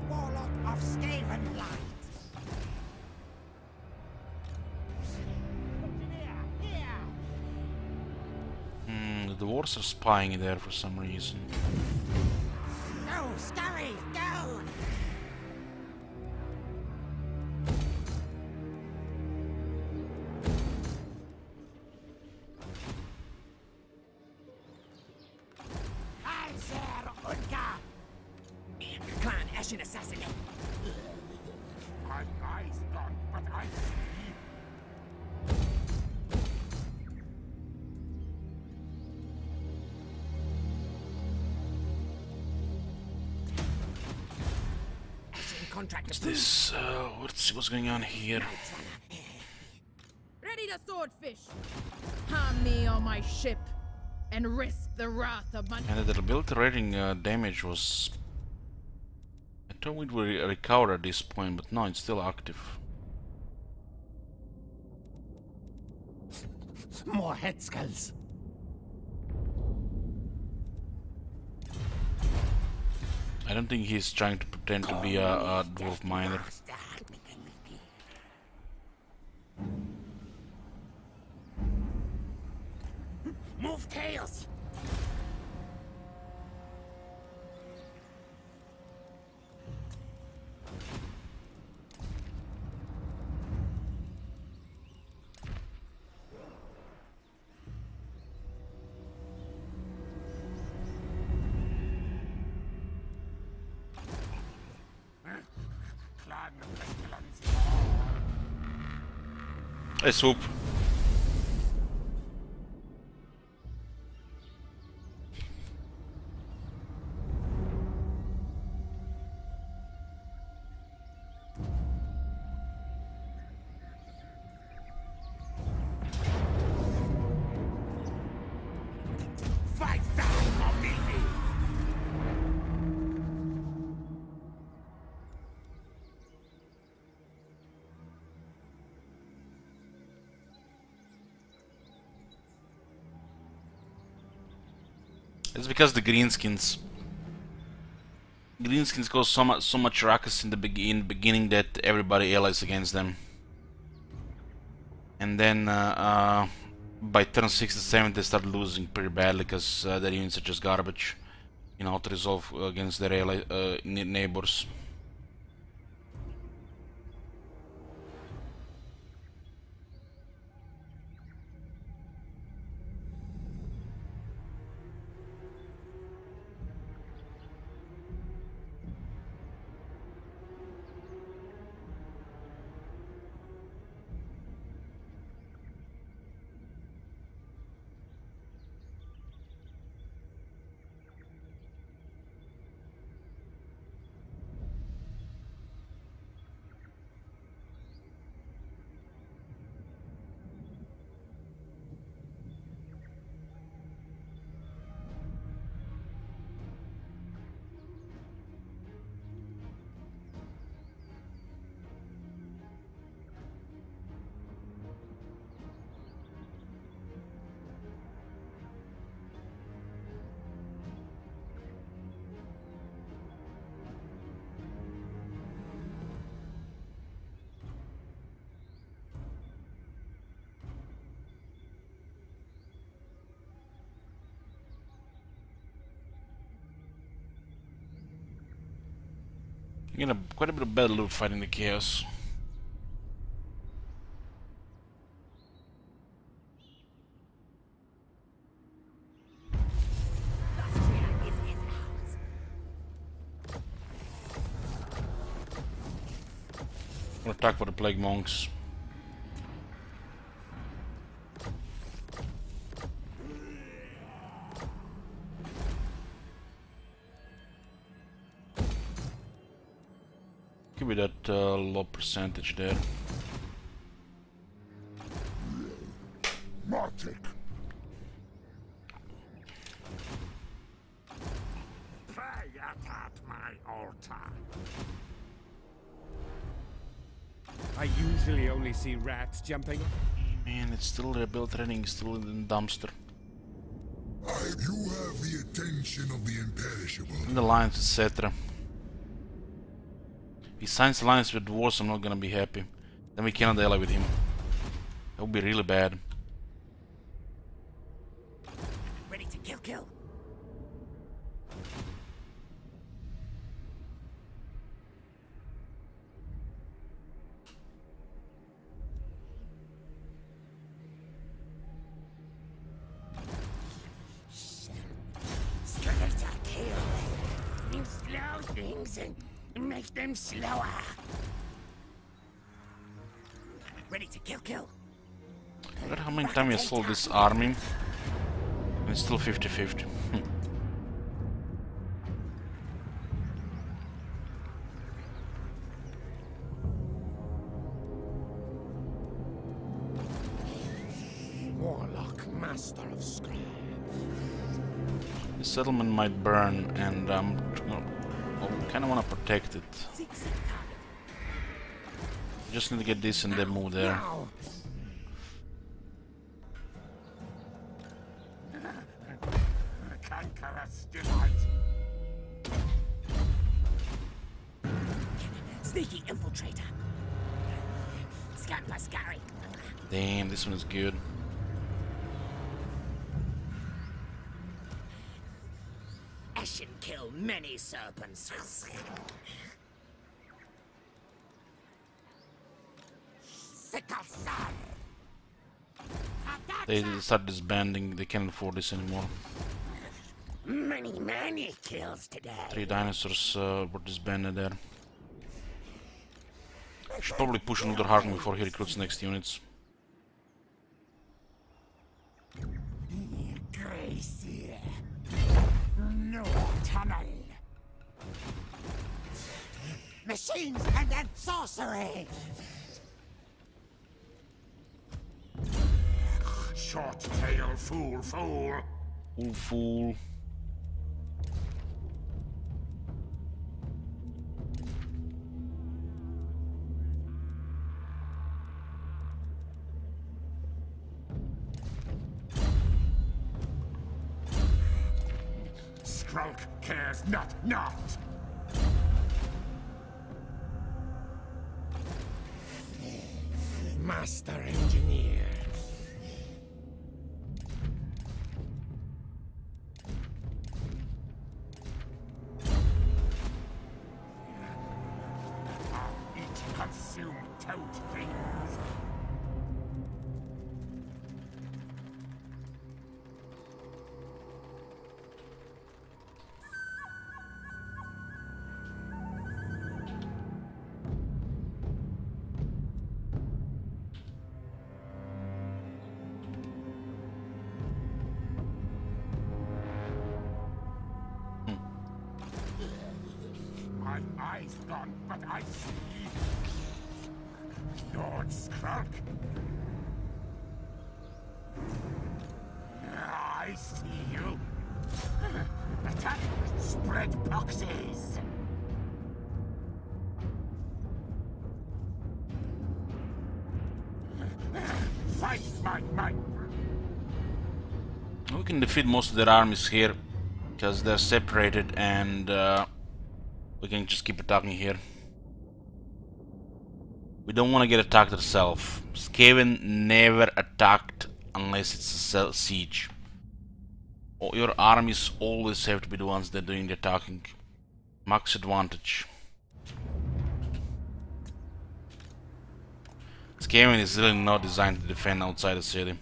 Warlock of Skaven Light. The dwarves are spying there for some reason. Go, scurry, go! Alzer Unka! Clan Ashen assassin. My eyes gone, but I see. Ashen contract What's approved. this? Let's see what's going on here. Ready to swordfish. Harm me on my ship and risk the wrath of my... And the ability rating damage was... I thought we'd recover at this point, but no, it's still active. More head skulls. I don't think he's trying to pretend to be a dwarf miner. Move tails! Clan Pestilens. Hey, swoop. Fight down for me! It's because the greenskins cause so much ruckus in the beginning that everybody allies against them, and then by turn 67 they start losing pretty badly because their units are just garbage, you know, to resolve against their neighbors. You get quite a bit of battle loot fighting the chaos. Austria is ours. Or attack for the plague monks. Give me that low percentage there. Martic. Pray at my altar. I usually only see rats jumping. Man, it's still the build training is still in the dumpster. You have the attention of the imperishable. In the alliance, etc. If he signs alliance with dwarves, I'm not gonna be happy. Then we cannot ally with him. That would be really bad. Ready to kill. Skeletor kill. You slow things and make them slower. Ready to kill. I wonder how many times we sold this army. And it's still 50-50. Warlock, master of scrap. The settlement might burn, and I kind of want to protect it. Just need to get this and then move there. Conqueror's delight. Sneaky infiltrator. Scamper scary. Damn, this one is good. Ashen kill many serpents. Sickle sun. They start disbanding, they can't afford this anymore. Many kills today. 3 dinosaurs were disbanded there. Should probably push another Harkon before he recruits next units. Gracie. No tunnel. Machines and then sorcery. Short tail, fool. Fool. Skrulk cares not. Master engineer. Eat, consume, toad things. My eyes gone, but I see. Lord Skrulk. I see you. Attack! Spread boxes! Fight my... We can defeat most of their armies here, because they're separated, and we can just keep attacking here. We don't want to get attacked ourselves. Skaven never attacked unless it's a siege. Your armies always have to be the ones that are doing the attacking. Max advantage. Skaven is really not designed to defend outside the city.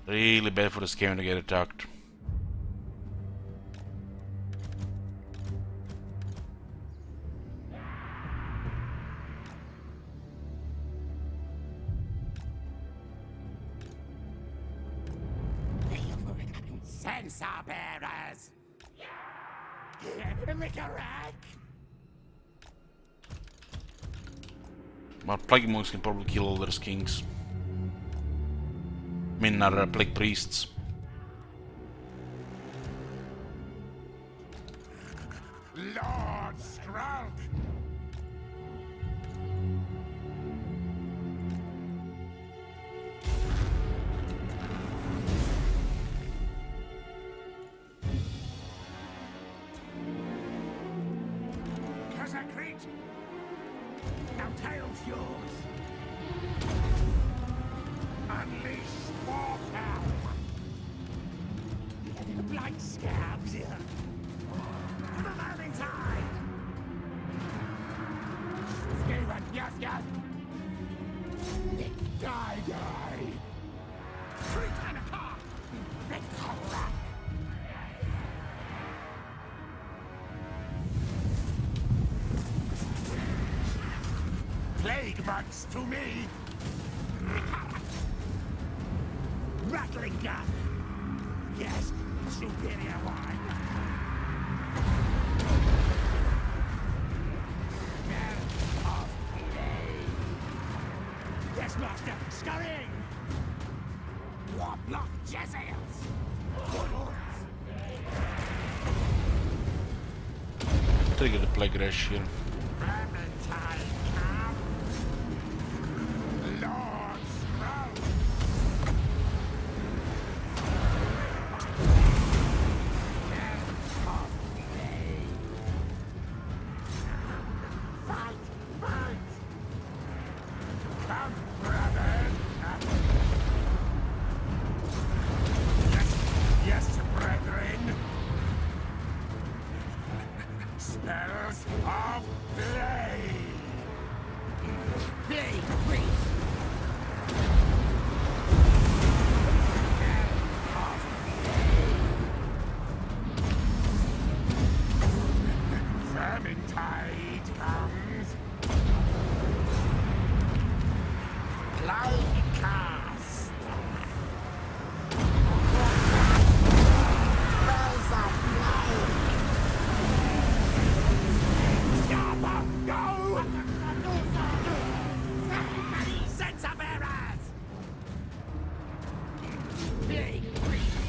Really bad for the Skaven to get attacked. Sensor bearers! Make a wreck! But plague monks can probably kill all their skinks. I mean, not plague priests. Lord Skrug! Consecrate! Now tail's yours! Unleash more power! Blight scabs here! The Vermin Tide! Skaven, yes, yes! Die! Treat and a car! Let's go run! Plague monks to me! Rattling gun! Yes, superior one! Smell of plague! Yes, master! Scurrying! Warlock Jezzails! Trigger the plague rush here. Vermintide come! Lord Sprout! Fight! Come, brothers! Yes, brethren! Spells of plague! Plague priest! Vermintide comes! Plague cast! Spells of plague! Go! Sensor bearers! Plague priest!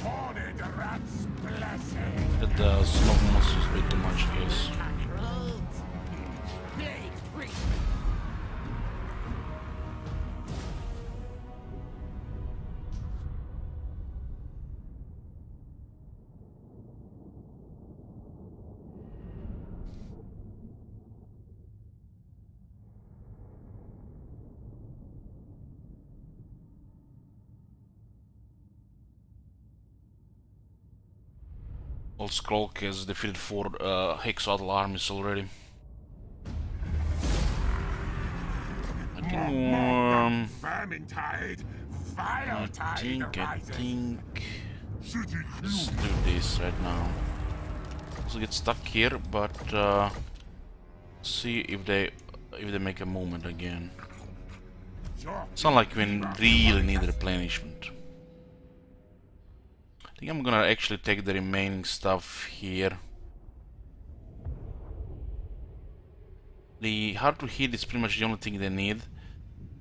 Horned rat's blessing! The smoke monster is way too much, guys. Plague priest! Old Skrulk has defeated 4 Hexadal armies already. I think, Vermintide! Vile tide I arises! think... Let's do this right now. Also get stuck here, but see if they make a movement again. It's not like we really need replenishment. I think I'm gonna actually take the remaining stuff here. The hard to hit is pretty much the only thing they need.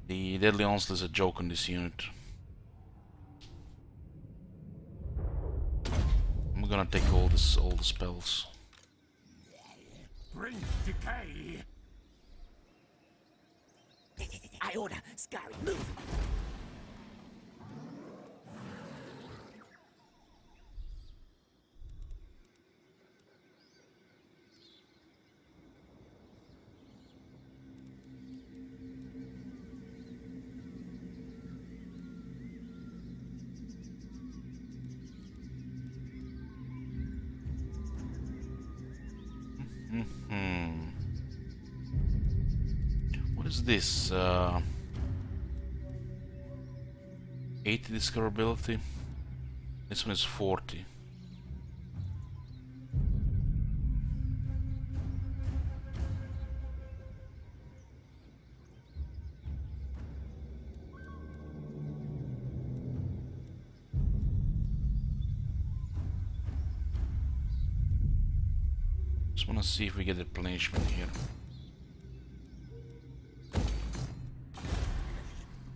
The deadly onslaught is a joke on this unit. I'm gonna take all the spells. Bring decay! I order. Scary, move. What is this? 80 discoverability. This one is 40. Just wanna see if we get replenishment here.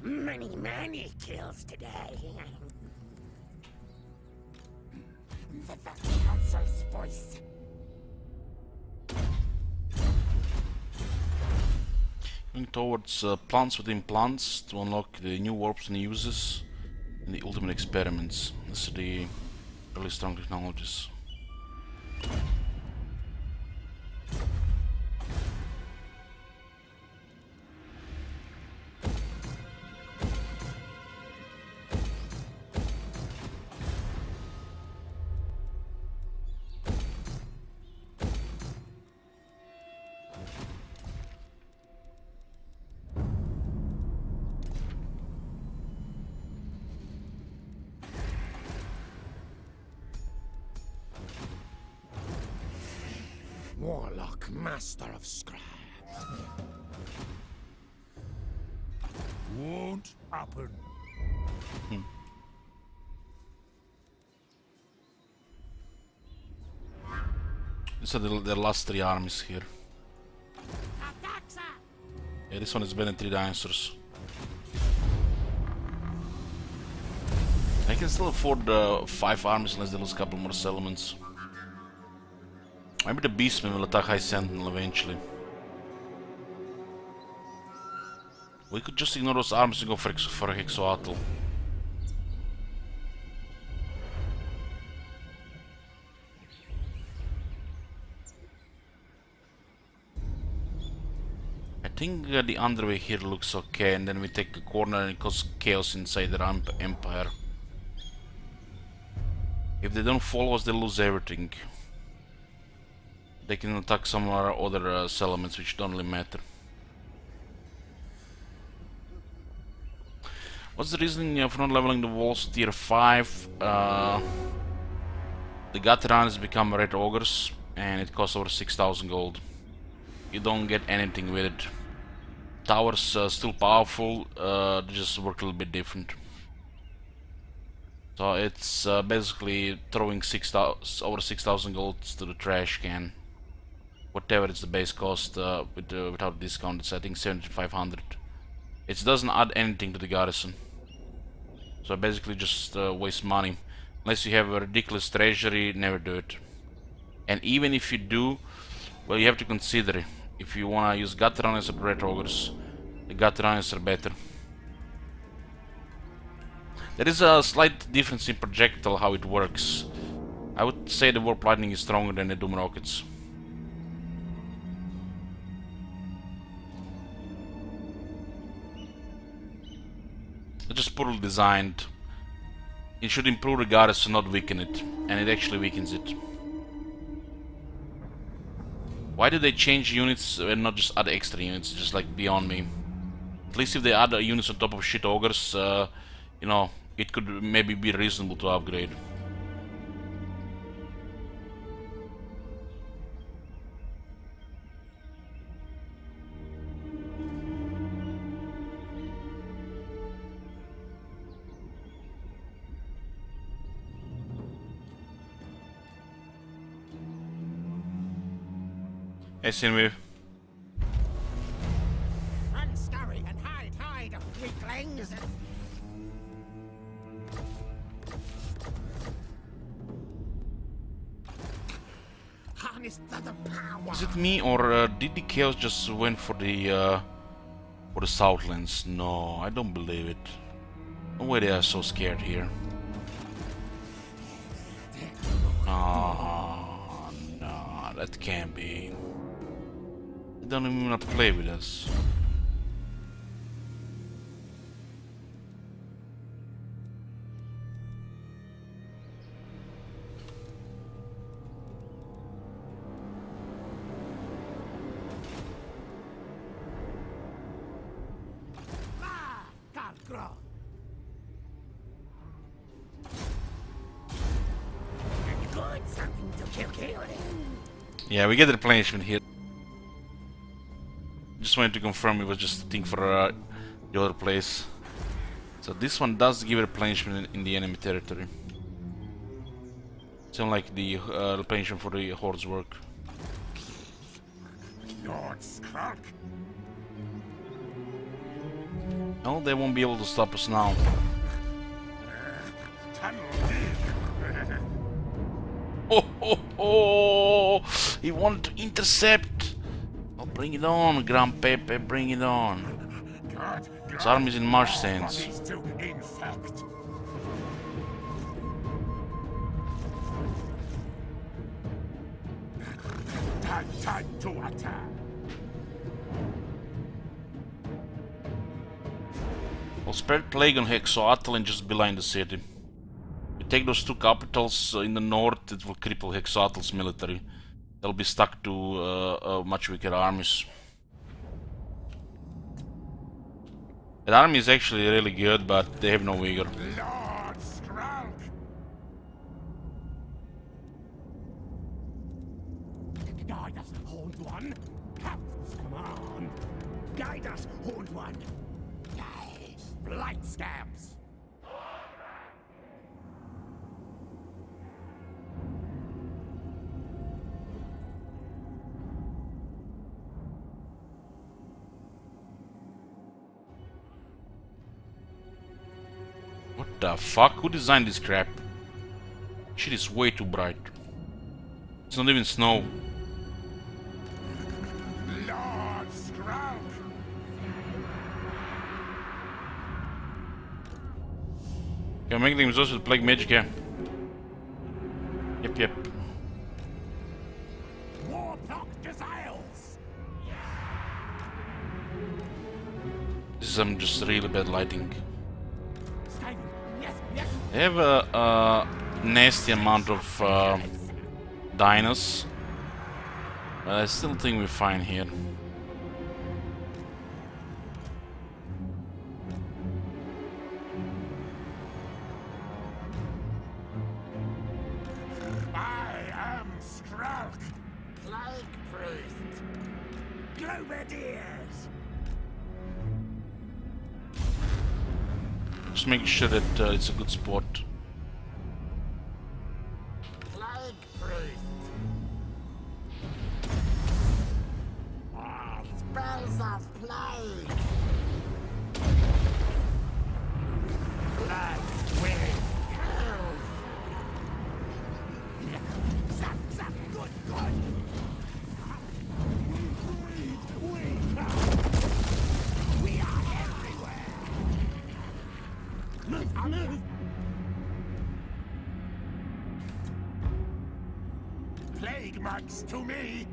Many kills today. The council's voice. Going towards plants within plants to unlock the new warps and uses and the ultimate experiments. This is the really strong technologies. Warlock, master of scraps. Won't happen. These are the last three armies here. Yeah, this one is better than 3 dinosaurs. I can still afford 5 armies unless they lose a couple more settlements. Maybe the Beastmen will attack High Sentinel eventually. We could just ignore those armies and go for Hexoatl. I think the underway here looks okay, and then we take a corner and cause chaos inside the Empire. If they don't follow us, they lose everything. They can attack some of our other settlements, which don't really matter. What's the reason for not leveling the walls to tier 5? The Gateranes become red ogres, and it costs over 6,000 gold. You don't get anything with it. Towers still powerful, they just work a little bit different. So it's basically throwing over 6,000 gold to the trash can. Whatever it's the base cost without discount, it's I think 7,500. It doesn't add anything to the garrison. So basically just waste money. Unless you have a ridiculous treasury, never do it. And even if you do, well, you have to consider if you wanna use Gateranes or red ogres, the Gateranes are better. There is a slight difference in projectile how it works. I would say the Warp Lightning is stronger than the Doom Rockets. They're just poorly designed. It should improve the garrison, not weaken it, and it actually weakens it. Why do they change units and not just add extra units, just like beyond me? At least if they add units on top of shit ogres, you know, it could maybe be reasonable to upgrade. Hey, Sinwave. Run, scurry, and hide, weaklings! Harness the power! Is it me, or did the chaos just went for the Southlands? No, I don't believe it. No way they are so scared here. Oh, no, that can't be. They don't even want to play with us. Yeah, we get the replenishment here. Just wanted to confirm it was just a thing for the other place. So this one does give replenishment in the enemy territory. It's unlike the replenishment for the hordes work. Lord Skrulk. No, they won't be able to stop us now. Tunnel Oh, oh, oh! He wanted to intercept. Oh, bring it on, Grand Pepe, bring it on. God, His army's in march stance. bodies to infect. Time to attack. We'll spread plague on Hexoatlan just behind the city. We take those two capitals in the north, it will cripple Hexoatlan's military. They'll be stuck to much weaker armies. That army is actually really good, but they have no vigor. Lord Skrulk. Guide us, Horned One. Come on. Guide us, Horned One. Blight scabs. What the fuck? Who designed this crap? Shit is way too bright. It's not even snow. Lord Skrulk. Can I make them exhausted with plague magic, yeah? Yep. Warplock Gazelles. This is some just really bad lighting. Steven, yes. They have a nasty amount of dinos. But I still think we're fine here. I am Skrulk. Plague Priest. Globadiers. Just make sure that it's a good spot. Plague Priest. Spells of plague. Blood with hell. Zap, good. We are everywhere. Move. Plague marks to me.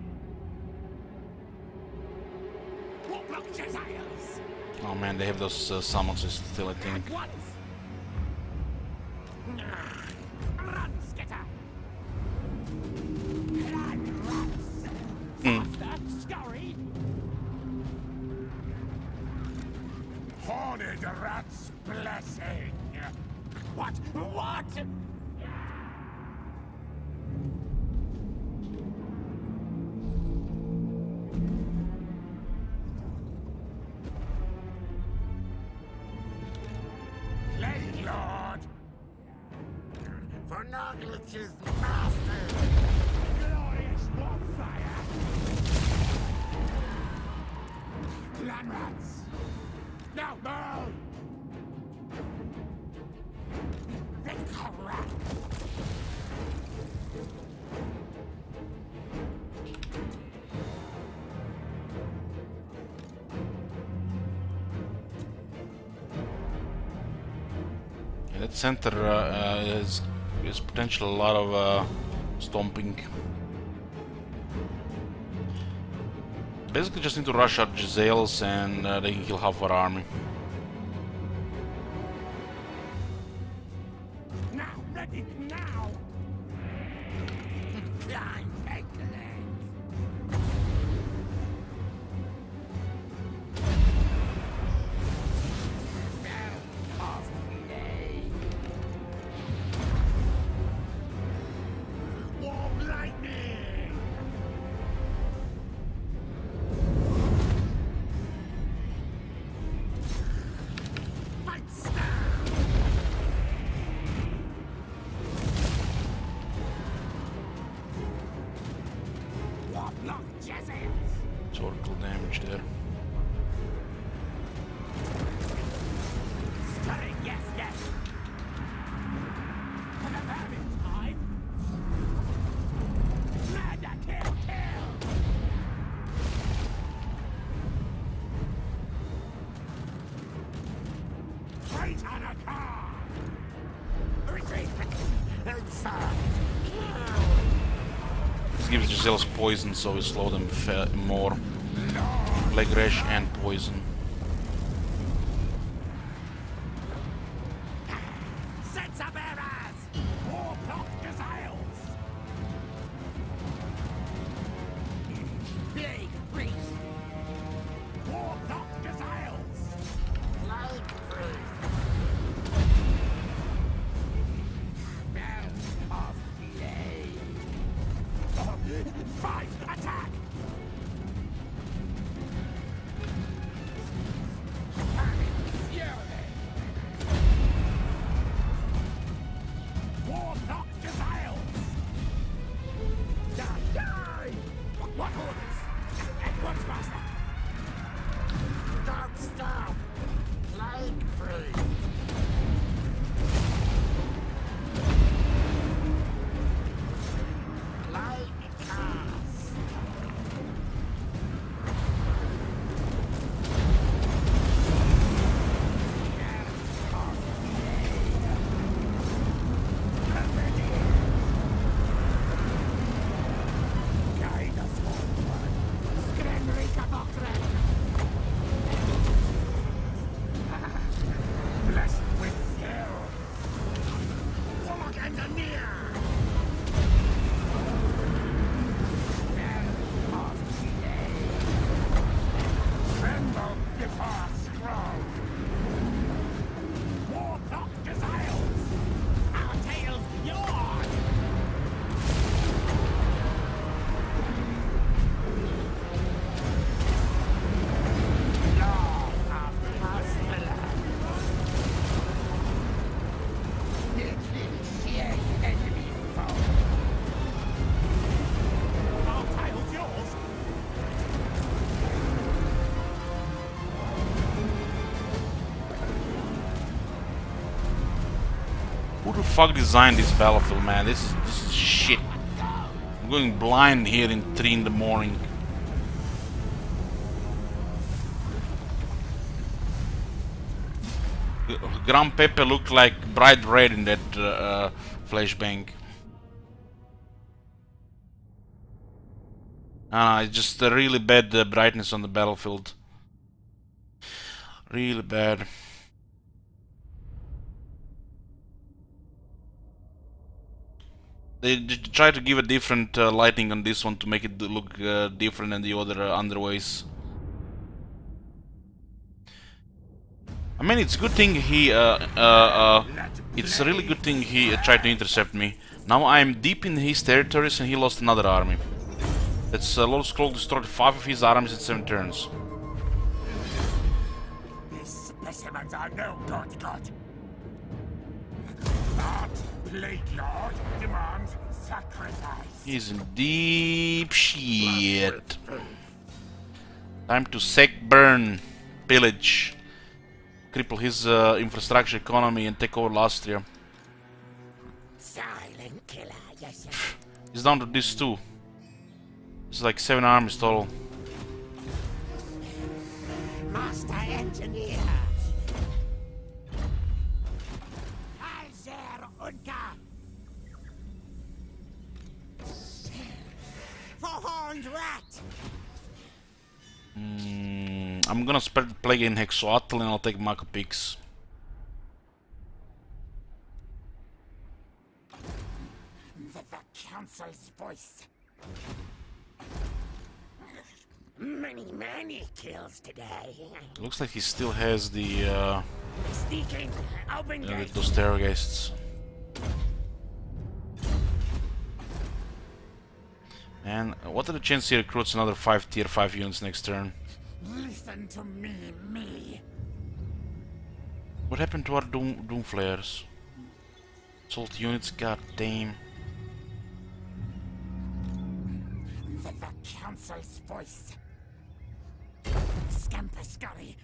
Warplock Gazelles. Oh man, they have those summons still, I think. Once. Run, Skitter. Blood rats. Faster, scurry. Horned rat's blessing. What? Plague Lord. For Noglich's master. Glorious warfire. Clan rats. Now, move! Victor rat. Yeah, that center is potential a lot of stomping. Basically just need to rush out Giselles and they can kill half our army. Now, ready, now! I'm Pestilens. Smell of plague. Warm lightning! Fight snap! Warplock Jezels! Rhetorical damage there. Stirring, yes, yes. For the vermin time. Murder, kill, kill. Fight on a car. Retreat. Inside. This gives Giselle's poison, so we slow them more. Plague Rash and poison. Sense of errors. Warlock desires. Plague priest. Warlock desires. Plague priest. Bell of plague. Fight! Attack! Fury! Warlock desires! Die! Die! What orders? At once, master! Don't stop! Plague priest! Plague cast! Guide us forward! Skrenrika Bokren! Blessed with skill! Warlock engineer! Tremble before scroll! Warlock desires! Our tales yours! Law of Pestilens! Initiate enemy foe! Our tales yours! Who the fuck designed this battlefield, man? This is shit. I'm going blind here in 3 in the morning. Gran Pepe looked like bright red in that flashbang. It's just a really bad brightness on the battlefield. Really bad. They try to give a different lighting on this one to make it look different than the other underways. I mean, it's a good thing he. It's a really good thing he tried to intercept me. Now I'm deep in his territories and he lost another army. That's Lord Scroll destroyed 5 of his armies in 7 turns. These specimens are no good. That Plague Lord demands sacrifice. He's in deep shit. Time to sack, burn, pillage, cripple his infrastructure economy and take over Lastria. Silent killer, yes. He's down to this too. It's like 7 armies total. Master engineer. Alzer Unka. Four-horned rat. I'm gonna spread the plague in Hexoatl and I'll take Macopix. The council's voice. Many kills today. Looks like he still has the Sneaking, open gate. those terrorists. And what are the chances he recruits another 5 tier 5 units next turn? Listen to me. What happened to our Doom Flares? Salt units, god damn. The council's voice. Scampascurry.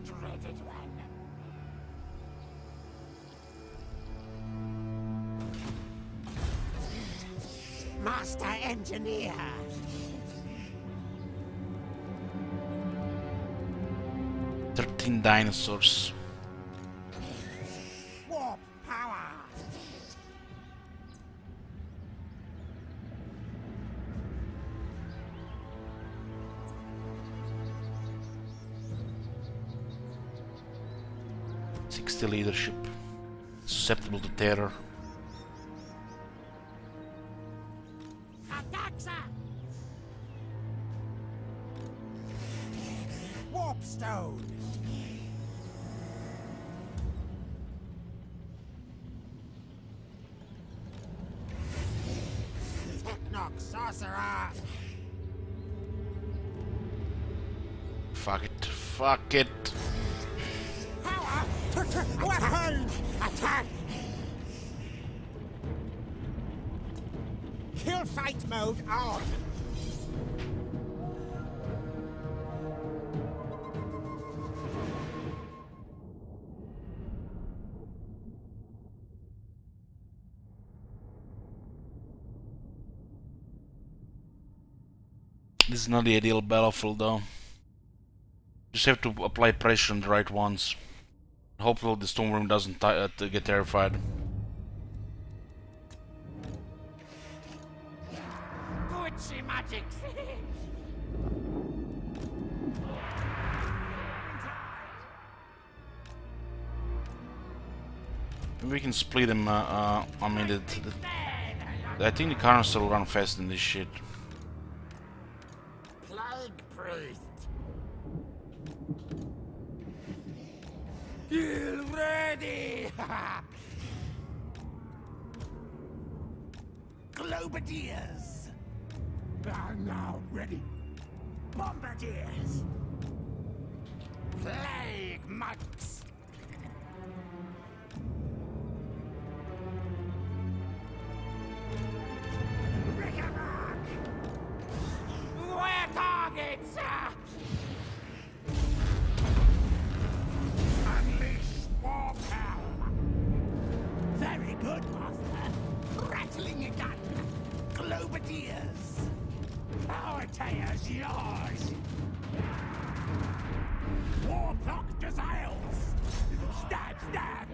Dreaded one. Master Engineer. 13 dinosaurs. Warp power. '60 leadership. Susceptible to terror. Ataxa. Warp stone. Technox sorcerer. Fuck it. Fuck it. Power. Weapon. Attack. Kill fight mode on. This is not the ideal battlefield though. Just have to apply pressure on the right ones. Hopefully the Stormworm doesn't get terrified. Gucci magics. Maybe we can split them, I mean, I think the cannons will run fast in this shit. Plague priest. Get ready. Globadiers. Are now ready. Bombardiers. Plague monks. Rickenback. Where targets? Unleash war power. Very good, Master. Rattling a gun. Globadiers. Our tires yours. Warlock desires. Stab, stab.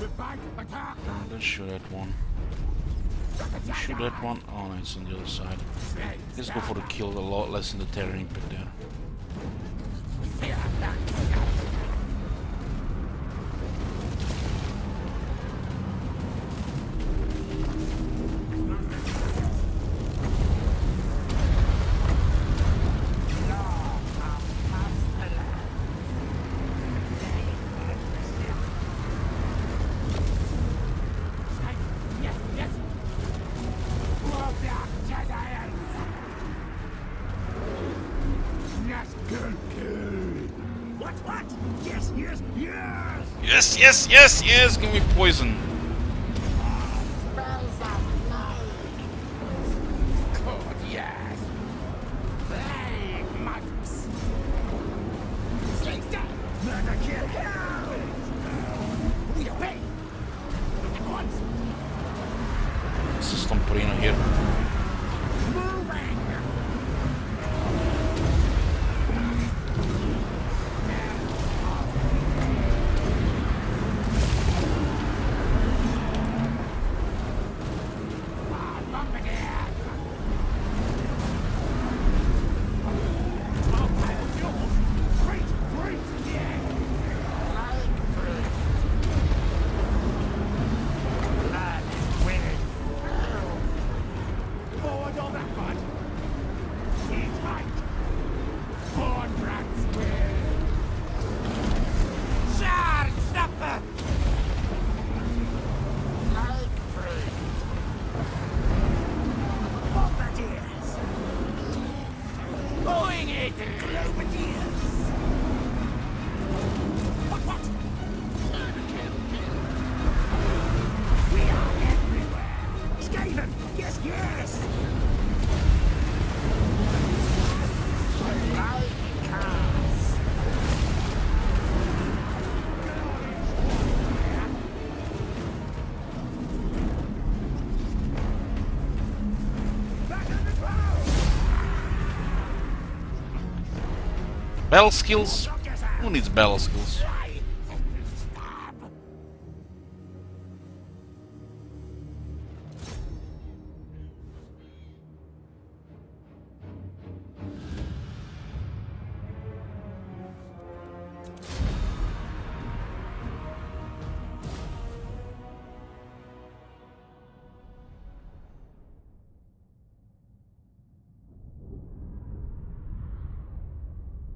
Divide attack. Let's shoot that one. Shoot that one. Oh no, it's on the other side. Let's go for the kill, a lot less in the terror impact there. Yes, yes, yes, yes! Give me poison. Yes. Plague monks. Slaves dead. Murder kill. We obey. At once. System Prino here. Moving. Battle skills? Who needs battle skills?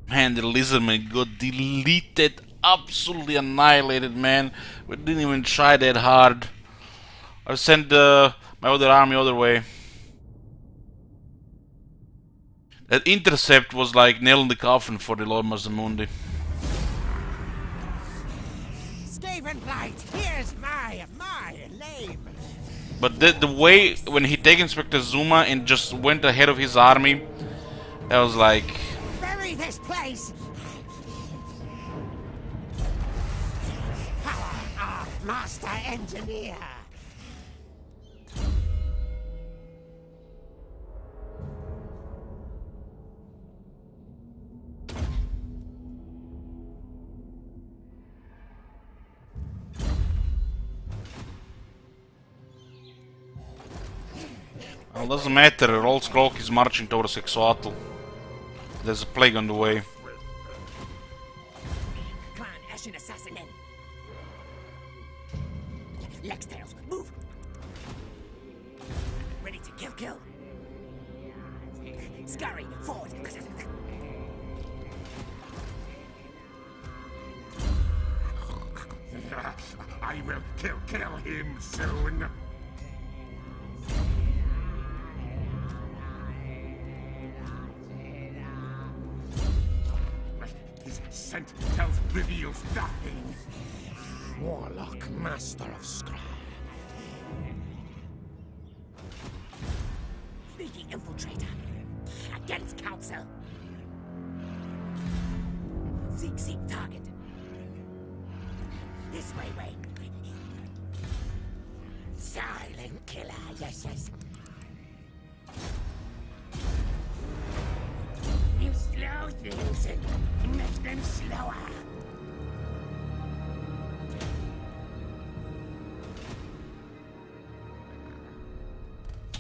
Man, the lizardman got deleted, absolutely annihilated, man. We didn't even try that hard. I sent my other army other way. That intercept was like nail in the coffin for the Lord Mazamundi. Skavenblight, here's my name. But the way when he took Inspector Zuma and just went ahead of his army, that was like... Bury this place. Power of Master Engineer. Well, doesn't matter, Old Scroll is marching towards Exoatl. There's a plague on the way. Clan Ashen Assassin in. Lex Tails, move! Ready to kill. Scurry, forward. I will kill him soon. His scent reveals nothing. Warlock, master of Scry. Sneaky infiltrator. Against council. Seek target. This way. Silent killer, yes. You slow things and make them slower.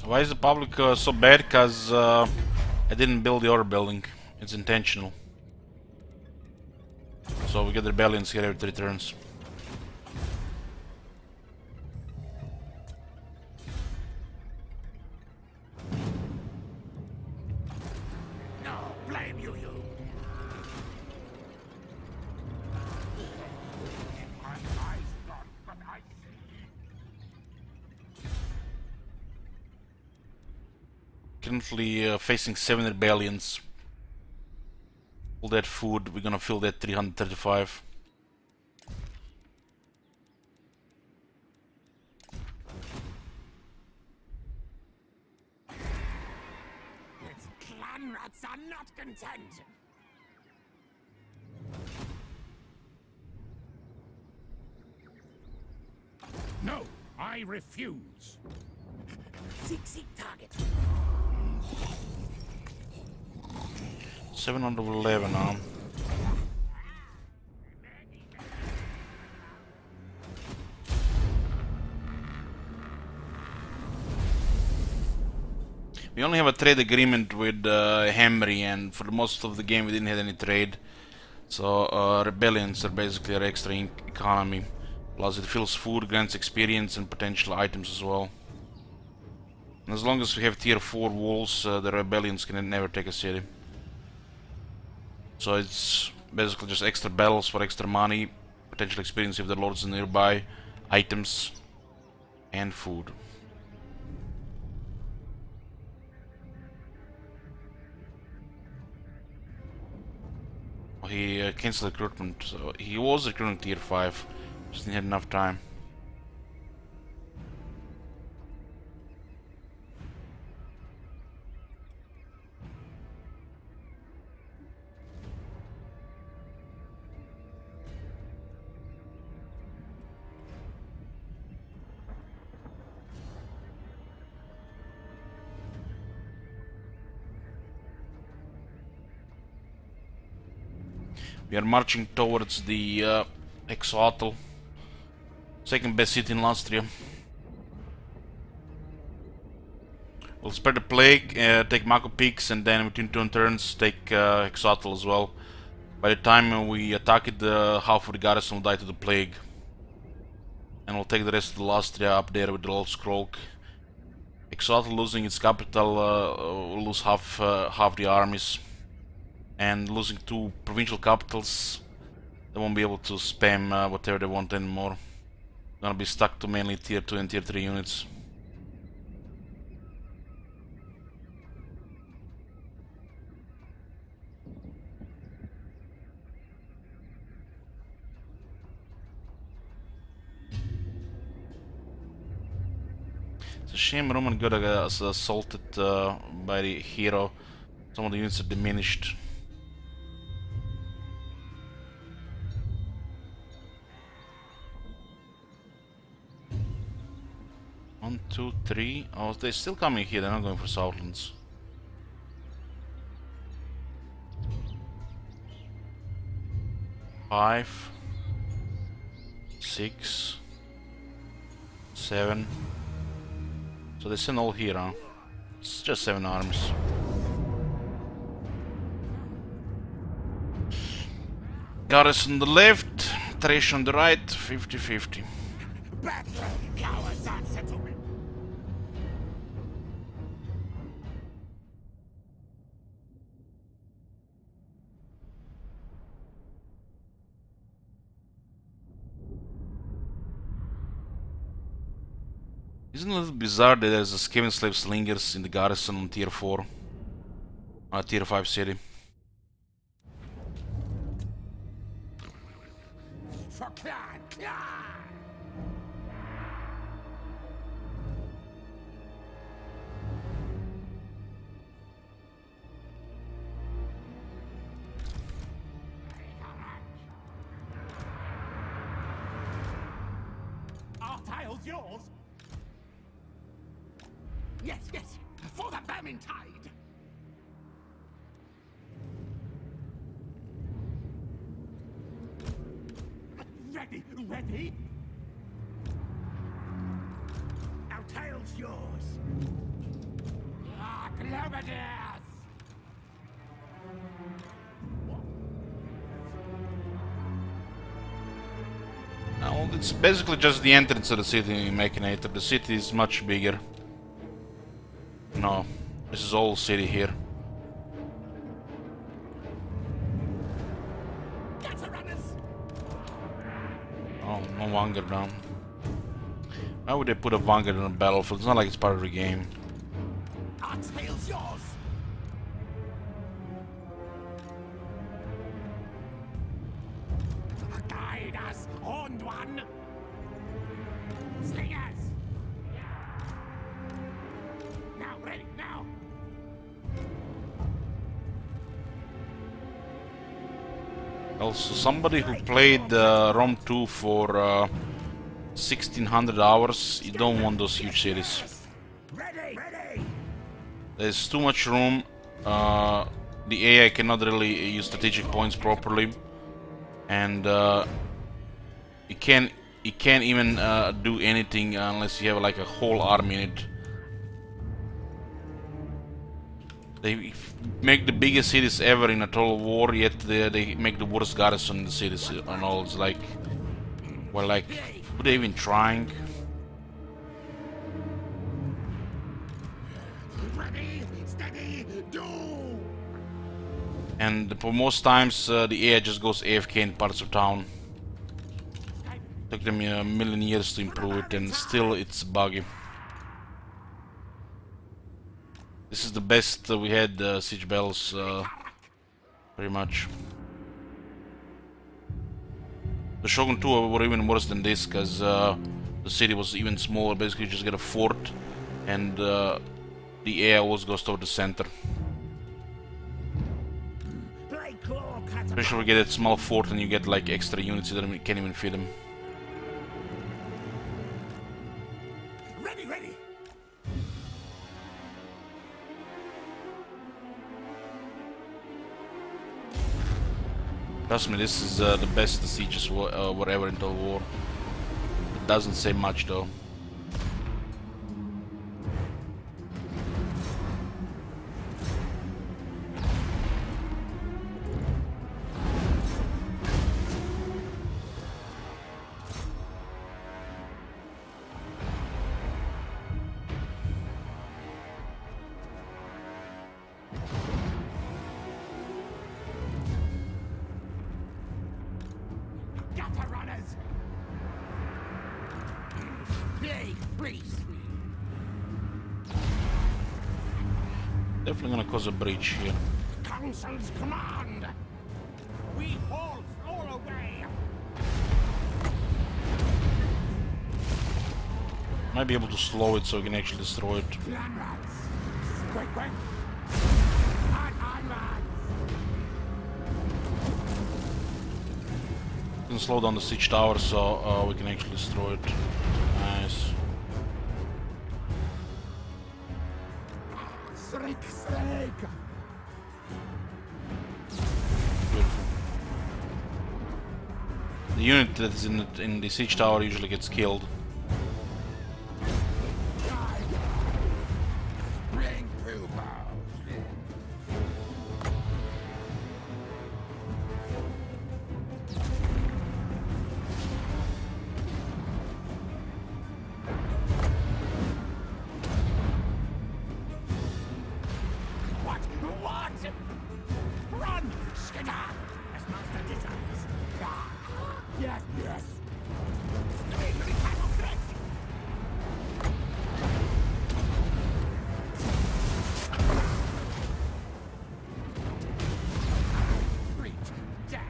Why is the public so bad? Cause I didn't build the other building. It's intentional. So we get rebellions here every 3 turns. No, blame you. My eyes gone, but I see. Currently facing 7 rebellions. All that food, we're gonna fill that 335. Its clan rats are not content. No, I refuse. Seek target. 711 now. We only have a trade agreement with Hamry, and for most of the game we didn't have any trade. So rebellions are basically our extra economy. Plus it fills food, grants experience and potential items as well. And as long as we have tier 4 walls, the rebellions can never take a city. So it's basically just extra battles for extra money, potential experience if the lords are nearby, items, and food. He cancelled recruitment, so he was recruiting tier 5, just didn't have enough time. We are marching towards the Exoatl, second best city in Lastria. We'll spread the plague, take Mako Peaks, and then within 2 turns take Exoatl as well. By the time we attack it, half of the garrison will die to the plague. And we'll take the rest of the Lastria up there with the old scroll. Exoatl losing its capital will lose half the armies. And losing 2 provincial capitals, they won't be able to spam whatever they want anymore. Gonna be stuck to mainly tier 2 and tier 3 units. It's a shame Roman got assaulted by the hero. Some of the units are diminished. One, two, three. Oh, they're still coming here. They're not going for Southlands. Five, 6, 7. So they send all here, huh? It's just 7 armies. Garrison on the left, Thrash on the right, 50-50. Cowards answer to me. Isn't it a little bizarre that there's a Skaven Slave Slingers in the garrison on tier 4? Tier 5 city. For Clan! Our tile's yours! Yes, yes, for the Vermintide! Ready, ready? Our tail's yours! Ah, Globadiers! Well, it's basically just the entrance of the city, Machinator. The city is much bigger. No, this is all city here. Oh, no Vanguard down. Why would they put a Vanguard on a battlefield? It's not like it's part of the game. Our tail's yours! Guide us, Horned One! Slingers! Now, ready, now! Also, somebody who played ROM 2 for 1600 hours, you don't want those huge cities. Ready, ready! There's too much room. The AI cannot really use strategic points properly, and you can't even do anything unless you have like a whole army in it. They make the biggest cities ever in a total war, yet they make the worst garrison in the cities and all. It's like, well, like, were they even trying? Ready, steady, do! And for most times, the AI just goes AFK in parts of town. Took them a million years to improve it, and still it's buggy. This is the best we had siege battles, pretty much. The Shogun 2 were even worse than this, because the city was even smaller. Basically, you just get a fort, and the AI always goes toward the center. Especially if you get that small fort and you get like extra units that can't even fit them. Ready, ready! Trust me, this is the best sieges whatever in the war. It doesn't say much though. Gutter runners! Plague priest! Definitely gonna cause a breach here. Council's command! We halt all away! Might be able to slow it so we can actually destroy it. Land rats! Quick, quick! On, lads! We can slow down the siege tower so we can actually destroy it. Nice. Shriek, shriek! Beautiful. The unit that's in the siege tower usually gets killed. Bring Poopo! What? Run! Skinner! As Master desires. Ah, yes, yes! Straight cattle threat! Reach death!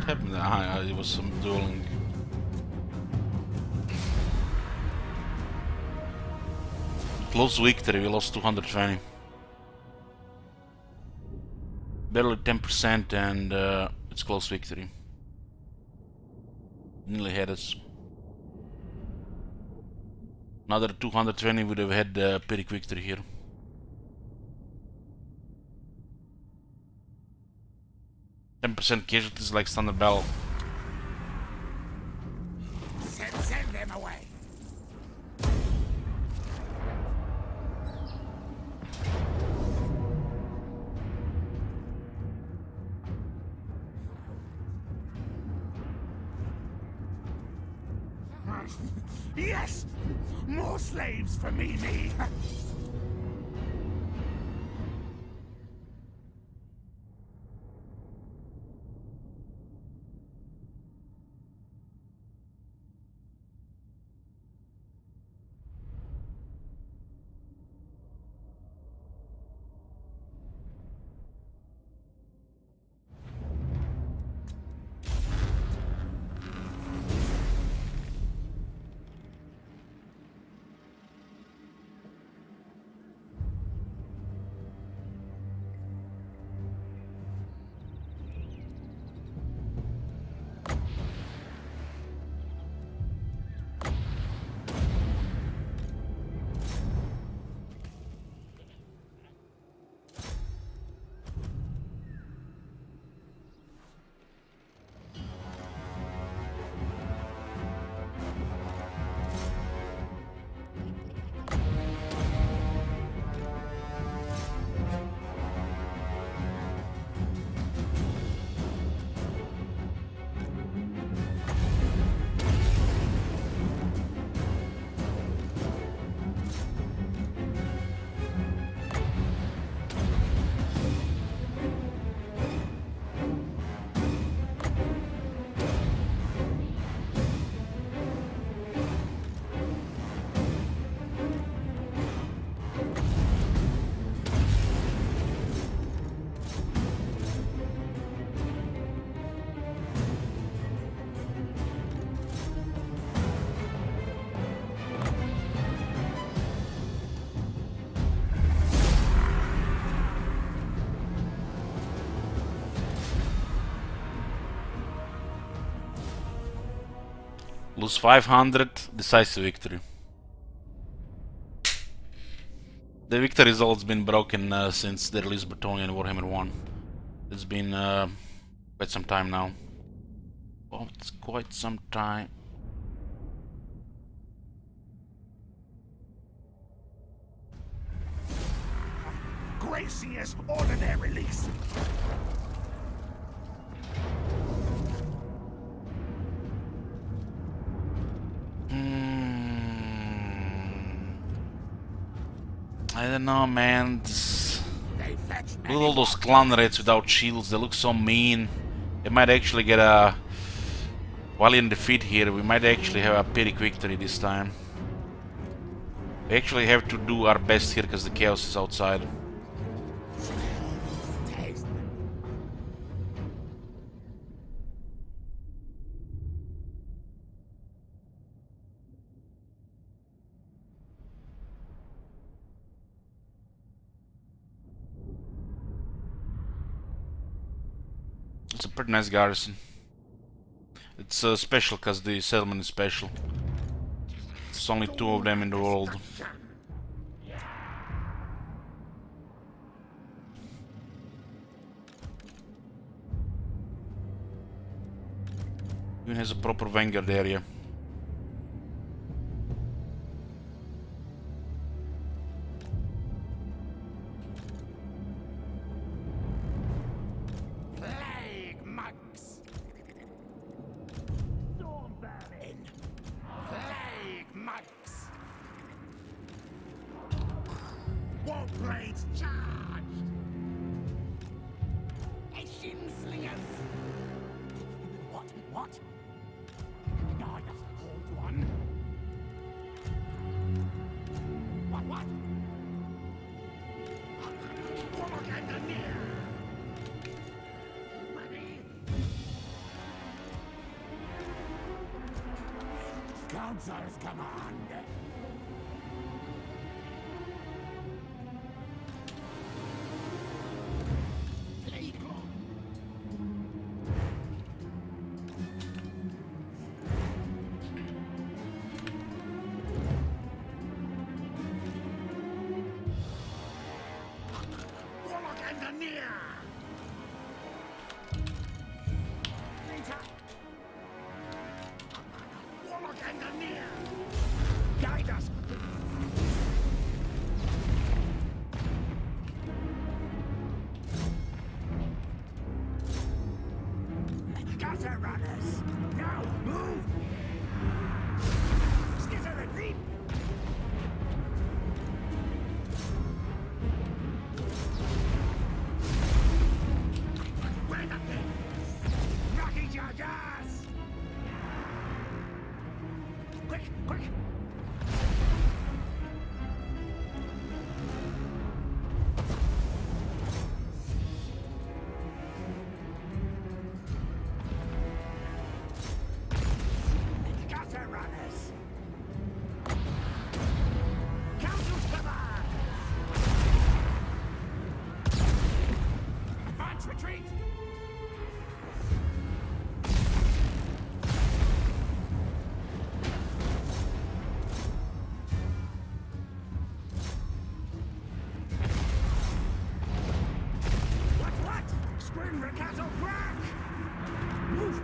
What happened there? Ah, it was some dueling. Close victory, we lost 220. Barely 10% and it's close victory. Nearly had us. Another 220 would have had a pretty quick victory here. %, casualties like standard battle. Send them away! Yes! More slaves for me! Lose 500, decisive victory. The victory result's been broken since the release of Battalion Warhammer 1. It's been quite some time now. Oh, it's quite some time. Gracie's ordinary release. I don't know, man. They fetch Look at all those clan raids without shields. They look so mean. They might actually get a valiant defeat here. We might actually have a Pyrrhic victory this time. We actually have to do our best here because the chaos is outside. taste. It's a pretty nice garrison. It's special because the settlement is special. There's only 2 of them in the world. Even has a proper vanguard area. Plague monks. Storm vermin. Plague monks. War blades charged. Ashen slingers. What? God, that's a cold one. What? Warlock and the near. Ready? Council's command. Plague Lord. Warlock and the near. Later. Warlock and the near. Guide us. Gutter runners. Now move. Skitter and leap. Where the pigs? Rocky Jajas! Quick! Gutter runners! Council's command! Advance retreat! What? Spring the cattle crack! Move!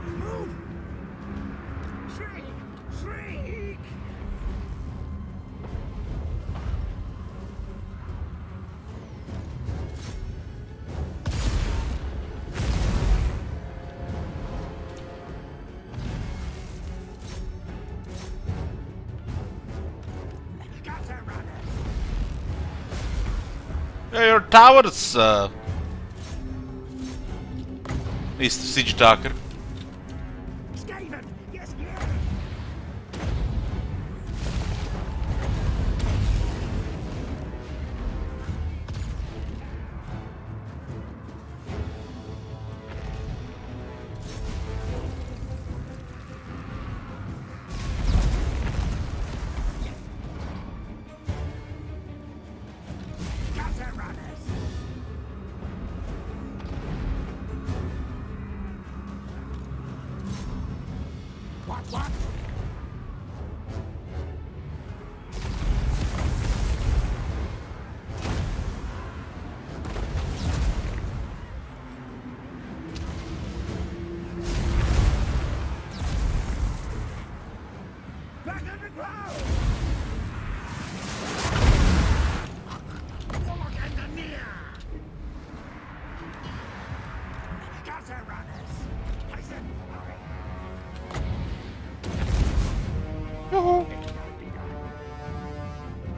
Shriek! Gutter runners! Yeah, your towers, Mr. Siege Talker. Skaven! Yes! Gutter runners!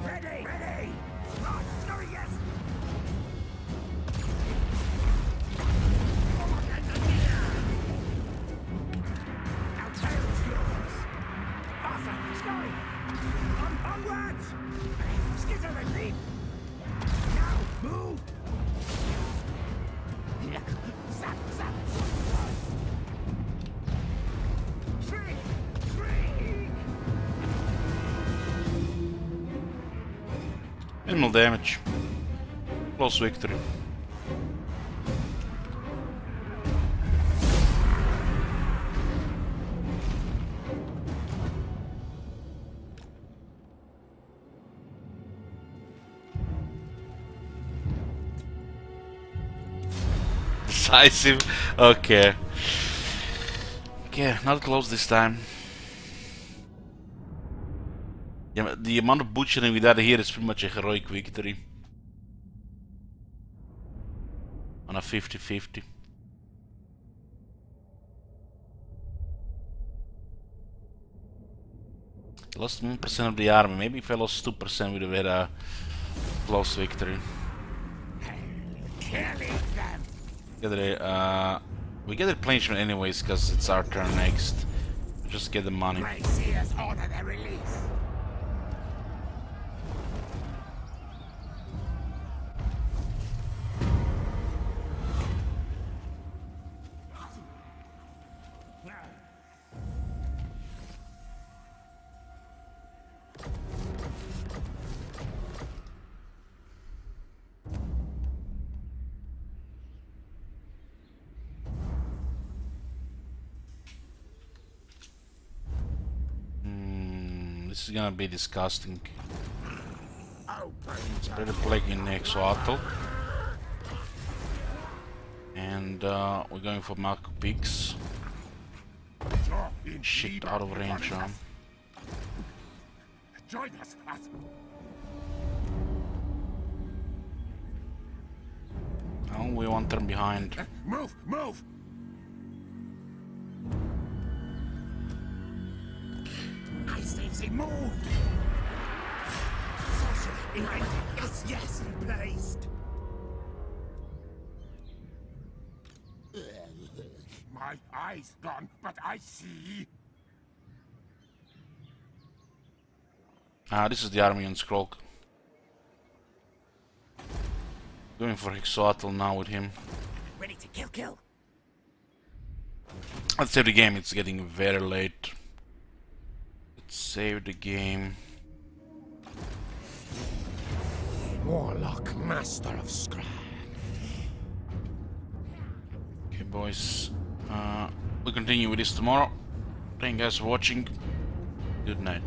Ready! Ready! Right, scurry, yes! Our tail is yours! Faster! Scurry! Onwards! Skitter and leap! Now, move! Zap, zap! Shriek! Shriek! Minimal damage. Close victory. Decisive. Okay. Okay, not close this time. Yeah, the amount of butchering we did here is pretty much a heroic victory. On a 50-50. Lost 1% of the army. Maybe if I lost 2% we'd have had a close victory. We get replenishment anyways because it's our turn next. Just get the money. Glaciers order their release. This is gonna be disgusting. Open. Better plague in Exoatl. And we're going for Marco Peaks. Shit, out of range, huh? Join us. Oh, we one turn behind. Move, move. I say move. Sorcery behind. Yes, yes, placed. My eyes gone, but I see. Ah, this is the army on Scroll. Going for Exoatl now with him. Ready to kill. Let's save the game, it's getting very late. Let's save the game. Warlock, master of scrap. Okay, boys. We'll continue with this tomorrow. Thank you guys for watching. Good night.